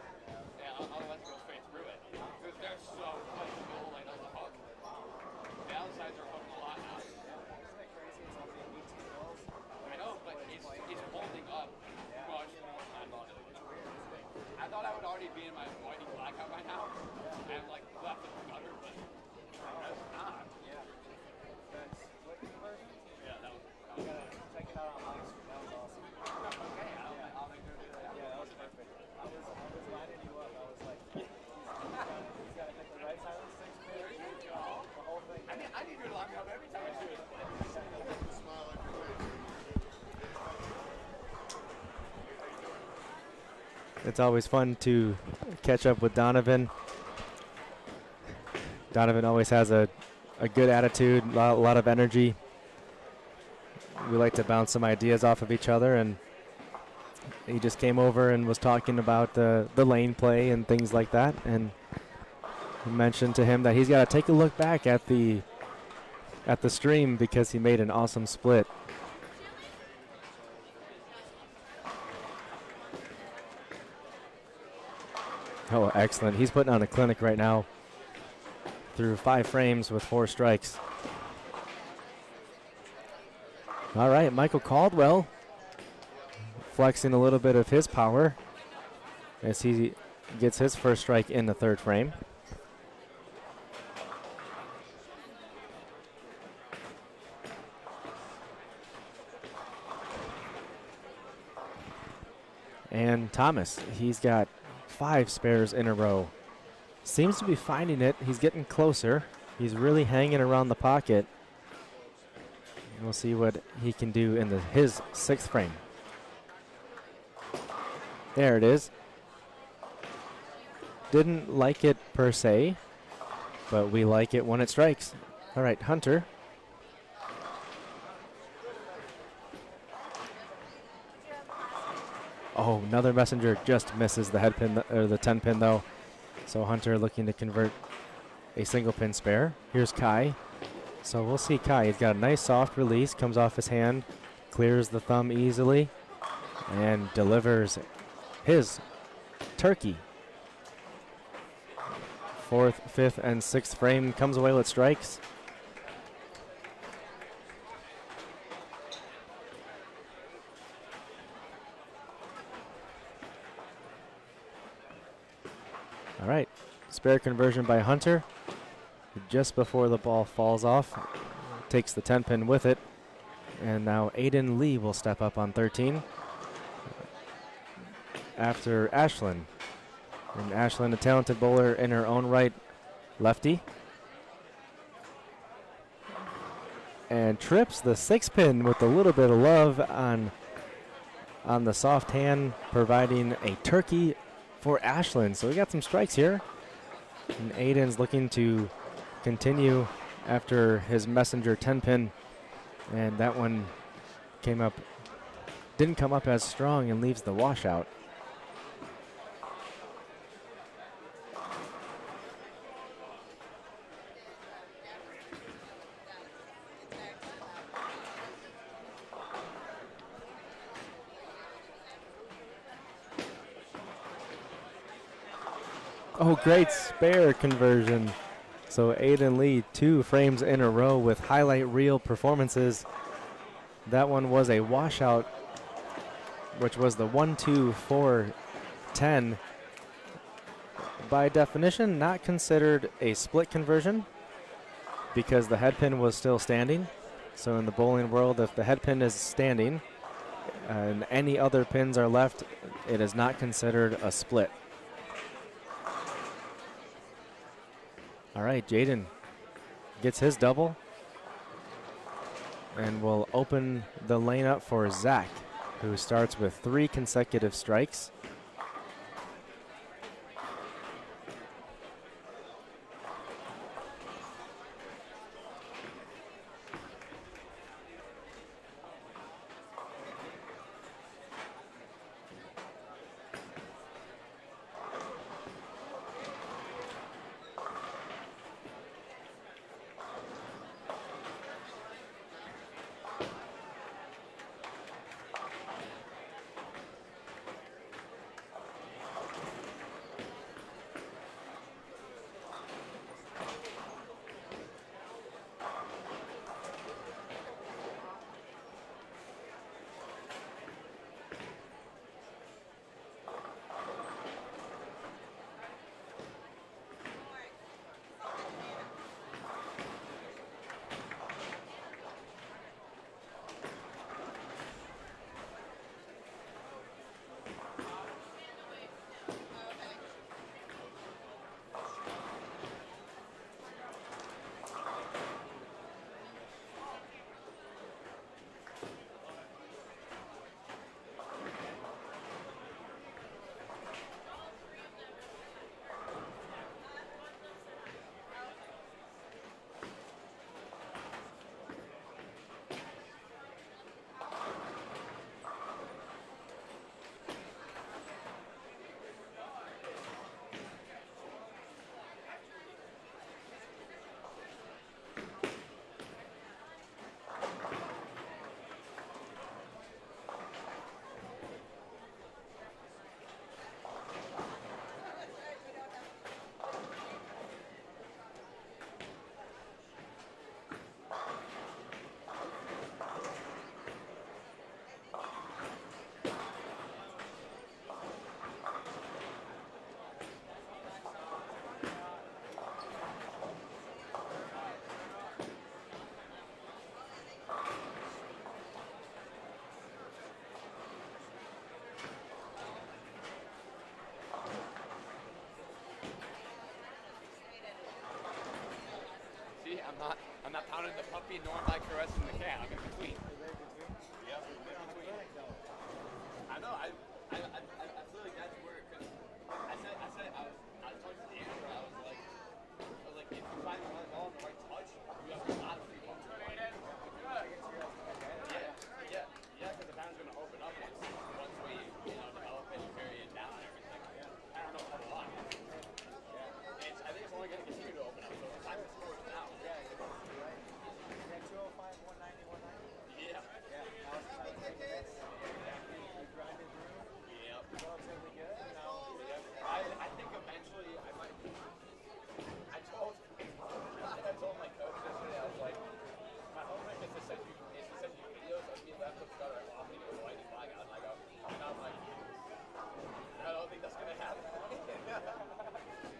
Yeah, otherwise it goes straight through it. Because they're so close to the whole lane of the hook. The outsides are hooking a lot now. I know, but it's holding up much more time on it. I thought I would already be in my whitey blackout by now. I'm like left in the gutter, but that's not. Yeah. That's what conversion? Yeah, that was. You gotta check it out on live stream. That was awesome. Okay, I'll make sure to do that. Yeah, that was perfect. I was lining you up. I was like, he's gotta pick the right side of the 6-pin. There you go. The whole thing. I mean, I need you to line me up every time I shoot it. It's always fun to catch up with Donovan. Donovan always has a good attitude, a lot of energy. We like to bounce some ideas off of each other, and he just came over and was talking about the lane play and things like that, and I mentioned to him that he's got to take a look back at the stream because he made an awesome split. Oh, excellent. He's putting on a clinic right now through 5 frames with 4 strikes. All right, Michael Caldwell flexing a little bit of his power as he gets his first strike in the 3rd frame. And Thomas, he's got 5 spares in a row. Seems to be finding it. He's getting closer. He's really hanging around the pocket. We'll see what he can do in his 6th frame. There it is. Didn't like it per se, but we like it when it strikes. All right, Hunter. Oh, another messenger just misses the head pin, or the 10 pin though. So Hunter looking to convert a single pin spare. Here's Kai. So we'll see Kai. He's got a nice soft release, comes off his hand, clears the thumb easily, and delivers his turkey. 4th, 5th, and 6th frame, comes away with strikes. All right, spare conversion by Hunter. Just before the ball falls off, takes the 10 pin with it. And now Aiden Lee will step up on 13 after Ashlyn. And Ashlyn, a talented bowler in her own right, lefty. And trips the 6 pin with a little bit of love on the soft hand, providing a turkey for Ashlyn. So we got some strikes here. And Aiden's looking to continue after his messenger 10 pin, and that one didn't come up as strong and leaves the washout. Oh, great spare conversion. So Aiden Lee, 2 frames in a row with highlight reel performances. That one was a washout, which was the 1-2-4-10. By definition, not considered a split conversion because the head pin was still standing. So in the bowling world, if the head pin is standing and any other pins are left, it is not considered a split. All right, Jaden gets his double and will open the lane up for Zach, who starts with 3 consecutive strikes. I'm not pounding the puppy nor am I caressing the cat. I'm in between. Yep, in between. I know. I feel like that's where, because I was talking to Andrew. I was like, if you find the right ball and the right touch, you have a lot of free balls. Yeah, because the pound's going to open up once we, develop it and carry it down and everything. I don't know a lot. I think it's only going to continue to open up. So the time to score is now. Yeah. 205, 190, 190. Yeah. Yeah. Now it's time to take this. We grind it through. Yep. Relatively good. I think eventually I might. I told my coach yesterday. I was like, my homework is to send you videos of me left of gutter walking with a white flag out, and I was like, I don't think that's gonna happen.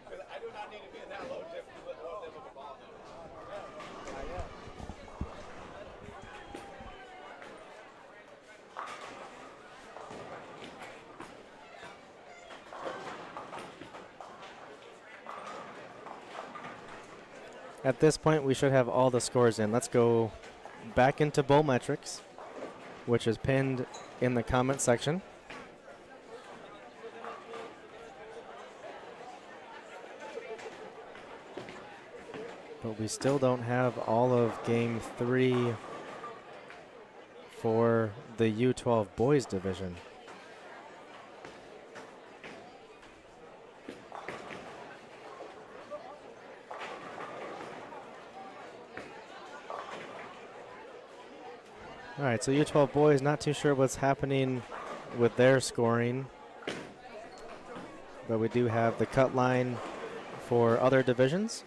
Because I do not need to be in that low dip of a ball now. Yeah. At this point, we should have all the scores in. Let's go back into bowl metrics, which is pinned in the comment section. But we still don't have all of game 3 for the U12 boys division. All right, so U12 boys, not too sure what's happening with their scoring, but we do have the cut line for other divisions.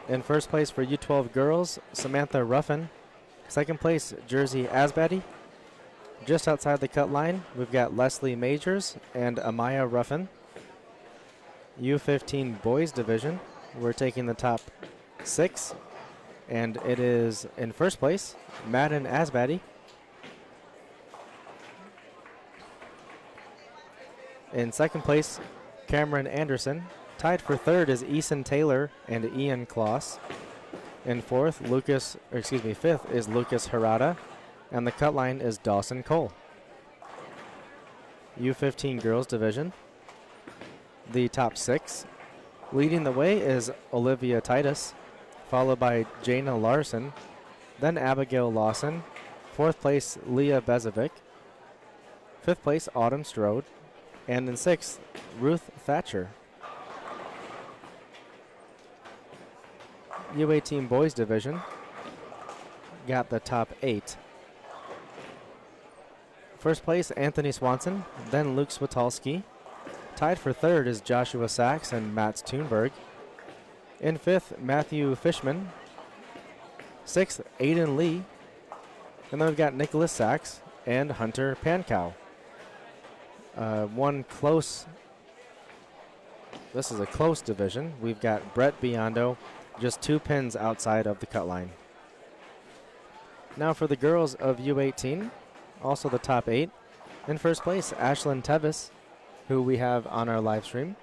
In first place for U12 girls, Samantha Ruffin. Second place, Jersey Asbatty. Just outside the cut line, we've got Leslie Majors and Amaya Ruffin. U15 boys division, we're taking the top 6. And it is in first place, Madden Asbatty. In second place, Cameron Anderson. Tied for third is Eason Taylor and Ian Kloss. In fifth is Lucas Harada. And the cut line is Dawson Cole. U15 girls division. The top 6. Leading the way is Olivia Titus, followed by Jana Larson, then Abigail Lawson. Fourth place, Leah Bezovic. Fifth place, Autumn Strode. And in sixth, Ruth Thatcher. U18 boys division got the top 8. First place, Anthony Swanson, then Luke Switalski. Tied for third is Joshua Sachs and Mats Thunberg. In fifth, Matthew Fishman. Sixth, Aiden Lee. And then we've got Nicholas Sachs and Hunter Pankow. This is a close division. We've got Brett Biondo just 2 pins outside of the cut line. Now for the girls of U18, also the top 8. In first place, Ashlyn Tevis, who we have on our live stream.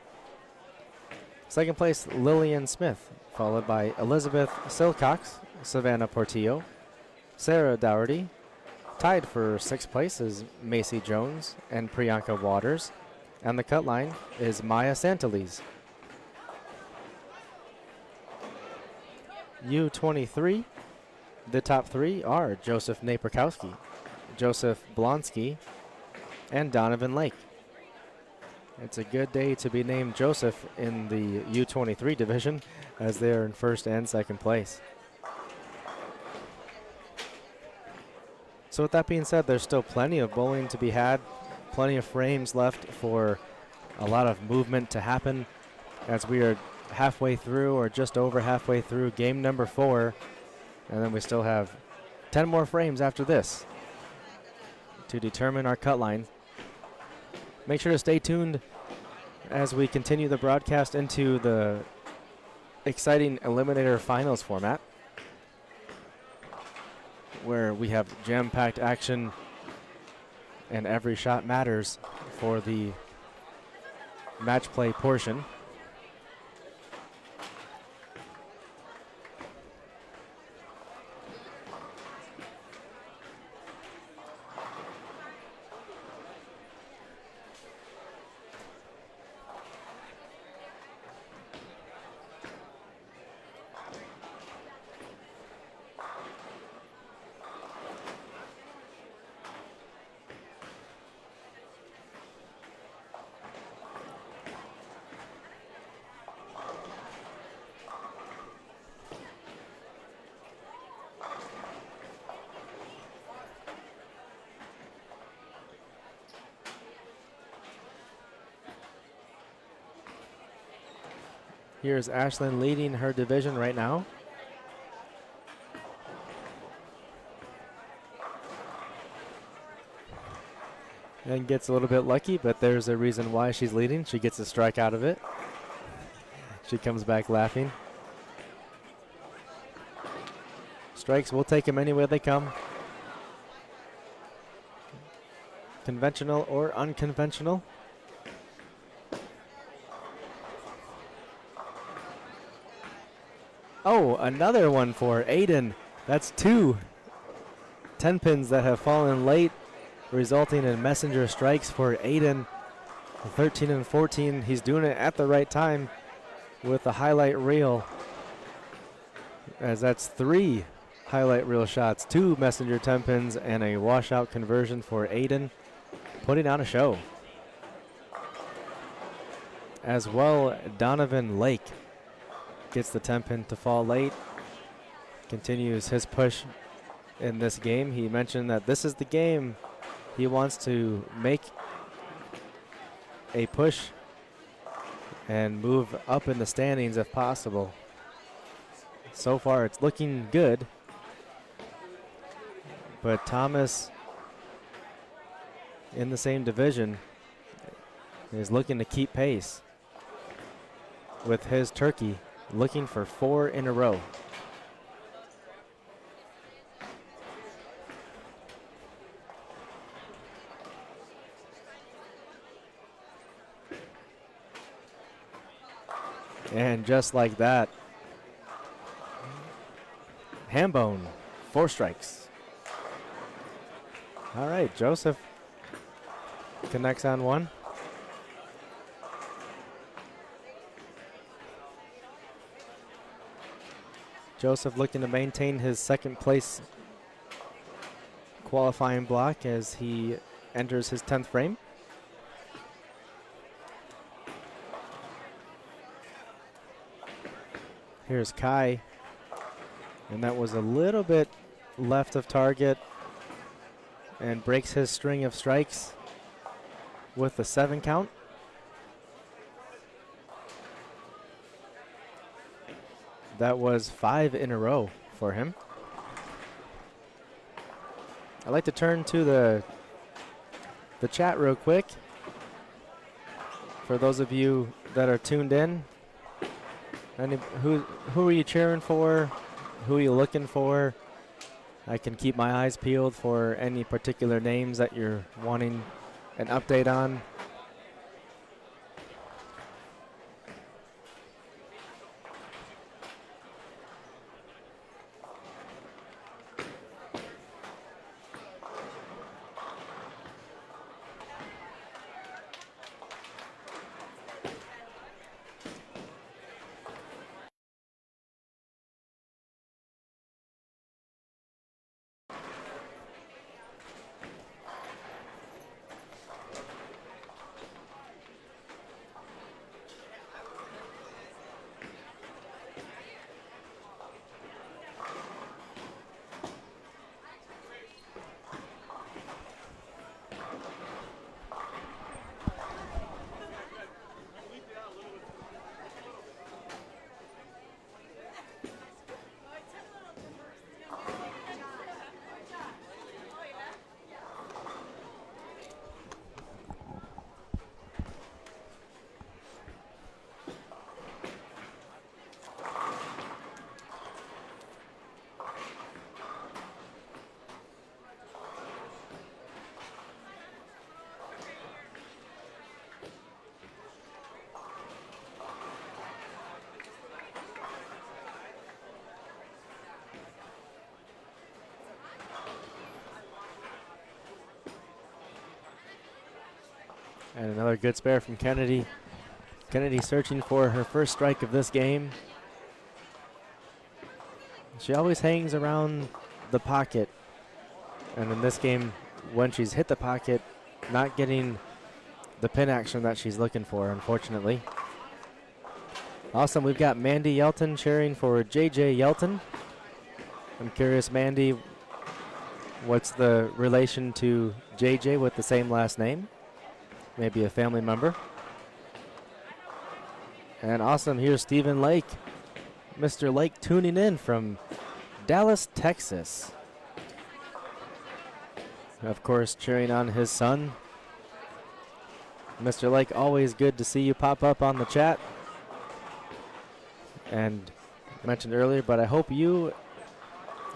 Second place, Lillian Smith, followed by Elizabeth Silcox, Savannah Portillo, Sarah Dougherty. Tied for 6th place is Macy Jones and Priyanka Waters. And the cut line is Maya Santalese. U23, the top 3 are Joseph Naperkowski, Joseph Blonsky, and Donovan Lake. It's a good day to be named Joseph in the U23 division, as they are in first and second place. So with that being said, there's still plenty of bowling to be had, plenty of frames left for a lot of movement to happen, as we are halfway through or just over halfway through game number 4, and then we still have 10 more frames after this to determine our cut line. Make sure to stay tuned as we continue the broadcast into the exciting Eliminator Finals format, where we have jam-packed action and every shot matters for the match play portion. Here's Ashlyn leading her division right now. And gets a little bit lucky, but there's a reason why she's leading. She gets a strike out of it. She comes back laughing. Strikes, we'll take them any way they come. Conventional or unconventional. Oh, another one for Aiden. That's 2 10 pins that have fallen late, resulting in messenger strikes for Aiden. 13 and 14. He's doing it at the right time with the highlight reel, as that's 3 highlight reel shots, 2 messenger 10 pins, and a washout conversion for Aiden, putting on a show. As well, Donovan Lake gets the 10 pin to fall late, continues his push in this game. He mentioned that this is the game he wants to make a push and move up in the standings if possible. So far it's looking good, but Thomas in the same division is looking to keep pace with his turkey, looking for 4 in a row. And just like that, Hambone, 4 strikes. All right, Joseph connects on 1. Joseph looking to maintain his second place qualifying block as he enters his 10th frame. Here's Kai, and that was a little bit left of target and breaks his string of strikes with the 7 count. That was 5 in a row for him. I'd like to turn to the chat real quick. For those of you that are tuned in, who are you cheering for? Who are you looking for? I can keep my eyes peeled for any particular names that you're wanting an update on. And another good spare from Kennedy. Kennedy searching for her first strike of this game. She always hangs around the pocket. And in this game, when she's hit the pocket, not getting the pin action that she's looking for, unfortunately. Awesome, we've got Mandy Yelton cheering for JJ Yelton. I'm curious, Mandy, what's the relation to JJ with the same last name? Maybe a family member. And awesome, here's Stephen Lake. Mr. Lake tuning in from Dallas, Texas. Of course, cheering on his son. Mr. Lake, always good to see you pop up on the chat. And mentioned earlier, but I hope you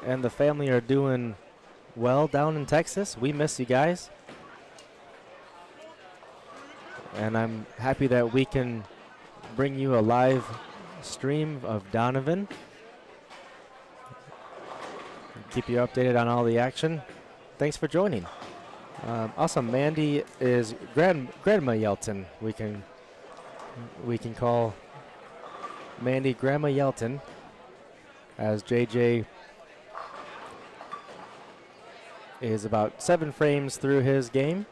and the family are doing well down in Texas. We miss you guys. And I'm happy that we can bring you a live stream of Donovan. Keep you updated on all the action. Thanks for joining. Also, Mandy is Grandma Yelton. We can call Mandy Grandma Yelton, as JJ is about 7 frames through his game.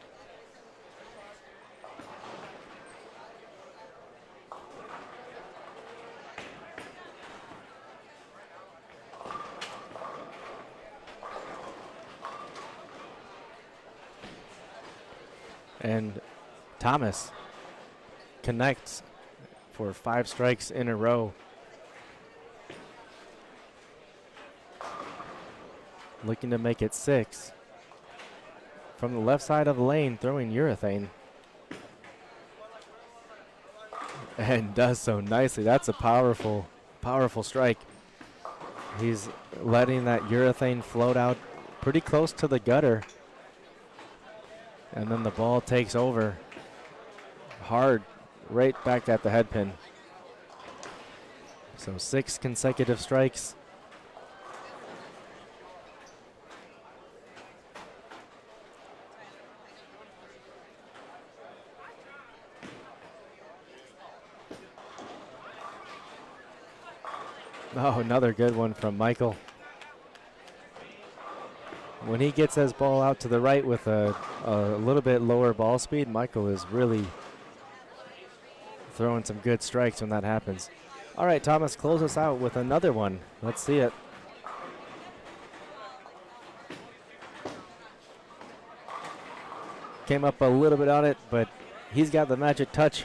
And Thomas connects for 5 strikes in a row. Looking to make it 6. From the left side of the lane, throwing urethane. And does so nicely. That's a powerful, powerful strike. He's letting that urethane float out pretty close to the gutter. And then the ball takes over hard, right back at the head pin. So 6 consecutive strikes. Oh, another good one from Michael. When he gets his ball out to the right with a little bit lower ball speed, Michael is really throwing some good strikes when that happens. All right, Thomas, close us out with another one. Let's see it. Came up a little bit on it, but he's got the magic touch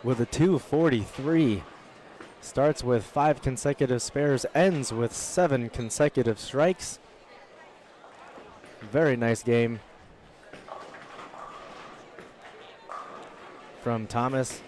with a 243. Starts with 5 consecutive spares, ends with 7 consecutive strikes. Very nice game from Thomas.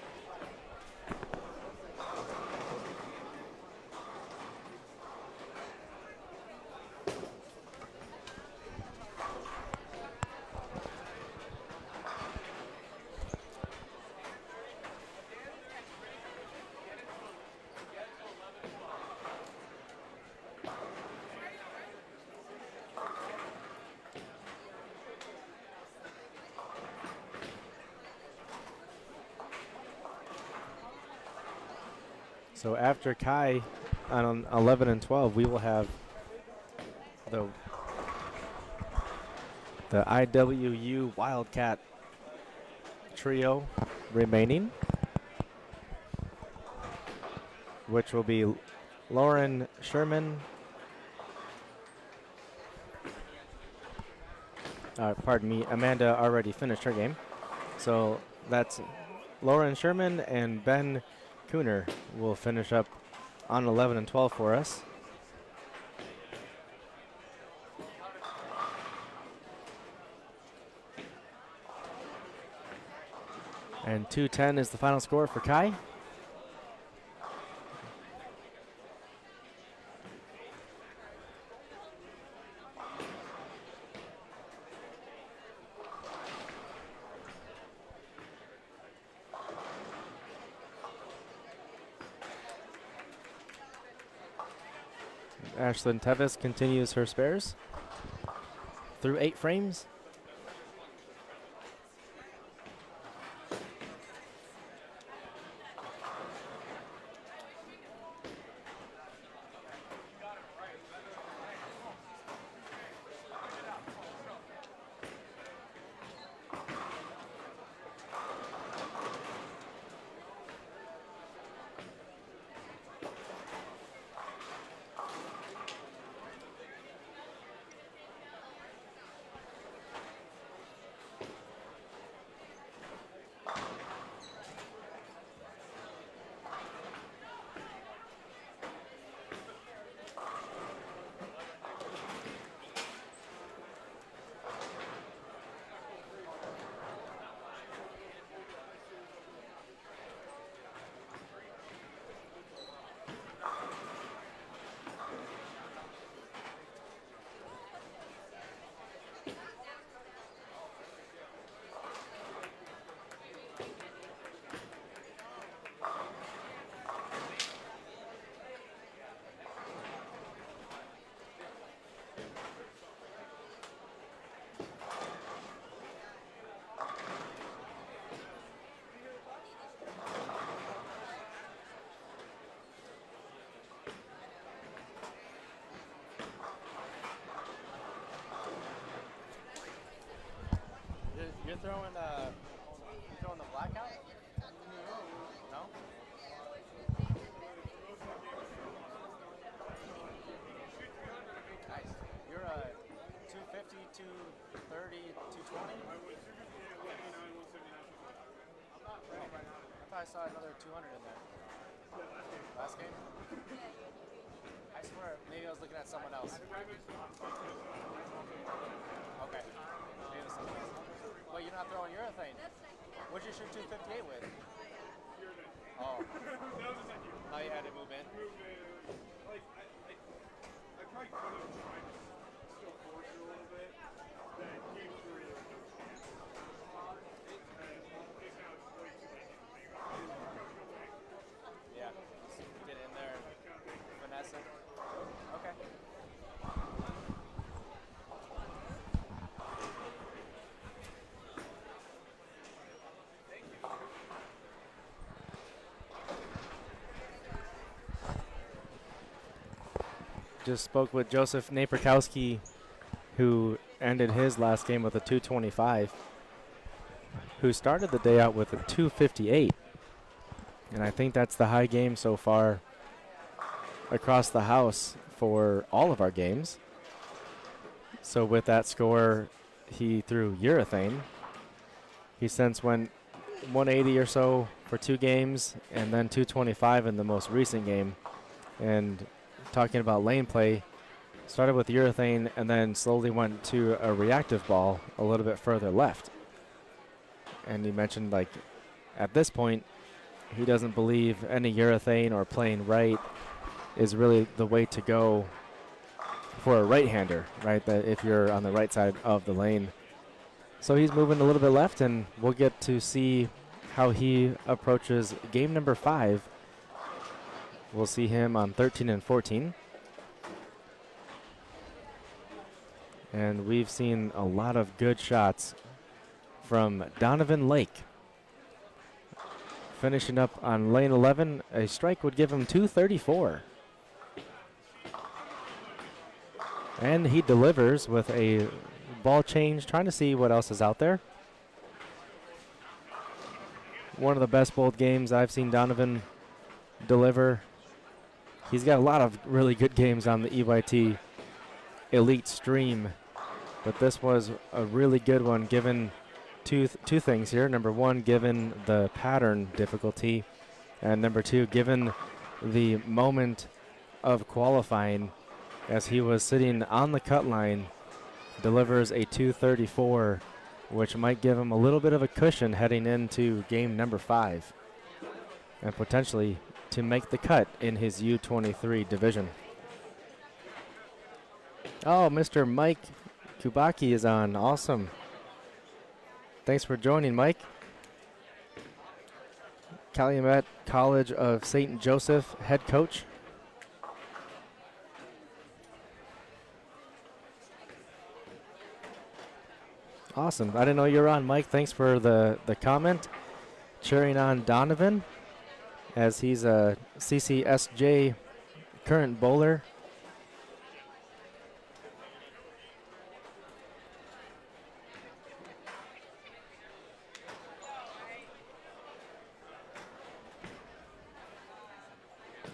So after Kai on 11 and 12, we will have the IWU Wildcat trio remaining, which will be Lauren Sherman, pardon me, Amanda already finished her game. So that's Lauren Sherman and Ben Cooner will finish up on 11 and 12 for us. And 210 is the final score for Kai. Ashlyn Tevis continues her spares through 8 frames. throwing the blackout? No. Nice. You're 250, 230, 220? I thought I saw another 200 in there. Last game? I swear, maybe I was looking at someone else. Okay. Maybe it was someone else. But you're not throwing urethane. What'd you shoot 258 with? Oh. Oh, you had to move in? Like, I probably could have tried to still force it a little bit. That game 3, there was no chance. And it's now it's way too late for me. Yeah. Just get in there and finesse it. Okay. Just spoke with Joseph Naperkowski, who ended his last game with a 225, who started the day out with a 258. And I think that's the high game so far across the house for all of our games. So with that score, he threw urethane. He since went 180 or so for 2 games, and then 225 in the most recent game. And talking about lane play, started with urethane and then slowly went to a reactive ball a little bit further left. And he mentioned, like, at this point, he doesn't believe any urethane or playing right is really the way to go for a right-hander, right? That if you're on the right side of the lane. So he's moving a little bit left, and we'll get to see how he approaches game number 5. We'll see him on 13 and 14. And we've seen a lot of good shots from Donovan Lake. Finishing up on lane 11, a strike would give him 234. And he delivers with a ball change, trying to see what else is out there. One of the best bold games I've seen Donovan deliver. He's got a lot of really good games on the EYT Elite stream, but this was a really good one given two things here. Number one, given the pattern difficulty, and number two, given the moment of qualifying as he was sitting on the cut line, delivers a 234, which might give him a little bit of a cushion heading into game number 5 and potentially to make the cut in his U23 division. Oh, Mr. Mike Kubaki is on. Awesome. Thanks for joining, Mike. Calumet College of St. Joseph head coach. Awesome. I didn't know you were on, Mike. Thanks for the comment. Cheering on Donovan as he's a CCSJ current bowler.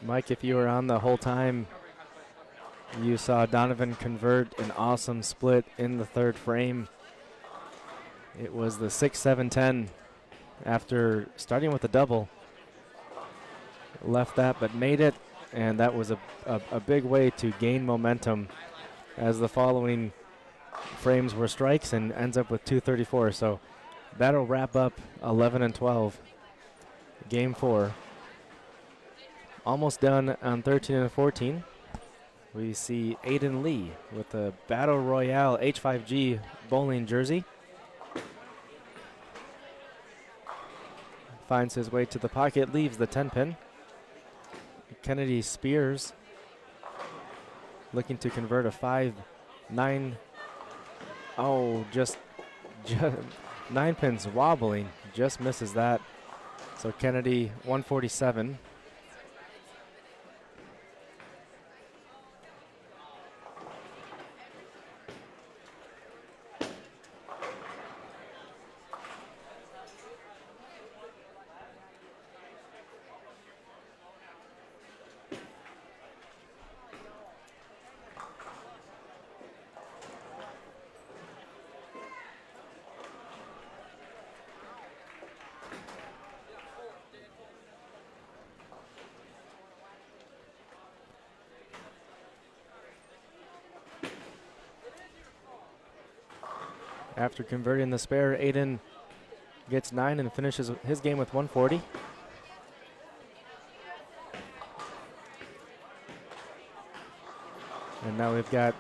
Mike, if you were on the whole time, you saw Donovan convert an awesome split in the third frame. It was the 6-7-10 after starting with a double. Left that but made it, and that was a big way to gain momentum as the following frames were strikes and ends up with 234. So that'll wrap up 11 and 12. Game 4. Almost done on 13 and 14. We see Aiden Lee with the Battle Royale H5G bowling jersey. Finds his way to the pocket, leaves the 10-pin. Kennedy Spears looking to convert a 5-9. Oh, just 9 pins wobbling. Just misses that. So Kennedy 147. After converting the spare, Aiden gets 9 and finishes his game with 140. And now we've got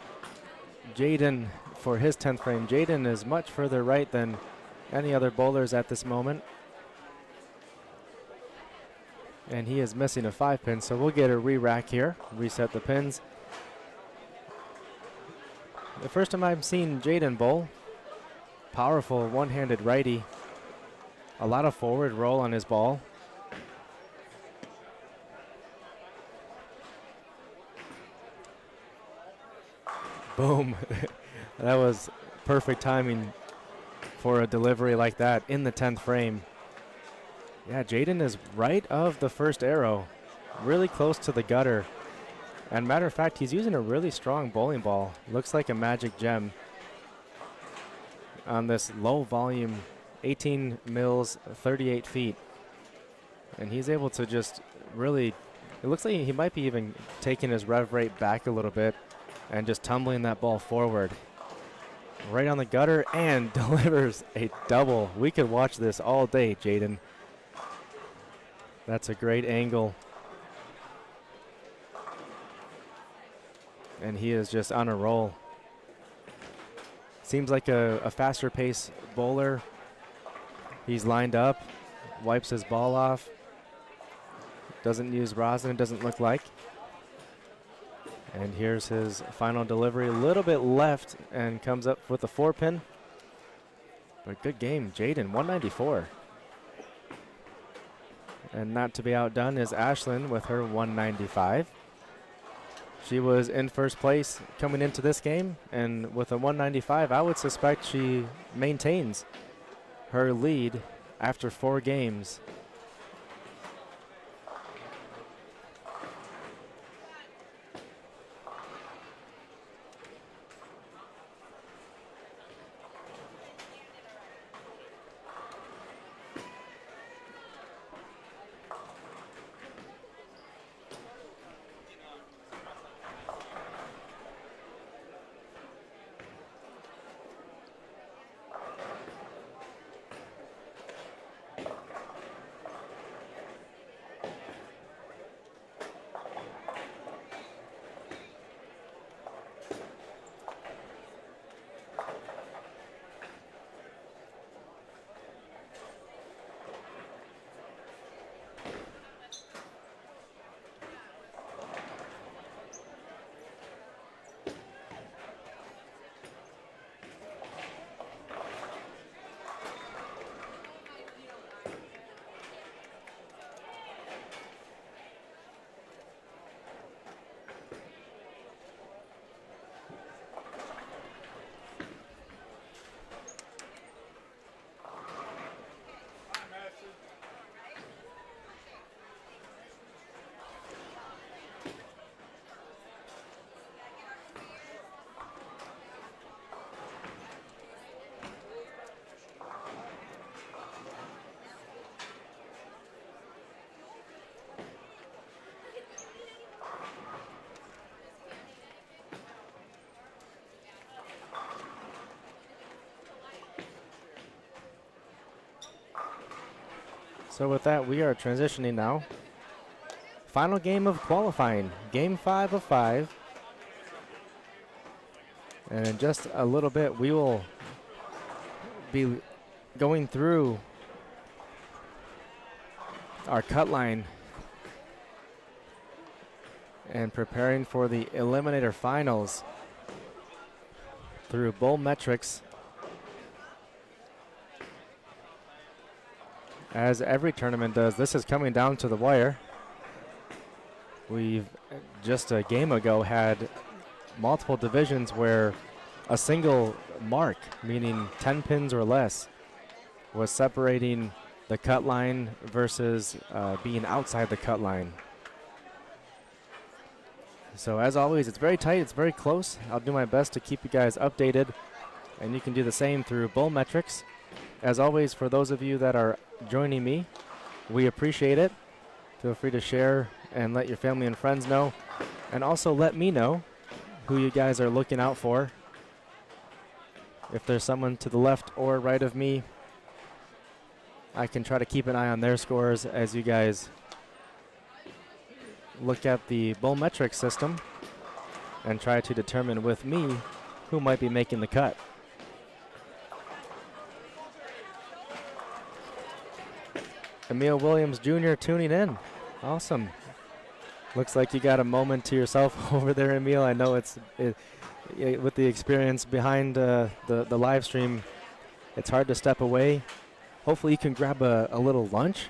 Jaden for his 10th frame. Jaden is much further right than any other bowlers at this moment. And he is missing a 5-pin, so we'll get a re-rack here, reset the pins. The first time I've seen Jaden bowl, powerful one-handed righty, a lot of forward roll on his ball. Boom. That was perfect timing for a delivery like that in the 10th frame. Yeah, Jaden is right of the first arrow, really close to the gutter. And matter of fact, he's using a really strong bowling ball. Looks like a magic gem on this low volume, 18 mils, 38 feet. And he's able to just really, it looks like he might be even taking his rev rate back a little bit and just tumbling that ball forward. Right on the gutter and delivers a double. We could watch this all day, Jaden. That's a great angle. And he is just on a roll. Seems like a faster pace bowler. He's lined up, wipes his ball off. Doesn't use rosin, it doesn't look like. And here's his final delivery, a little bit left, and comes up with a 4-pin. But good game, Jaden, 194. And not to be outdone is Ashlyn with her 195. She was in first place coming into this game, and with a 195, I would suspect she maintains her lead after 4 games. So with that, we are transitioning now. Final game of qualifying, game 5 of 5. And in just a little bit, we will be going through our cut line and preparing for the Eliminator Finals through bowl metrics. As every tournament does, this is coming down to the wire. We've just a game ago had multiple divisions where a single mark, meaning 10 pins or less, was separating the cut line versus being outside the cut line. So as always, it's very tight, it's very close. I'll do my best to keep you guys updated, and you can do the same through bowl metrics. As always, for those of you that are joining me, we appreciate it. Feel free to share and let your family and friends know. And also let me know who you guys are looking out for if there's someone to the left or right of me, I can try to keep an eye on their scores as you guys look at the bowlmetric system and try to determine with me who might be making the cut. Emil Williams Jr. tuning in. Awesome. Looks like you got a moment to yourself over there, Emil. I know with the experience behind the live stream, it's hard to step away. Hopefully you can grab a little lunch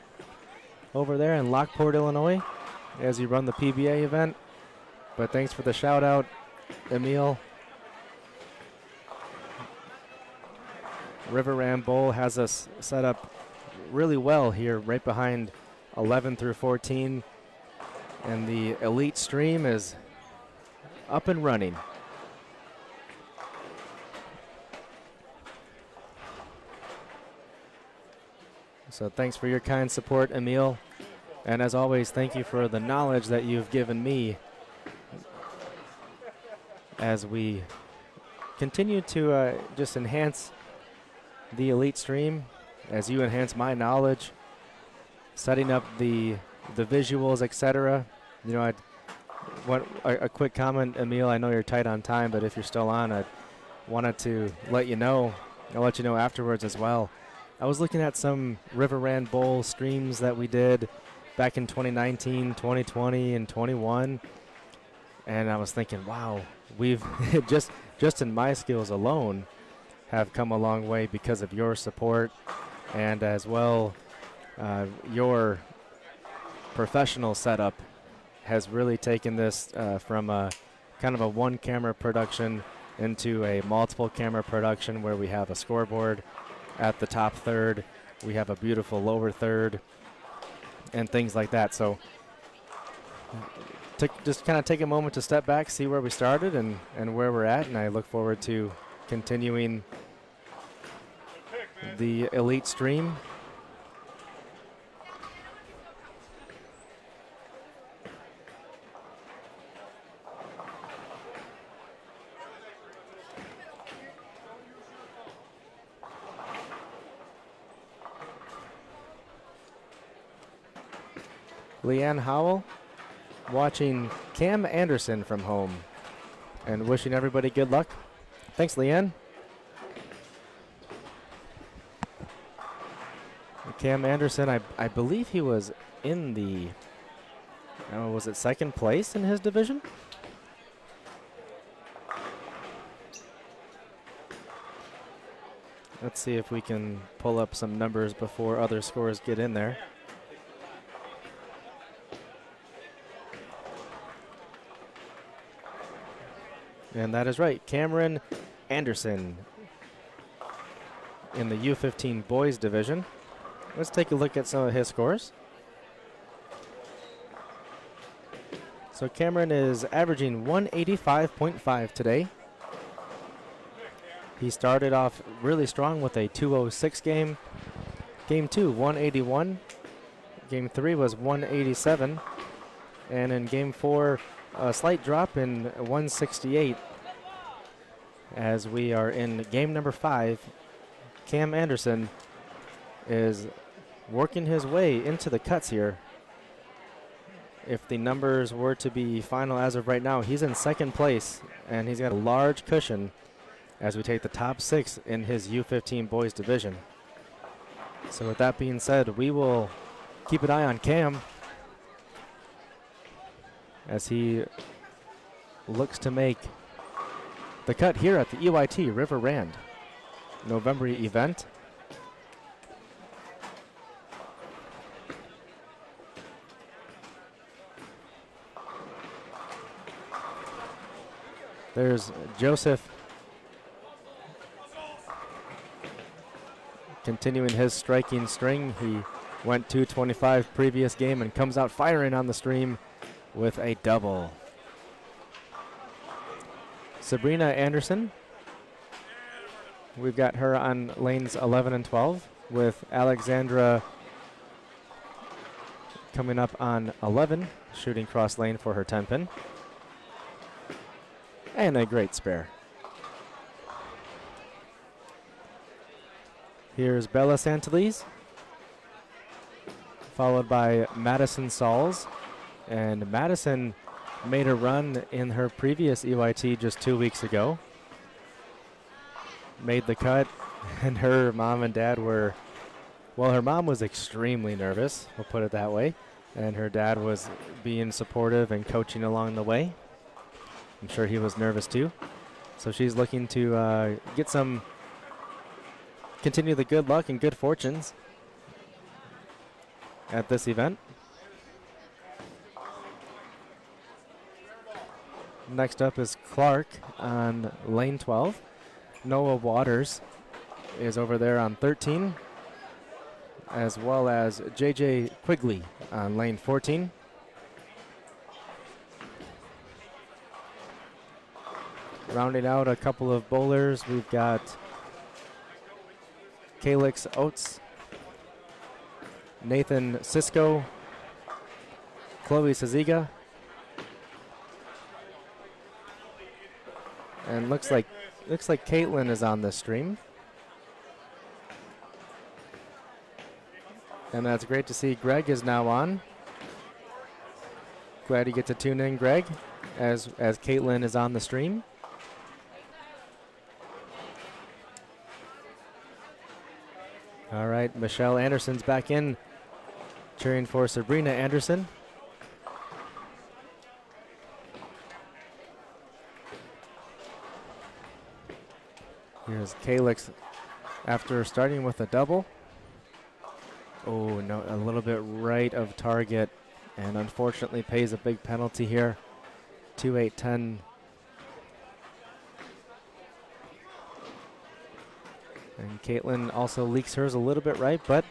over there in Lockport, Illinois as you run the PBA event. But thanks for the shout out, Emil. River Ram Bowl has us set up really well here, right behind 11 through 14. And the elite stream is up and running. So thanks for your kind support, Emil. And as always, thank you for the knowledge that you've given me as we continue to just enhance the elite stream, as you enhance my knowledge, setting up the visuals, etc. You know, a quick comment, Emil. I know you're tight on time, but if you're still on, I wanted to let you know. I'll let you know afterwards as well. I was looking at some River Ran Bowl streams that we did back in 2019, 2020, and 21, and I was thinking, wow, we've just in my skills alone have come a long way because of your support, and as well your professional setup has really taken this from a kind of a one camera production into a multiple camera production where we have a scoreboard at the top third, we have a beautiful lower third, and things like that. So just kind of take a moment to step back, see where we started and where we're at, and I look forward to continuing the elite stream. Leanne Howell watching Cam Anderson from home and wishing everybody good luck. Thanks, Leanne. Cam Anderson, I believe he was in the, was it second place in his division? Let's see if we can pull up some numbers before other scores get in there. And that is right, Cameron Anderson in the U15 boys division. Let's take a look at some of his scores. So Cameron is averaging 185.5 today. He started off really strong with a 206 game. Game 2, 181. Game 3 was 187. And in Game 4, a slight drop in 168. As we are in game number 5, Cam Anderson is working his way into the cuts here. If the numbers were to be final as of right now, he's in second place, and he's got a large cushion as we take the top 6 in his U15 boys division. So with that being said, we will keep an eye on Cam as he looks to make the cut here at the EYT River Rand November event. There's Joseph continuing his striking string. He went 225 previous game and comes out firing on the stream with a double. Sabrina Anderson, we've got her on lanes 11 and 12 with Alexandra coming up on 11, shooting cross lane for her 10-pin. And a great spare. Here's Bella Santalese, followed by Madison Sauls. And Madison made a run in her previous EYT just 2 weeks ago. Made the cut, and her mom and dad were, well, her mom was extremely nervous, we'll put it that way. And her dad was being supportive and coaching along the way. I'm sure he was nervous too. So she's looking to continue the good luck and good fortunes at this event. Next up is Clark on lane 12. Noah Waters is over there on 13, as well as JJ Quigley on lane 14. Rounding out a couple of bowlers, we've got Calix Oates, Nathan Sisko, Chloe Saziga, and looks like Caitlin is on this stream. And that's great to see. Greg is now on. Glad you get to tune in, Greg, as Caitlin is on the stream. All right, Michelle Anderson's back in, cheering for Sabrina Anderson. Here's Calix after starting with a double. Oh, no, a little bit right of target, and unfortunately pays a big penalty here. 2-8-10. And Caitlin also leaks hers a little bit right, but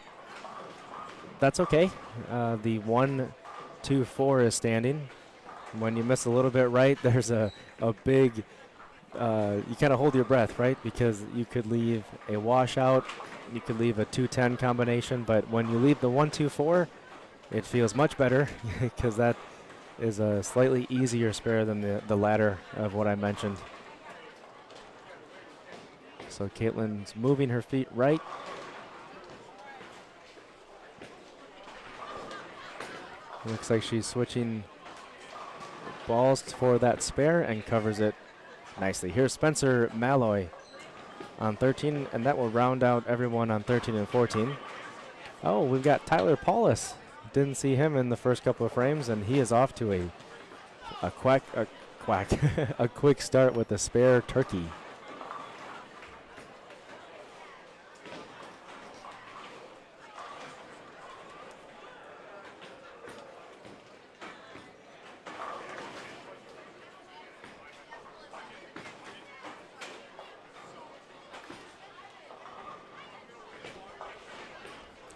that's okay. The 1-2-4 is standing. When you miss a little bit right, there's a big, you kind of hold your breath, right? Because you could leave a washout, you could leave a 2-10 combination, but when you leave the 1-2-4, it feels much better because that is a slightly easier spare than the latter of what I mentioned. So Caitlin's moving her feet right. Looks like she's switching balls for that spare and covers it nicely. Here's Spencer Malloy on 13, and that will round out everyone on 13 and 14. Oh, we've got Tyler Paulus. Didn't see him in the first couple of frames, and he is off to a quick start with the spare turkey.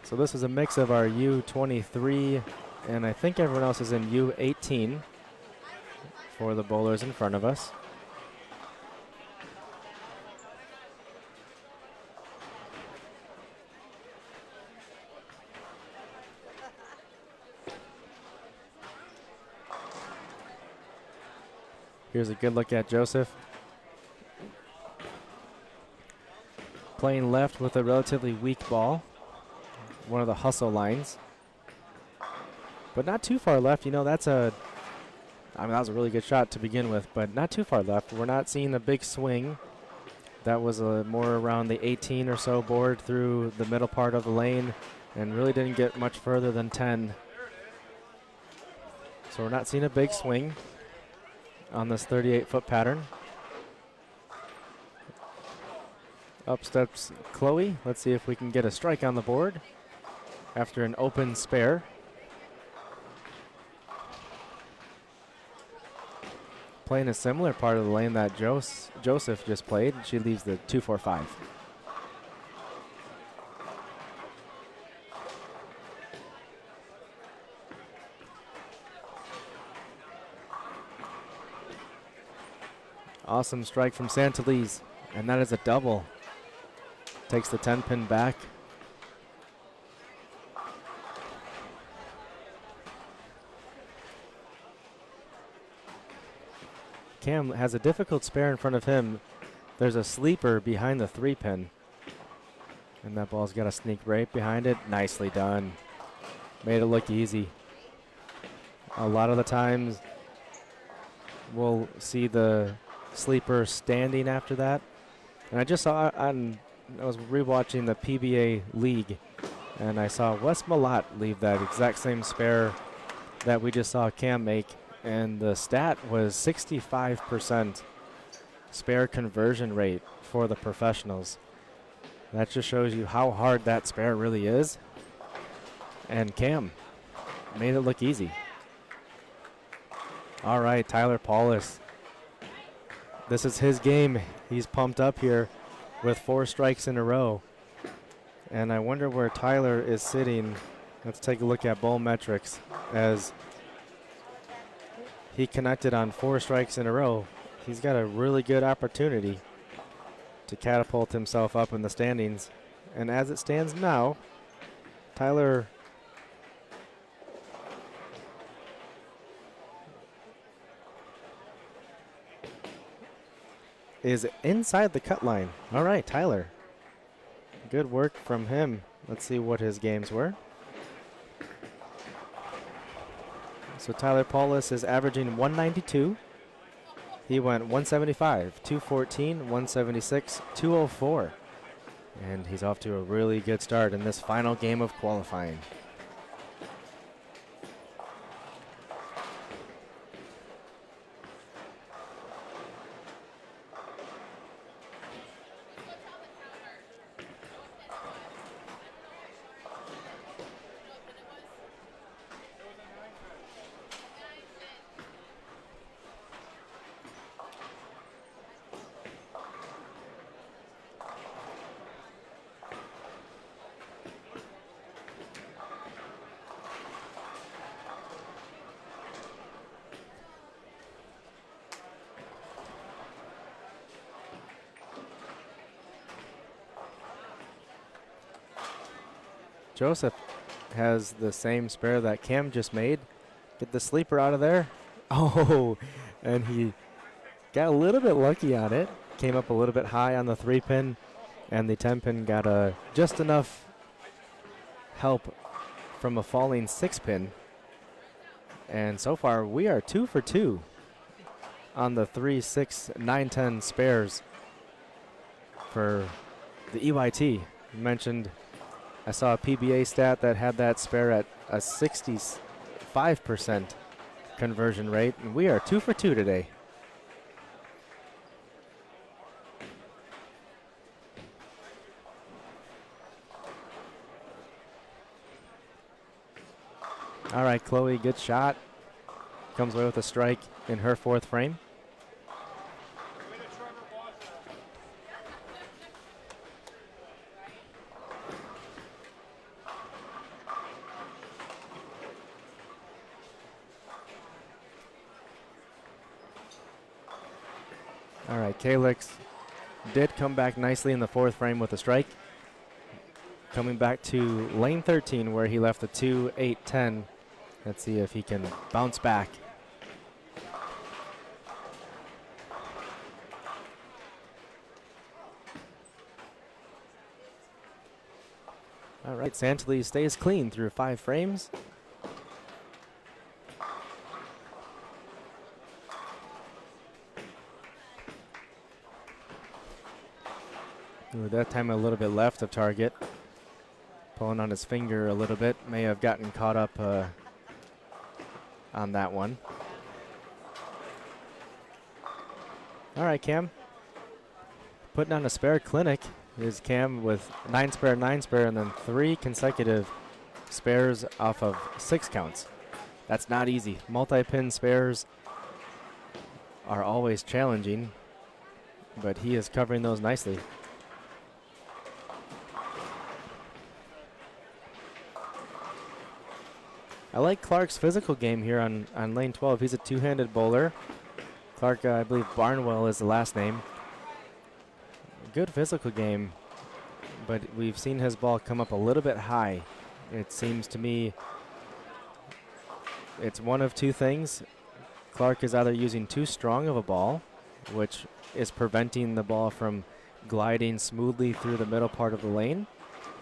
So this is a mix of our U23, and I think everyone else is in U18 for the bowlers in front of us. Here's a good look at Joseph. Playing left with a relatively weak ball. One of the hustle lines. But not too far left. You know, that was a really good shot to begin with, but not too far left. We're not seeing a big swing. That was more around the 18 or so board through the middle part of the lane and really didn't get much further than 10. So we're not seeing a big swing on this 38-foot pattern. Up steps Chloe. Let's see if we can get a strike on the board after an open spare. Playing a similar part of the lane that Joseph just played. She leaves the 2-4-5. Awesome strike from Santalese, and that is a double. Takes the 10-pin back. Cam has a difficult spare in front of him. There's a sleeper behind the 3-pin. And that ball's got to sneak right behind it. Nicely done. Made it look easy. A lot of the times we'll see the sleeper standing after that. And I just saw I was rewatching the PBA League, and I saw Wes Malott leave that exact same spare that we just saw Cam make, and the stat was 65% spare conversion rate for the professionals. That just shows you how hard that spare really is. And Cam made it look easy. All right, Tyler Paulus. This is his game. He's pumped up here with 4 strikes in a row. And I wonder where Tyler is sitting. Let's take a look at ball metrics as he connected on 4 strikes in a row. He's got a really good opportunity to catapult himself up in the standings. And as it stands now, Tyler is inside the cut line. All right, Tyler. Good work from him. Let's see what his games were. So Tyler Paulus is averaging 192. He went 175, 214, 176, 204. And he's off to a really good start in this final game of qualifying. Joseph has the same spare that Cam just made. Get the sleeper out of there. Oh, and he got a little bit lucky on it. Came up a little bit high on the 3-pin, and the 10-pin got just enough help from a falling 6-pin. And so far, we are 2 for 2 on the 3, 6, 9, 10 spares for the EYT. You mentioned I saw a PBA stat that had that spare at a 65% conversion rate, and we are 2 for 2 today. All right, Chloe, good shot. Comes away with a strike in her 4th frame. All right, Kalix did come back nicely in the 4th frame with a strike. Coming back to lane 13 where he left the 2, 8, 10. Let's see if he can bounce back. All right, Santali stays clean through 5 frames. Ooh, that time a little bit left of target. Pulling on his finger a little bit. May have gotten caught up on that one. All right, Cam. Putting on a spare clinic is Cam with 9 spare, 9 spare, and then 3 consecutive spares off of 6 counts. That's not easy. Multi-pin spares are always challenging, but he is covering those nicely. I like Clark's physical game here on lane 12. He's a 2-handed bowler. Clark, I believe Barnwell is the last name. Good physical game, but we've seen his ball come up a little bit high. It seems to me it's one of 2 things. Clark is either using too strong of a ball, which is preventing the ball from gliding smoothly through the middle part of the lane,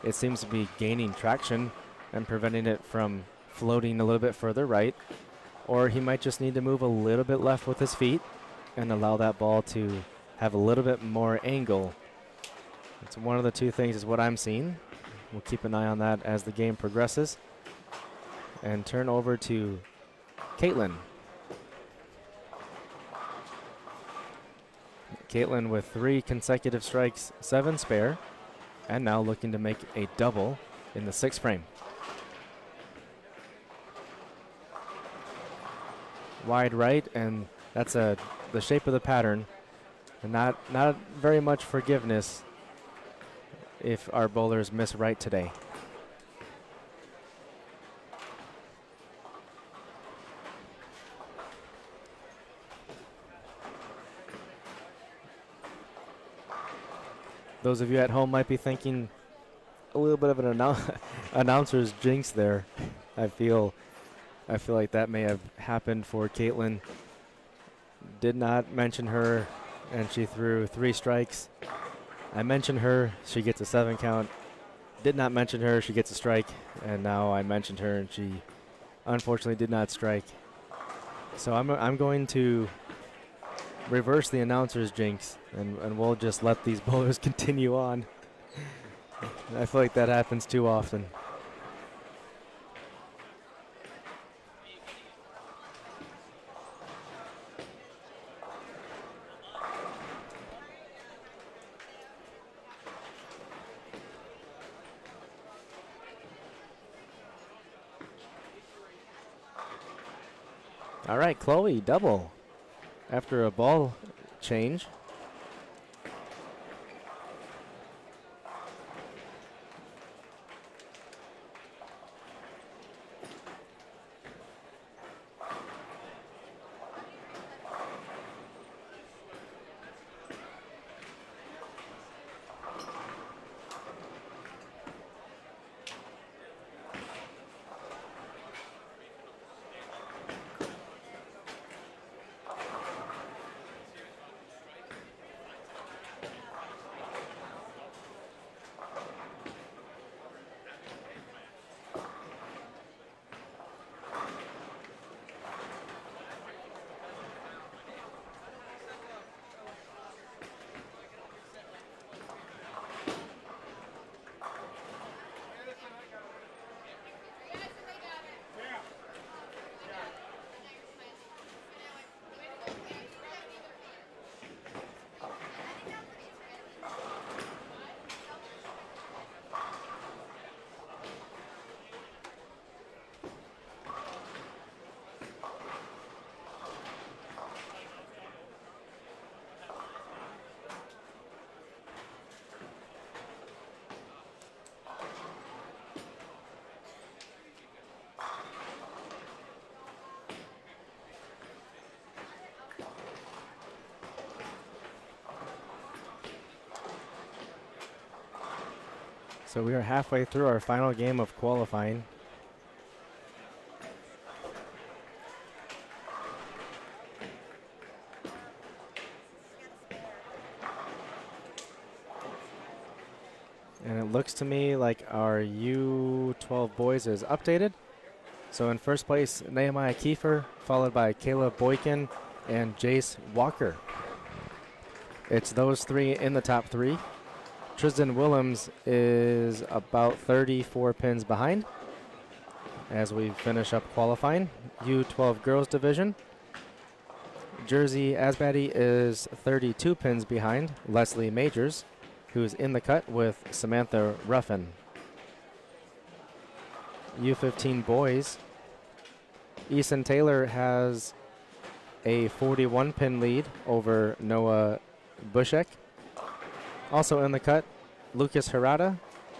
it seems to be gaining traction and preventing it from floating a little bit further right. Or he might just need to move a little bit left with his feet and allow that ball to have a little bit more angle. It's one of the two things is what I'm seeing. We'll keep an eye on that as the game progresses. And turn over to Caitlin. Caitlin with 3 consecutive strikes, 7 spare, and now looking to make a double in the 6th frame. Wide right, and that's the shape of the pattern. And not very much forgiveness if our bowlers miss right today. Those of you at home might be thinking a little bit of an announcer's jinx there. I feel like that may have happened for Caitlin. Did not mention her, and she threw 3 strikes. I mentioned her, she gets a 7 count. Did not mention her, she gets a strike. And now I mentioned her, and she unfortunately did not strike. So I'm going to reverse the announcer's jinx, and we'll just let these bowlers continue on. I feel like that happens too often. All right, Chloe, double after a ball change. So we are halfway through our final game of qualifying. And it looks to me like our U12 boys is updated. So in first place, Nehemiah Kiefer, followed by Caleb Boykin and Jace Walker. It's those 3 in the top 3. Tristan Willems is about 34 pins behind as we finish up qualifying. U12 girls division. Jersey Asbatty is 32 pins behind Leslie Majors, who's in the cut with Samantha Ruffin. U15 boys. Eason Taylor has a 41 pin lead over Noah Bushek. Also in the cut, Lucas Harada,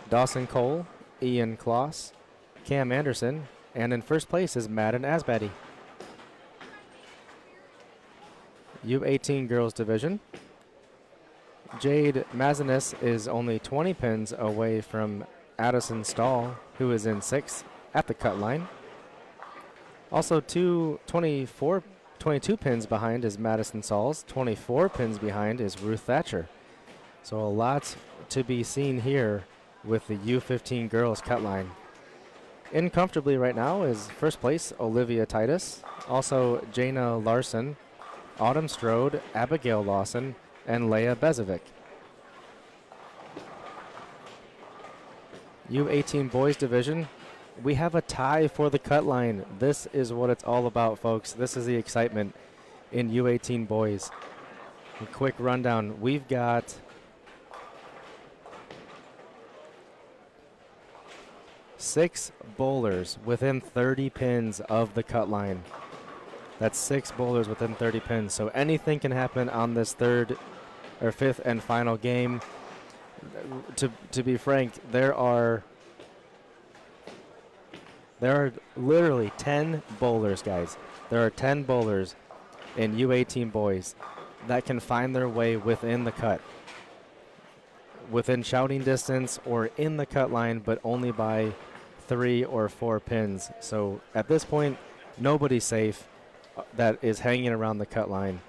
Dawson Cole, Ian Kloss, Cam Anderson, and in first place is Madden Asbatty. U18 girls division. Jade Mazinis is only 20 pins away from Addison Stahl, who is in 6th at the cut line. Also 22 pins behind is Madison Sauls. 24 pins behind is Ruth Thatcher. So a lot to be seen here with the U15 girls cut line. In comfortably right now is first place Olivia Titus, also Jana Larson, Autumn Strode, Abigail Lawson, and Leah Bezovic. U18 boys division, we have a tie for the cut line. This is what it's all about, folks. This is the excitement in U18 boys. A quick rundown. We've got 6 bowlers within 30 pins of the cut line. That's 6 bowlers within 30 pins. So anything can happen on this third or fifth and final game. To be frank, there are literally 10 bowlers, guys. There are 10 bowlers in U18 boys that can find their way within the cut, within shouting distance or in the cut line, but only by 3 or 4 pins. So at this point, nobody's safe that is hanging around the cut line.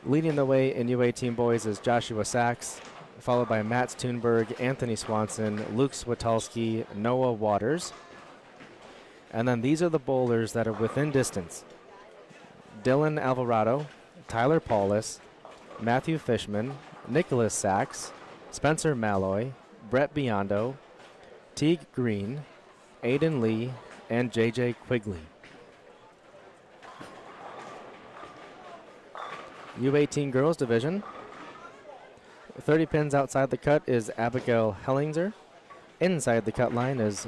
Leading the way in U18 boys is Joshua Sachs, followed by Matt Thunberg, Anthony Swanson, Luke Switalski, Noah Waters. And then these are the bowlers that are within distance. Dylan Alvarado, Tyler Paulus, Matthew Fishman, Nicholas Sachs, Spencer Malloy, Brett Biondo, Teague Green, Aiden Lee, and JJ Quigley. U18 girls division. 30 pins outside the cut is Abigail Hellinger. Inside the cut line is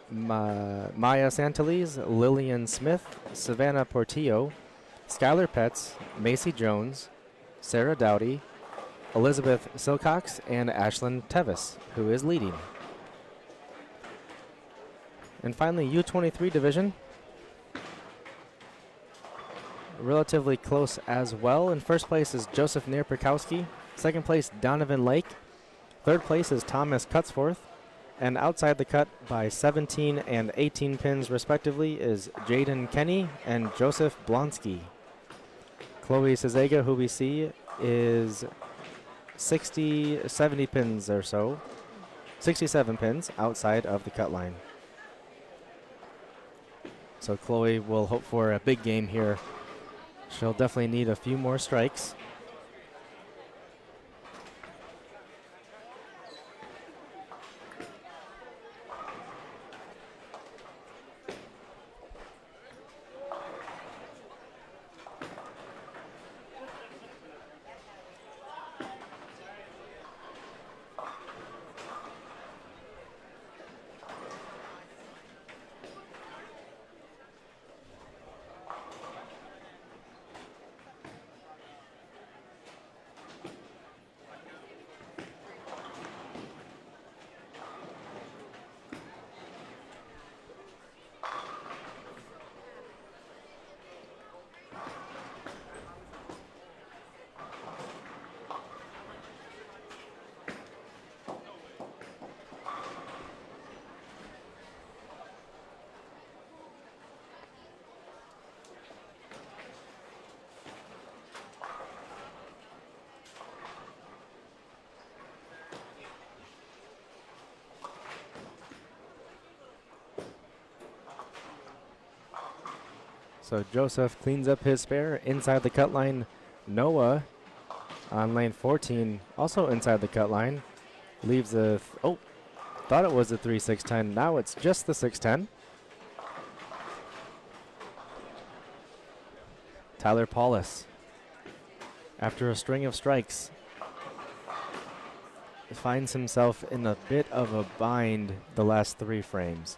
Maya Santalese, Lillian Smith, Savannah Portillo, Skylar Petts, Macy Jones, Sarah Dowdy, Elizabeth Silcox, and Ashlyn Tevis, who is leading. And finally, U23 division. Relatively close as well. In first place is Joseph Nierpikowski. Second place, Donovan Lake. Third place is Thomas Cutsforth. And outside the cut by 17 and 18 pins respectively is Jaden Kenny and Joseph Blonsky. Chloe Cezega, who we see, is 70 pins or so. 67 pins outside of the cut line. So Chloe will hope for a big game here. She'll definitely need a few more strikes. So Joseph cleans up his spare inside the cut line. Noah on lane 14, also inside the cut line, leaves a, thought it was a 3-6-10. Now it's just the 6-10. Tyler Paulus, after a string of strikes, finds himself in a bit of a bind the last 3 frames.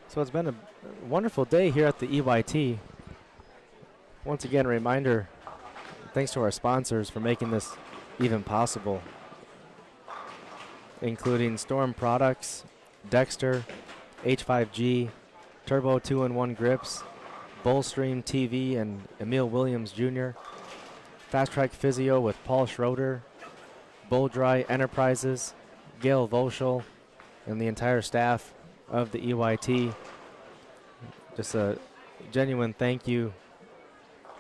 So it's been a wonderful day here at the EYT. Once again, a reminder, thanks to our sponsors for making this even possible. including Storm Products, Dexter, H5G, Turbo 2-in-1 grips, Bullstream TV and Emil Williams Jr., Fast Track Physio with Paul Schroeder, Bull Dry Enterprises, Gail Volschel, and the entire staff of the EYT. Just a genuine thank you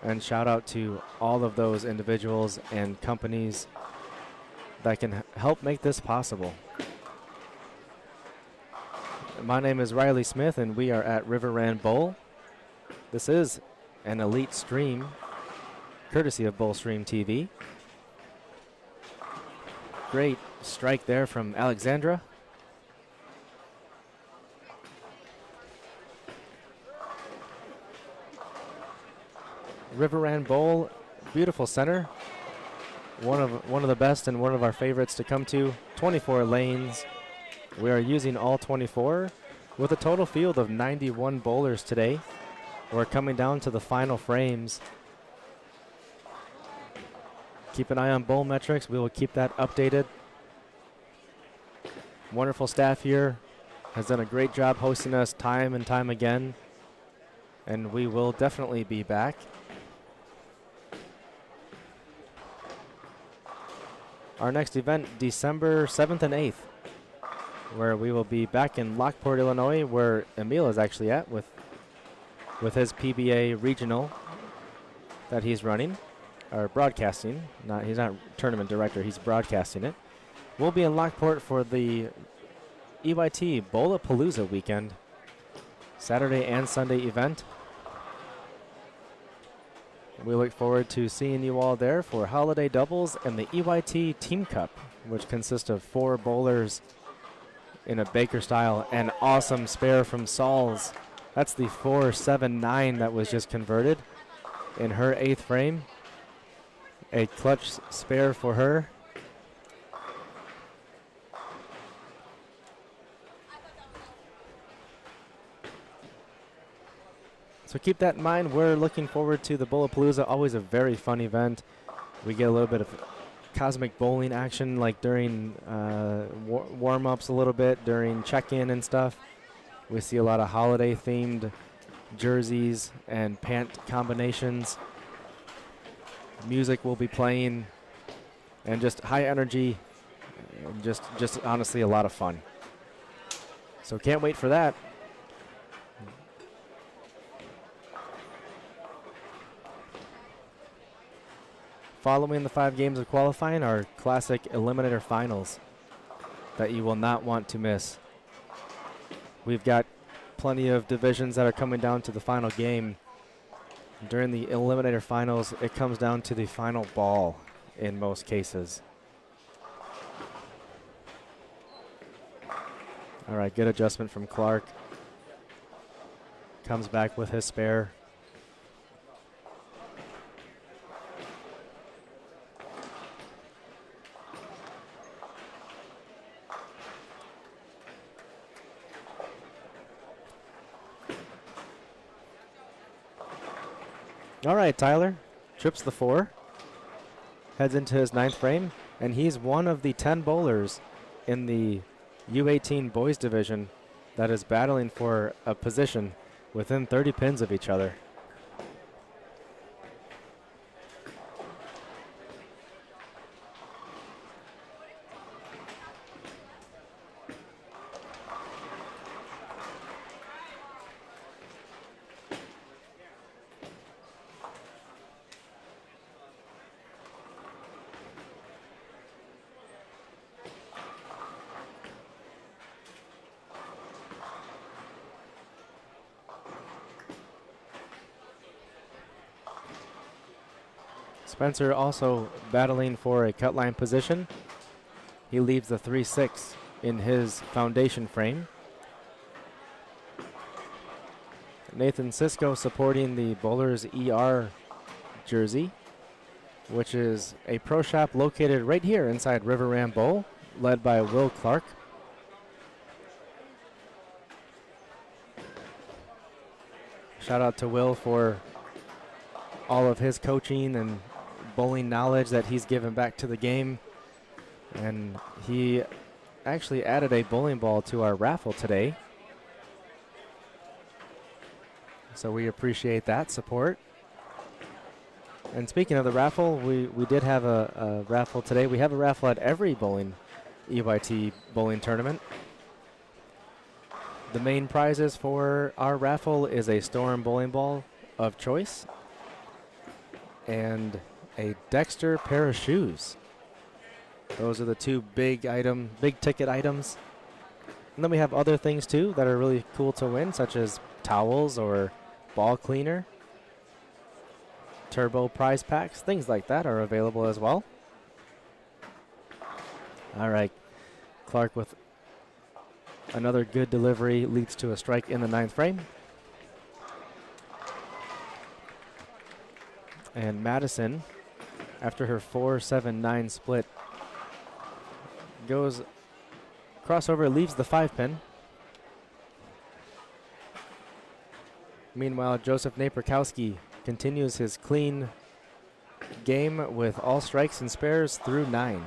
and shout out to all of those individuals and companies that can help make this possible. My name is Riley Smith, and we are at River Ran Bowl. This is an elite stream, courtesy of Bullstream TV. Great strike there from Alexandra. River Ran Bowl, beautiful center. One of the best and one of our favorites to come to. 24 lanes. We are using all 24 with a total field of 91 bowlers today. We're coming down to the final frames. Keep an eye on bowl metrics. We will keep that updated. Wonderful staff here. Has done a great job hosting us time and time again. And we will definitely be back. Our next event, December 7th and 8th, where we will be back in Lockport, Illinois, where Emil is actually at with his PBA regional that he's running, or broadcasting. He's not tournament director, he's broadcasting it. We'll be in Lockport for the EYT Bowlapalooza weekend, Saturday and Sunday event. We look forward to seeing you all there for holiday doubles and the EYT Team Cup, which consists of 4 bowlers in a Baker style. An awesome spare from Sauls. That's the 479 that was just converted in her 8th frame. A clutch spare for her. So keep that in mind. We're looking forward to the Bowlapalooza, always a very fun event. We get a little bit of cosmic bowling action, like during warm-ups a little bit, during check-in and stuff. We see a lot of holiday-themed jerseys and pant combinations. Music will be playing, and just high energy, and just honestly a lot of fun. So can't wait for that. Following the 5 games of qualifying are classic Eliminator Finals that you will not want to miss. We've got plenty of divisions that are coming down to the final game. During the Eliminator Finals, it comes down to the final ball in most cases. All right, good adjustment from Clark. Comes back with his spare. All right, Tyler trips the 4, heads into his 9th frame, and he's one of the 10 bowlers in the U18 boys division that is battling for a position within 30 pins of each other. Spencer also battling for a cut line position. He leaves the 3-6 in his foundation frame. Nathan Cisco supporting the Bowlers ER jersey, which is a pro shop located right here inside River Ran Bowl, led by Will Clark. Shout out to Will for all of his coaching and bowling knowledge that he's given back to the game. And he actually added a bowling ball to our raffle today. So we appreciate that support. And speaking of the raffle, we did have a raffle today. We have a raffle at every EYT bowling tournament. The main prizes for our raffle is a Storm bowling ball of choice and a Dexter pair of shoes. Those are the two big ticket items. And then we have other things too that are really cool to win, such as towels or ball cleaner. Turbo prize packs, things like that are available as well. All right, Clark with another good delivery leads to a strike in the 9th frame. And Madison, after her 4-7-9 split, goes crossover, leaves the 5-pin. Meanwhile, Joseph Naperkowski continues his clean game with all strikes and spares through 9.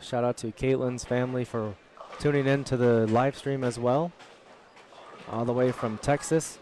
Shout out to Caitlin's family for tuning in to the live stream as well, all the way from Texas.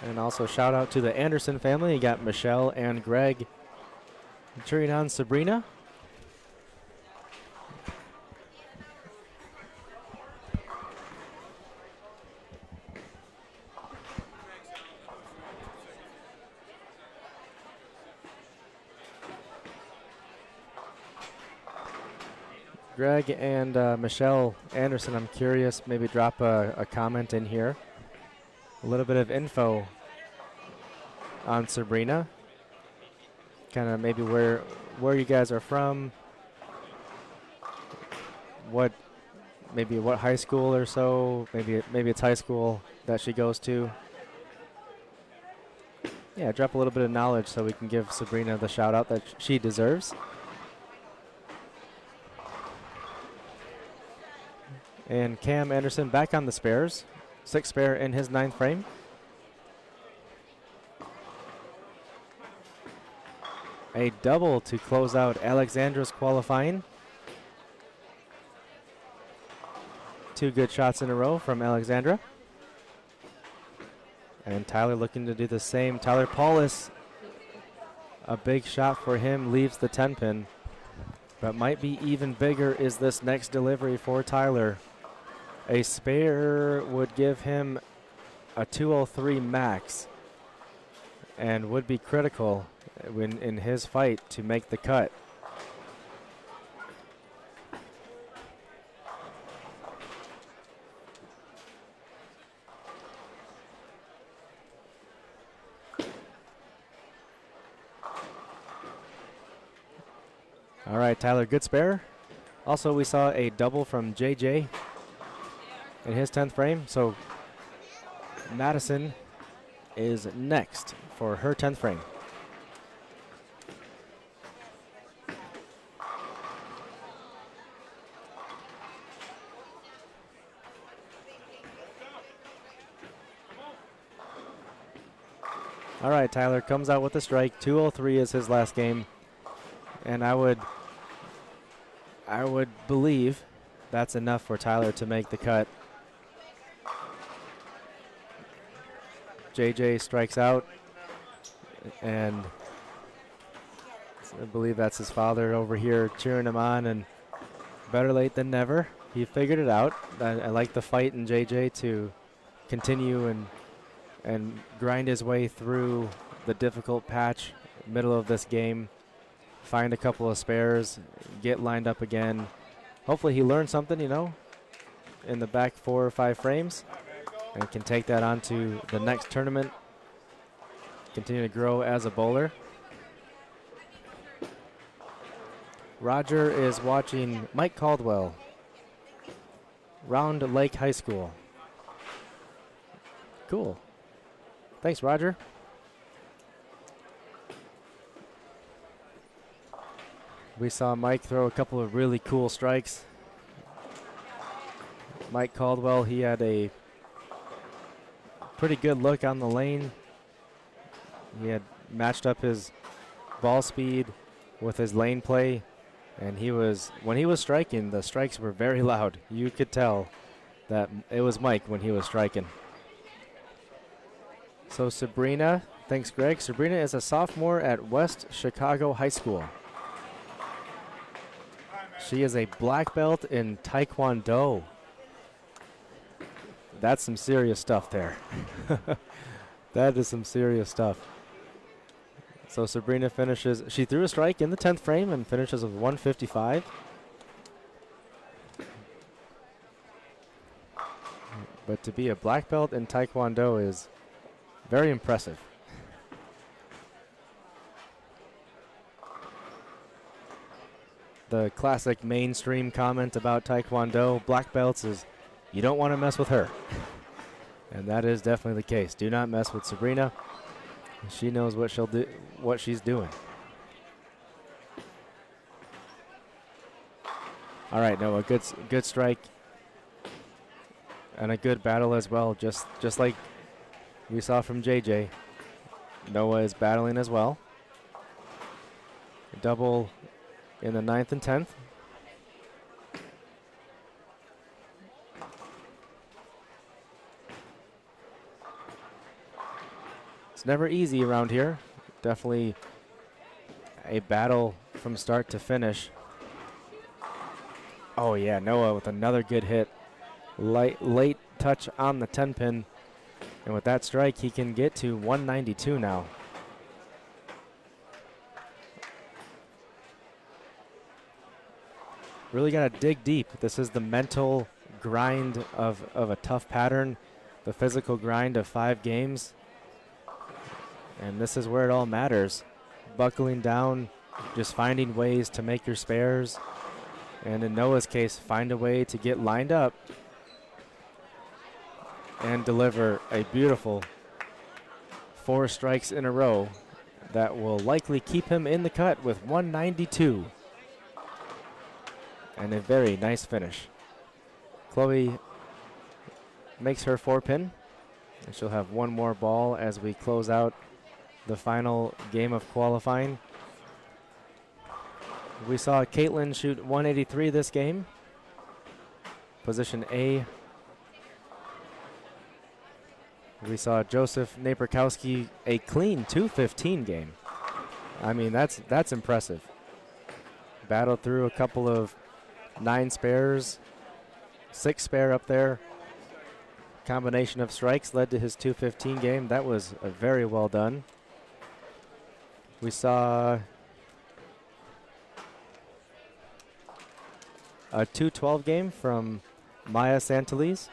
And also shout out to the Anderson family. You got Michelle and Greg cheering on Sabrina. Greg and Michelle Anderson, I'm curious, maybe drop a comment in here. A little bit of info on Sabrina. Kind of maybe where you guys are from. What high school or so. Maybe it's high school that she goes to. Yeah, drop a little bit of knowledge so we can give Sabrina the shout out that she deserves. And Cam Anderson back on the spares. 6 spare in his 9th frame. A double to close out Alexandra's qualifying. 2 good shots in a row from Alexandra. And Tyler looking to do the same. Tyler Paulus, a big shot for him, leaves the 10-pin. But might be even bigger is this next delivery for Tyler. A spare would give him a 203 max and would be critical in his fight to make the cut. All right, Tyler, good spare. Also, we saw a double from JJ in his 10th frame. So Madison is next for her 10th frame. All right, Tyler comes out with a strike. 203 is his last game. And I would believe that's enough for Tyler to make the cut. JJ strikes out, and I believe that's his father over here cheering him on, and better late than never. He figured it out. I like the fight in JJ to continue and grind his way through the difficult patch, middle of this game, find a couple of spares, get lined up again. Hopefully he learned something, in the back 4 or 5 frames, and can take that on to the next tournament, continue to grow as a bowler. Roger is watching Mike Caldwell, Round Lake High School. Cool. Thanks, Roger. We saw Mike throw a couple of really cool strikes. Mike Caldwell, he had a pretty good look on the lane. He had matched up his ball speed with his lane play, and when he was striking, the strikes were very loud. You could tell that it was Mike when he was striking. So Sabrina, thanks Greg. Sabrina is a sophomore at West Chicago High School. She is a black belt in Taekwondo. That's some serious stuff there. That is some serious stuff. So Sabrina finishes, she threw a strike in the 10th frame and finishes with 155. But to be a black belt in Taekwondo is very impressive. The classic mainstream comment about Taekwondo black belts is you don't want to mess with her. And that is definitely the case. Do not mess with Sabrina. She knows what she'll do, what she's doing. All right, Noah, good strike and a good battle as well. Just like we saw from JJ, Noah is battling as well. Double in the 9th and 10th. It's never easy around here. Definitely a battle from start to finish. Oh yeah, Noah with another good hit. Late touch on the 10 pin. And with that strike, he can get to 192 now. Really got to dig deep. This is the mental grind of a tough pattern, the physical grind of 5 games. And this is where it all matters. Buckling down, just finding ways to make your spares. And in Noah's case, find a way to get lined up and deliver a beautiful 4 strikes in a row that will likely keep him in the cut with 192. And a very nice finish. Chloe makes her 4-pin. And she'll have one more ball as we close out the final game of qualifying. We saw Caitlin shoot 183 this game. Position A. We saw Joseph Naperkowski a clean 215 game. I mean, that's impressive. Battled through a couple of 9 spares, 6 spare up there. Combination of strikes led to his 215 game. That was very well done. We saw a 212 game from Maya Santalese.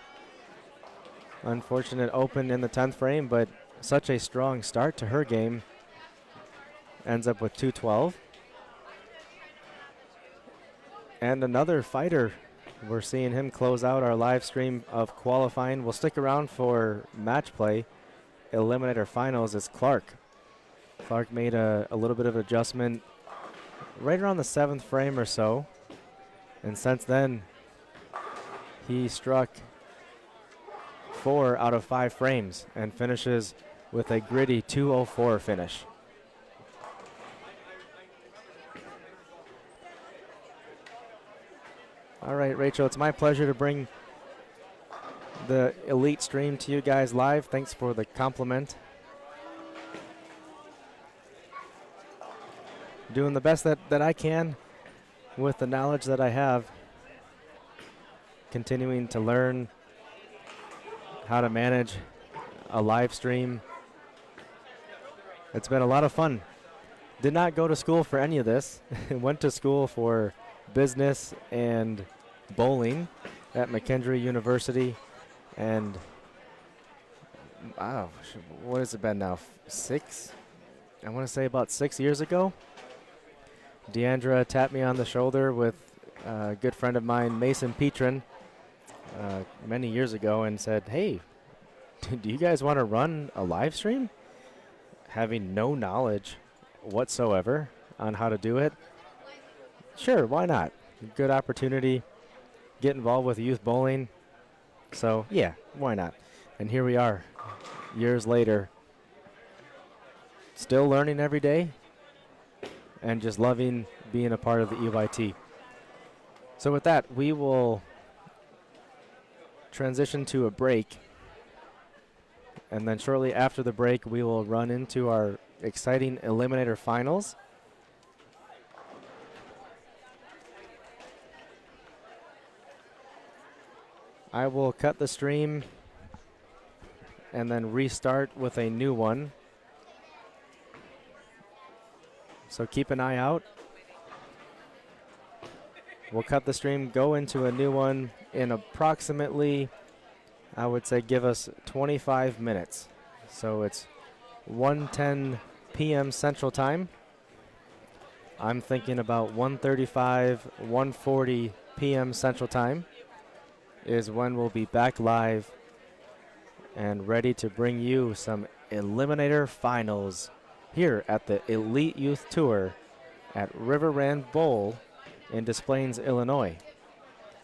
Unfortunate open in the 10th frame, but such a strong start to her game. Ends up with 212. And another fighter. We're seeing him close out our live stream of qualifying. We'll stick around for match play. Eliminator Finals is Clark. Clark made a little bit of adjustment right around the 7th frame or so. And since then, he struck 4 out of 5 frames and finishes with a gritty 204 finish. All right, Rachel, it's my pleasure to bring the Elite stream to you guys live. Thanks for the compliment. Doing the best that I can with the knowledge that I have. Continuing to learn how to manage a live stream. It's been a lot of fun. Did not go to school for any of this. Went to school for business and bowling at McKendree University. And wow, what has it been now? 6? I want to say about 6 years ago. Deandra tapped me on the shoulder with a good friend of mine, Mason Petrin, many years ago and said, hey, do you guys want to run a live stream? Having no knowledge whatsoever on how to do it. Sure, why not? Good opportunity. Get involved with youth bowling. So, yeah, why not? And here we are, years later, still learning every day and just loving being a part of the EYT. So with that, we will transition to a break. And then shortly after the break, we will run into our exciting Eliminator Finals. I will cut the stream and then restart with a new one. So keep an eye out. We'll cut the stream, go into a new one in approximately, I would say, give us 25 minutes. So it's 1:10 p.m. Central Time. I'm thinking about 1:35, 1:40 p.m. Central Time is when we'll be back live and ready to bring you some Eliminator Finals here at the Elite Youth Tour at Riverrand Bowl in Des Plaines, Illinois.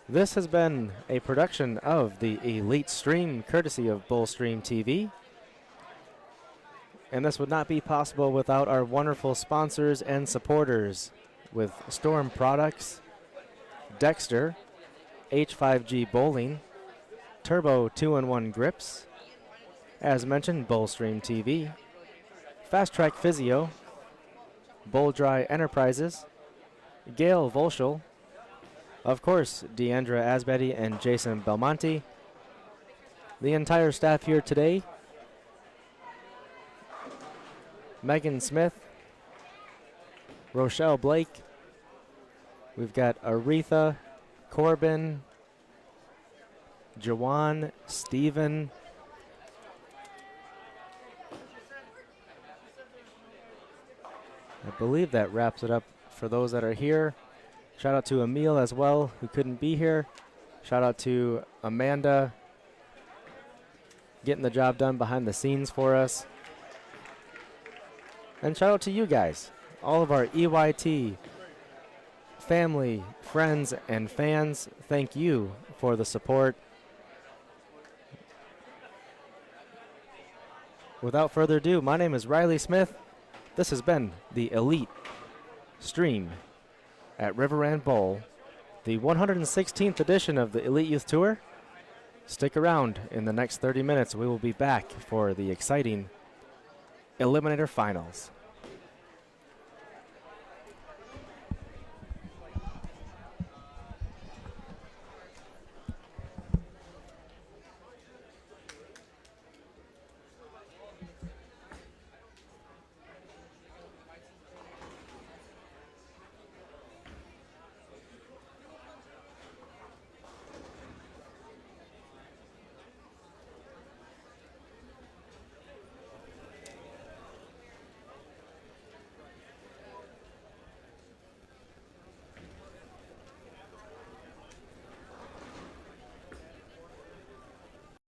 This has been a production of the Elite Stream, courtesy of Bullstream TV. And this would not be possible without our wonderful sponsors and supporters with Storm Products, Dexter, H5G Bowling, Turbo 2-in-1 Grips, as mentioned, Bullstream TV, Fast Track Physio, Bowl Dry Enterprises, Gail Volschel, of course, Deandra Asbetti and Jason Belmonte, the entire staff here today, Megan Smith, Rochelle Blake, we've got Aretha, Corbin, Jawan, Steven, I believe that wraps it up for those that are here. Shout out to Emil as well, who couldn't be here. Shout out to Amanda, getting the job done behind the scenes for us. And shout out to you guys, all of our EYT family, friends, and fans. Thank you for the support. Without further ado, my name is Riley Smith. This has been the Elite Stream at Riverrand Bowl, the 116th edition of the Elite Youth Tour. Stick around. In the next 30 minutes, we will be back for the exciting Eliminator Finals.